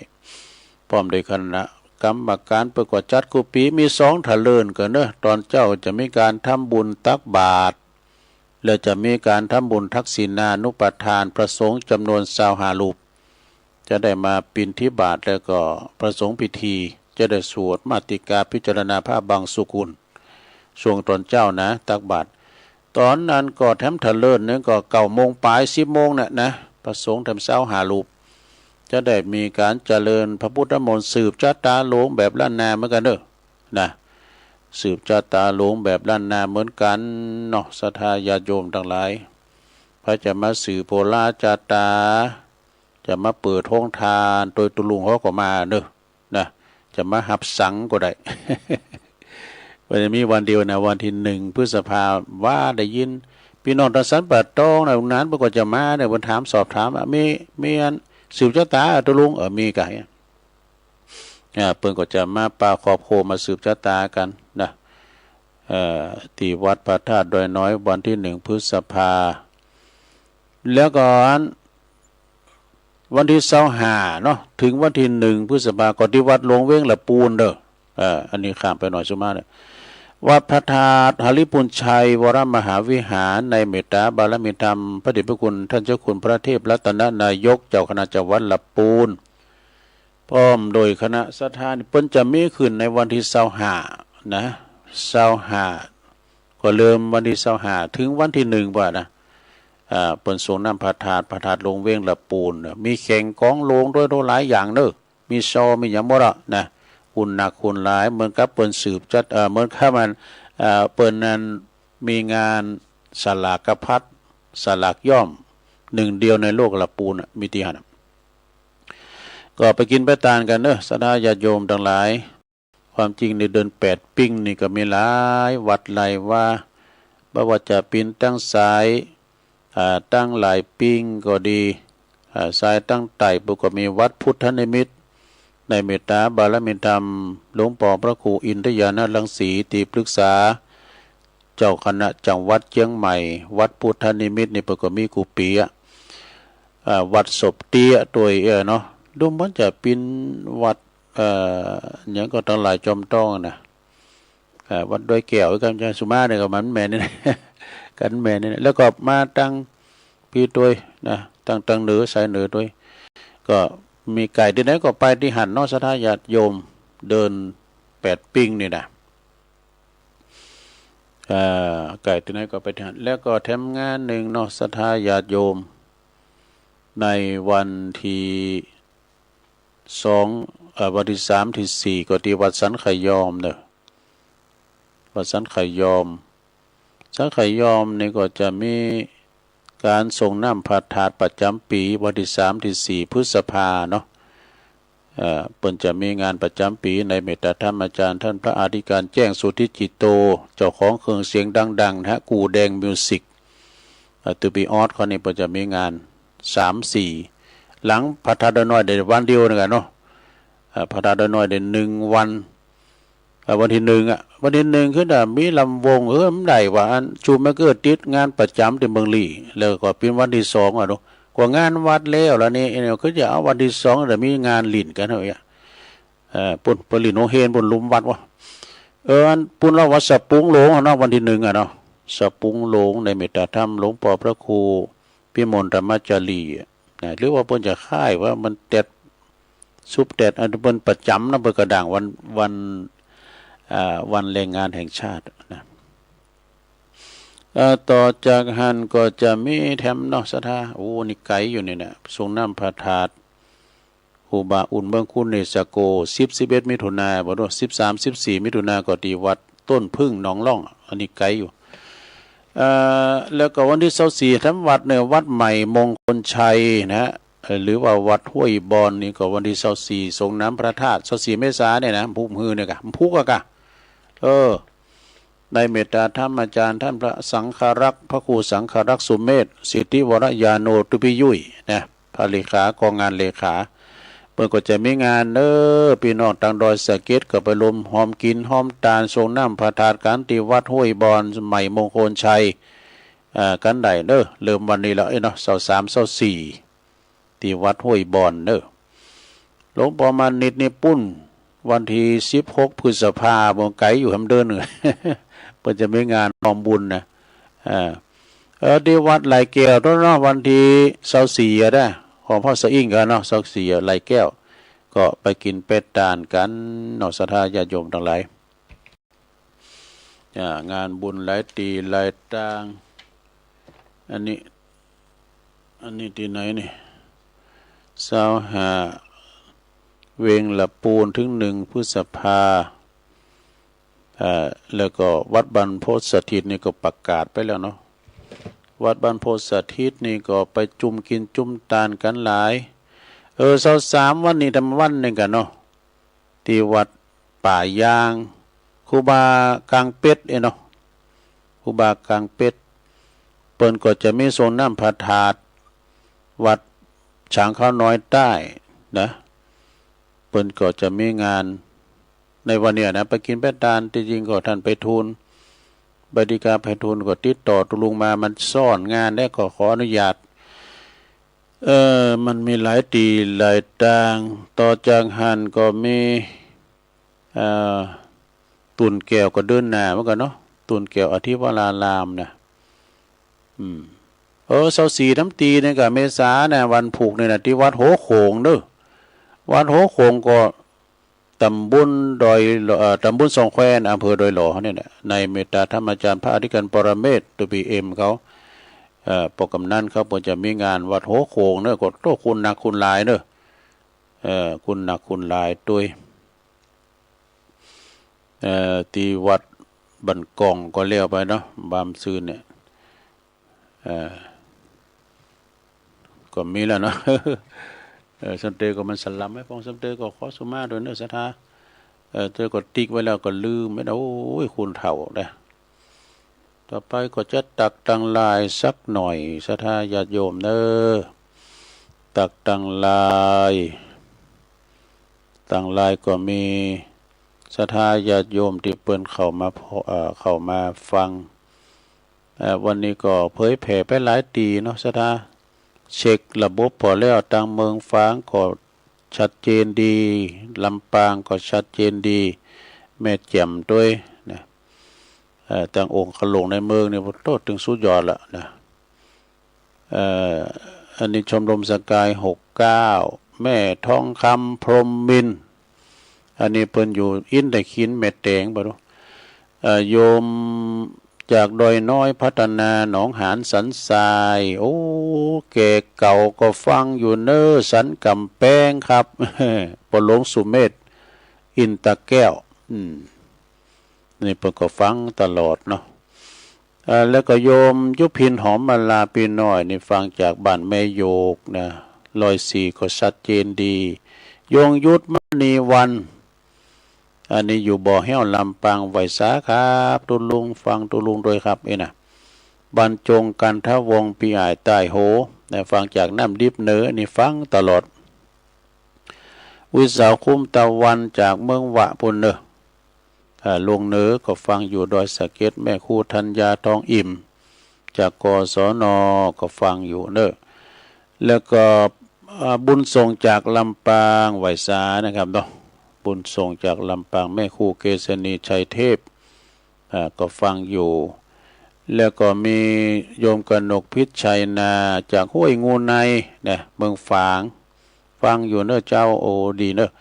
พร้อมด้วยคณะกรรมการประกวดจัดกุปีมี2 ถะเลินกันเนอะตอนเจ้าจะมีการทำบุญตักบาตรและจะมีการทำบุญทักษิณานุปัฏฐานพระสงฆ์จำนวน25 รูปจะได้มาปิณฑบาตแล้วก็ประสงค์พิธี จะได้สวดมาติกาพิจารณาพระบางสุกุลช่วงตอนเจ้านะตักบาตรตอนนั้นก็แถมทะเลิศเนี่ยก็9 โมงปลาย10 โมงนะประสงค์ทำเช้าหารูปจะได้มีการเจริญพระพุทธมนต์สืบชะตาหลวงแบบล้านนาเหมือนกันเด้อนะสืบชะตาหลวงแบบล้านนาเหมือนกันเนาะศรัทธาญาติโยมทั้งหลายพระจะมาสืบโพลาจาตาจะมาเปิดห้องทานโดยตุลุงเขาก็มาเด้อนะจะมาหับสังก็ได้ วันนี้มีวันเดียวนะวันที่1 พฤษภาว่าได้ยินพี่น้องทางสันป่าตองนะนั้นปรากฏจะมาเนี่ยวันถามสอบถามมีอันสืบชะตาตุลุงมีไก่เพิ่นก็จะมาปาขอบโคมาสืบชะตากันนะที่วัดพระธาตุดอยน้อยวันที่1 พฤษภาแล้วก่อนวันที่25เนาะถึงวันที่1 พฤษภาก็ที่วัดหลวงเว้งละปูนเด้ออันนี้ข้ามไปหน่อยสุมาเนี่ยวัดพระธาตุหฤปุญชัยวรมหาวิหารในเมตตาบารมีธรรมพระเดชพระคุณท่านเจ้าคุณพระเทพรัตนนายกเจ้าคณะจังหวัดละปูนพร้อมโดยคณะสถานเพิ่นจะมีขึ้นในวันที่25นะ25ก็เริ่มวันที่25ถึงวันที่1ว่านะเปิ้นส่งน้ำพระธาตุลงเว้งละปูนมีแข่งกองโลงด้วยหลายอย่างเด้อมีซอมีหยังบ่ล่ะนะหุ่นหนักหุ่นหลายเหมือนกับเปิ้นสืบจัดเหมือนกับมันเปิ้นนั้นมีงานสลากพัดสลากย่อม1 เดียวในโลกละปูนมีที่หั่นก็ไปกินไปทานกันเด้อศรัทธาญาติโยมทั้งหลายความจริงในเดือน8ปิ้งนี่ก็มีหลายวัดหลายว่าบ่ว่าจะปีนตั้งสายตั้งหลายปิ้งก็ดีสายตั้งไต่ปุก็มีวัดพุทธนิมิตรในเมตตาบารมีธรรมหลวงพ่อพระครูอินทยานรังสีที่ปรึกษาเจ้าคณะจังหวัดเชียงใหม่วัดพุทธนิมิตรนี่ปุก็มีกูปีวัดศพเตี้ยตัวเนาะดูมันจะเป็นวัดอย่างก็ตั้งหลายจอมต้องนะวัดดอยแก้วกันจะสุมาเนี่ยก็มันแม่นี่กันแม่นี่แล้วก็มาตั้งพี่ตัวนะตั้งเหนือสายเหนือด้วยก็มีไก่ที่ไหนก็ไปที่หันนอกศรัทธาญาติโยมเดิน8ปิ้งนี่นะไก่ที่ไหนก็ไปที่หันแล้วก็แถมงานหนึ่งนอกศรัทธาญาติโยมในวันที่วันที่3 ที่ 4ก็ที่วัดสันไขยอมเนอะวัดสันไขยอมนี่ก็จะมีการส่งน้ำพระธาตุประจำปีวันที่3 ที่ 4 พฤษภาเนาะเปิ้นจะมีงานประจำปีในเมตตาธรรมอาจารย์ท่านพระอธิการแจ้งสุทธิจิตโตเจ้าของเครื่องเสียงดังๆนะฮะกูแดงมิวสิกตูบีออสเขานี่เปิ้นจะมีงาน3-4หลังพระธาตุน้อยได้วันเดียวนะกันเนาะพระธาตุน้อยได้1 วันวันที่1วันที่1ขึ้นมีลำวงมันได้ว่าอันชูมาเกิดติดงานประจำที่เมืองลี่แล้วก็เป็นวันที่2เนาะกว่างานวัดแล้วนี่คือจะเอาวันที่2แต่มีงานลิ้นกันเฮาปุ่นปลินโอเฮนปุ่นลุมวัดวะอันปุ่นเราวัดสะปุงหลงเนาะวันที่1เนาะสะปุงหลงในเมตตาธรรมหลวงพ่อพระครูพิมลธรรมจารีหรือว่าเพิ่นจะค่ายว่ามันแตดซุปแตดอันเพิ่นประจำนะเพิ่นกระด่างวันแรงงานแห่งชาตินะต่อจากหันก็จะมีแถมนอกศรัทธานี่ไกลอยู่นี่นะทรงน้ำพระธาตุครูบาอุ่นเมืองคุณเนสโก11 มิถุนายนบ่รู้13-14 มิถุนายนก็ที่วัดต้นพึ่งหนองล่องอันนี้ไกลอยู่แล้วก็วันที่24ทั้งวัดเนี่ยวัดใหม่มงคลชัยนะหรือว่าวัดห้วยบอนนี่ก็วันที่24ทรงน้ำพระธาตุ24 เมษายนเนี่ยนะภูมิฮือเนี่ยกะพุกะในเมตตาธรรมอาจารย์ท่านพระสังฆรักษ์พระครูสังฆรักษ์สุเมธสิทธิวรยาโนตุปิยุยนะพระเลขากองงานเลขาเพิ่นก็จะมีงานพี่น้องทางดอยสะเก็ดก็ไปลมหอมกินหอมตาลทรงน้ำพระธาตุกันที่วัดห้วยบอนใหม่มงคลชัยกันได้เริ่มวันนี้แล้วเนาะ23 24ที่วัดห้วยบอนหลวงพ่อมานิดนี่ปุ้นวันที่16 พฤษภาคมไกลอยู่ทำเดินเลยเพิ่นจะมีงานออมบุญนะที่วัดไหลแก้วเนาะวันที่24ได้ของพ่อสะอิ่งกันเนาะ24ไหลแก้ว ก็ไปกินเป็ดตานกันเนาะศรัทธาญาติโยมทั้งหลายงานบุญหลายตีหลายต่างอันนี้ที่ไหนนี่25เวงละปูนถึง1 พฤษภาแล้วก็วัดบรรพตสถิตนี่ก็ประกาศไปแล้วเนาะวัดบรรพตสถิตนี่ก็ไปจุ่มกินจุ่มตานกันหลาย23วันนี้ทำวันหนึ่งกันเนาะที่วัดป่ายางครูบากลางเป็ดเนาะครูบากลางเป็ดเปิ้นก็จะมีทรงน้ำพระธาตุวัดฉางข้าวน้อยใต้นะเปิ้นก็จะมีงานในวันเนี้ยนะไปกินเป็ดตานที่จริงก็ท่านไปทูลบดิกาไพฑูรย์ก็ติดต่อตุลุงมามันซ่อนงานได้ก็ขออนุญาตมันมีหลายตีหลายต่างต่อจากหันก็มีตุนแก้วก็เดินหน้าเหมือนกันเนาะตุนแก้วอธิวรารามนะ24น้ำตีนี่ก็เมษาเนี่ยวันผูกเนี่ยนะที่วัดโหโขงเด้อวัดโหโขงก็ตำบลสองแควอำเภอดอยหล่อเนี่ยนะในเมตตาธรรมอาจารย์พระอธิการปรเมศตัวพีเอ็มเขาปกำนันเขาก็จะมีงานวัดโหโขงเนอะก็โตคุณหนักคุณหลายเนอะคุณหนักคุณหลายด้วยที่วัดบันกองก็เลี้ยวไปเนาะบามซืนเนี่ยก็มีแล้วเนาะสัมเตก็มันสลับไหมพองสัมเตก็ขอสุมาโดยเนื้อศรัทธาเธอก็ติ๊กไว้แล้วก็ลืมไม่ได้โอ้ยคุณเถ่าเลยต่อไปก็จะตักตังลายสักหน่อยศรัทธาญาติโยมเนอะตักตังลายก็มีศรัทธาญาติโยมที่เปิ้นเข้ามาฟังวันนี้ก็เผยแผ่ไปหลายตีเนาะศรัทธาเช็คระบบพอแล้วทางเมืองฟ้างก็ชัดเจนดีลำปางก็ชัดเจนดีแม่แจ่มด้วยนะทางองค์ขลงในเมืองนี่โตถึงสุดยอดละนะอันนี้ชมรมสกาย69แม่ทองคำพรหมมินอันนี้เพิ่นอยู่อินได้ขินแม่แตงบ่รู้โยมจากดอยน้อยพัฒนาหนองหานสันทรายโอ้แก่เก่าก็ฟังอยู่เนอสันกำแพงครับปหลวงสุเมธอินตะแก้วนี่เพิ่นก็ฟังตลอดเนาะแล้วก็โยมยุพินหอมมาลาปีน้อยนี่ฟังจากบ้านแม่โยกนะ104ก็ชัดเจนดียงยุทธมณีวันอันนี้อยู่บ่อแห้วลำปางไวสาครับตุลุงฟังตุลุงด้วยครับนะบรรจงกันทวงปีอ้ายใต้โหนะฟังจากน้ำดิบเหนือนี่ฟังตลอดวิสาคุ้มตะวันจากเมืองวะปุ่นเนอลงเหนือก็ฟังอยู่ดอยสะเก็ดแม่ครูธัญญาทองอิ่มจากกศน.ก็ฟังอยู่เนอแล้วก็บุญส่งจากลำปางไวสานะครับเนาะบุญส่งจากลำปางแม่ครูเกษณีชัยเทพก็ฟังอยู่แล้วก็มีโยมกนกพิษชัยนาจากห้วยงูในเนี่ยเมืองฝางฟังอยู่เนอะเจ้าโอดีเนอะ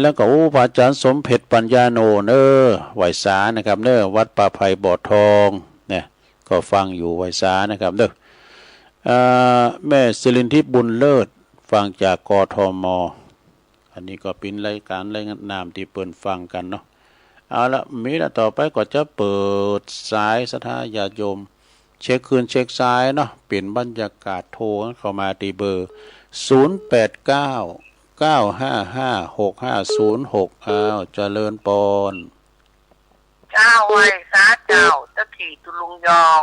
แล้วก็พระอาจารย์สมเพชรปัญญาโนเนอะไหวสานะครับเนอะวัดป่าไผ่บ่อทองเนี่ยก็ฟังอยู่ไหวสานะครับเนอะแม่ศิรินทิพย์บุญเลิศฟังจากกทม.อันนี้ก็เป็นรายการรายงานนามที่เปิดฟังกันเนาะเอาละมีแล้วต่อไปก็จะเปิดสายศรัทธาญาติโยมเช็คคืนเช็คสายเนาะเปลี่ยนบรรยากาศโทรเข้ามาที่เบอร์0899556506เจริญปนเจ้าไว้สาเจ้าตะขี่ตุลุงยอง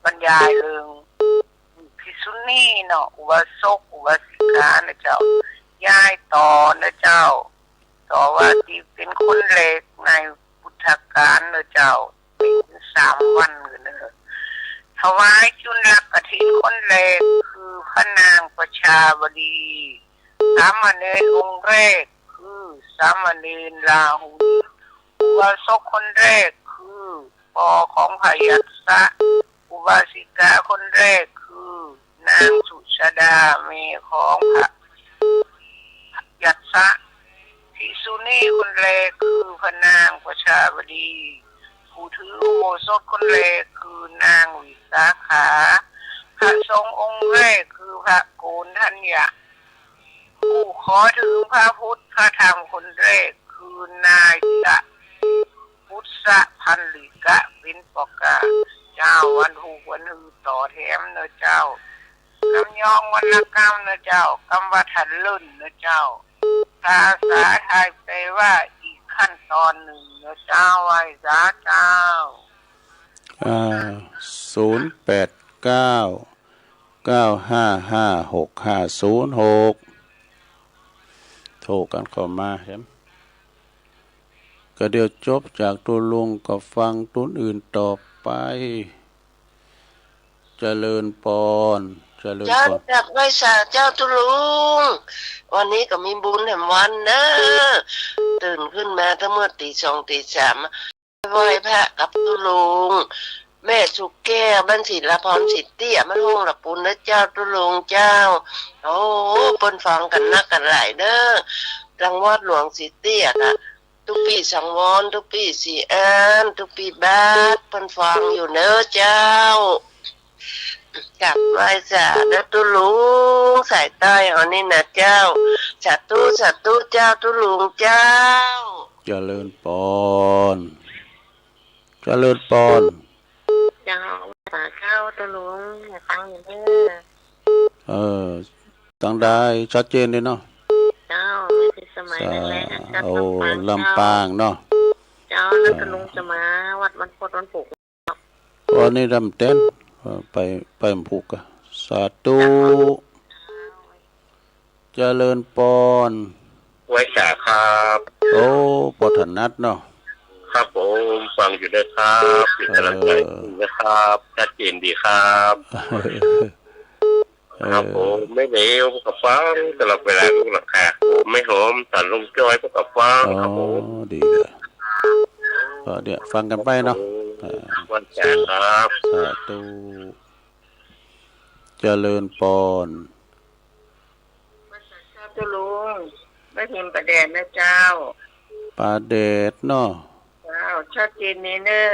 บรรยายเรื่องพิสุนีเนาะอุบาสกอุบาสิกานะเจ้ายายต่อนะเจ้าต่อว่าที่เป็นคนเล็กในพุทธกาลนะเจ้าเป็น3 วันเนอะถวายจุลกฐินคนเล็กคือพระนางประชาบดีสามเณรองค์แรกคือสามเณรลาหูอุบาสกคนแรกคือปอของพยัสสะอุบาสิกาคนแรกคือนางสุชาดาเมของพ ยัตสะภิกษุณีคนแรกคือพระนางประชาวดีผู้ถืออุโบสถคนแรกคือนางวิสาขาพระสงฆ์องค์แรกคือพระโกณทัญญะผู้ขอถือพระพุทธพระธรรมคนแรกคือนายกะพุทธพันลิกะเป็นปกาเจ้าวันหูวันหือต่อแถมเนอะเจ้ากำยองวรรณกรรมเนอะเจ้ากำวัฒนลุ่นเนอะเจ้าภาษาไทยแปลว่าอีกขั้นตอนหนึ่งเนอะเจ้าไหว้สาเจ้า089 955 6506โทรกันเข้ามาเห็นก็เดี๋ยวจบจากตัวลุงก็ฟังตุนอื่นต่อไปเจริญปอนเจริญปอนจากไหว้สาเจ้าตุลุงวันนี้ก็มีบุญแห่งวันเนอะตื่นขึ้นมาทั้งเมื่อตี 2 ตี 3ไหว้พระกับตุลุงแม่สุกแก้วบ้านศิลาพรสิทธิ์เตี้ยมันห้องหลับปุณนะเจ้าตุลุงเจ้าโอ้เปิ้นฟังกันนักกันหลายเด้อรังวัดหลวงสิทธิ์เตี้ยค่ะทุกปีสังวรทุกปีสีอันทุกปีบาทเปิ้นฟังอยู่เนอะเจ้ากับไหว้สาเด้อตุลุงสายใต้เอานี่นะเจ้าสาธุสาธุเจ้าตุลุงเจ้าเจริญปอนเจริญปอนเจ้าสาเจ้าตุลุงอย่าฟังอยู่เด้อตั้งได้ชัดเจนเลยเนาะเจ้าไม่ใช่สมัยนั้นแหละจัดลำปางเนาะเจ้านั่นตุลุงจะมาวัดวันพุธวันศุกร์วันนี้รำเต้นไปผูกอะสาธุเจริญปอนไว้สาครับโอ้ปอถนัดเนาะครับผมฟังอยู่ด้วยครับเป็นกำลังใจนะครับชัดเจนดีครับครับผมไม่เหนียวกับฟังตลอดเวลาลูกหลักค่ะผมไม่หอมสันลมจ้อยกับฟังครับผมดีเลยเดี๋ยวฟังกันไปเนาะวันแจกครับสาธุเจริญปอนเจ้าลุงไม่พิมพ์ประเดชนะเจ้าประเดชเนาะเจ้าชัดเจนนี่เนอะ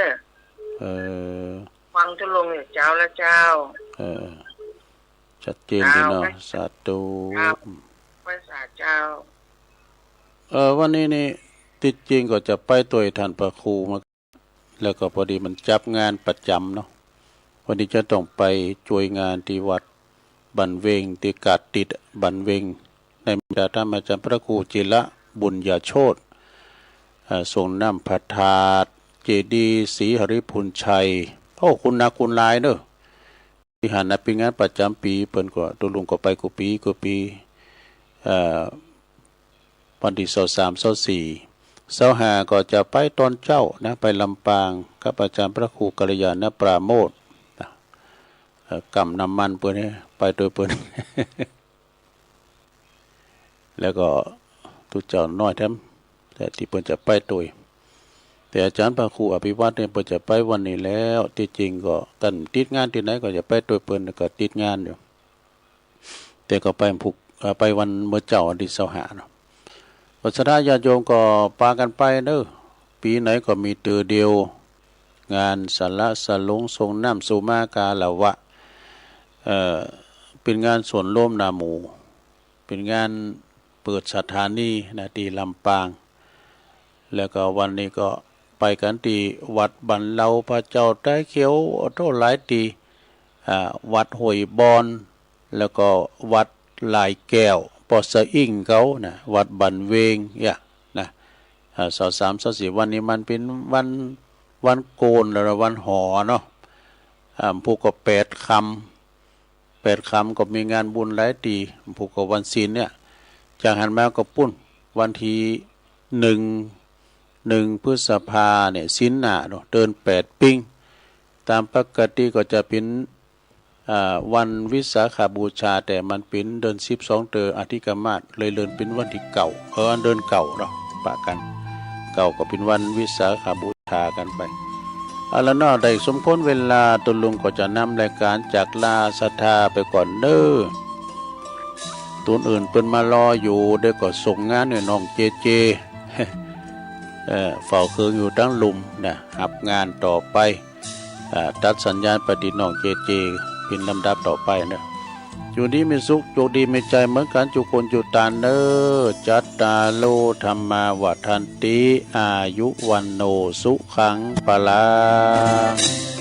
ฟังเจ้าลุงอยู่เจ้าแล้วเจ้าชัดเจนดีเนาะสาธุภาษาเจ้าวันนี้นี่ติดจริงก็จะไปตัวท่านพระครูมาแล้วก็พอดีมันจับงานประจำเนาะวันนี้จะต้องไปช่วยงานที่วัดบันเวงที่กาดติดบันเวงในดาท่านอาจารย์พระครูจิระบุญญาโชติส่งน้ำพระธาตุเจดีย์ศรีหริพุนชัยโอ้คุณนาคุณลายเนอะที่หันนับเป็นงานประจำปีเปิ้นก็ตัวลุงก็ไปกูปีวันที่23-24 25ก็จะไปตอนเจ้านะไปลำปางกับอาจารย์พระครูกัลยาณปราโมทย์กำน้ำมันเปิ้นไปโดยเปิ้น แล้วก็ทุกเจ้าน้อยแท้แต่ที่เปิ้นจะไปตัวแต่อาจารย์พระครูอภิวัตเนี่ยเปิ้นจะไปวันนี้แล้วที่จริงก็กันติดงานที่ไหนก็จะไปตัวเปิ้นก็ติดงานอยู่แต่ก็ไปวันเมื่อเจ้าวันที่25เนาะวัสดุญาติโยมก็ปากันไปเด้อปีไหนก็มีเตือเดียวงานสละสลงทรงน้ำสุมากาละวะเป็นงานส่วนร่วมนาหมู่เป็นงานเปิดสถานีนะที่ลำปางแล้วก็วันนี้ก็ไปกันที่วัดบันเลาพระเจ้าใต้เขียวโตหลายตีวัดห้วยบอนแล้วก็วัดลายแก้วปอสะอิ่งเขานะวัดบันเวงเนี่ยนะ23-24วันนี้มันเป็นวันโกนแล้ววันหอเนาะผู้ก็8 คำก็มีงานบุญหลายตีผู้ก็วันศีลเนี่ยจากหันมาก็ปุ้นวันที่1 พฤษภาเนี่ยศีลหน้าเนาะเดิน8 ปิ้งตามปกติก็จะเป็นวันวิสาขบูชาแต่มันเป็นเดิน12เดือนอธิกมาศเลยเดินเป็นวันที่เก่าเดินเก่าเนาะปะกันเก่าก็เป็นวันวิสาขบูชากันไปแล้วนอกได้สมควรเวลาตุลุงก็จะนำรายการจากลาศรัทธาไปก่อนเด้อ ตัวอื่นเปิ้นมารออยู่ได้ก็ส่งงานให้น้องเจเจ เฝ้าเครื่องอยู่ตั้งลุมนะรับงานต่อไปตัดสัญญาณประดิษฐ์น้องเจเจเป็นลำดับต่อไปนะอยู่ดีมีสุขโชคดีมีใจเหมือนกันจุคนจุตานเนอจัตตาโลธรรมาวัฏันติอายุวันโนสุขังปะลัง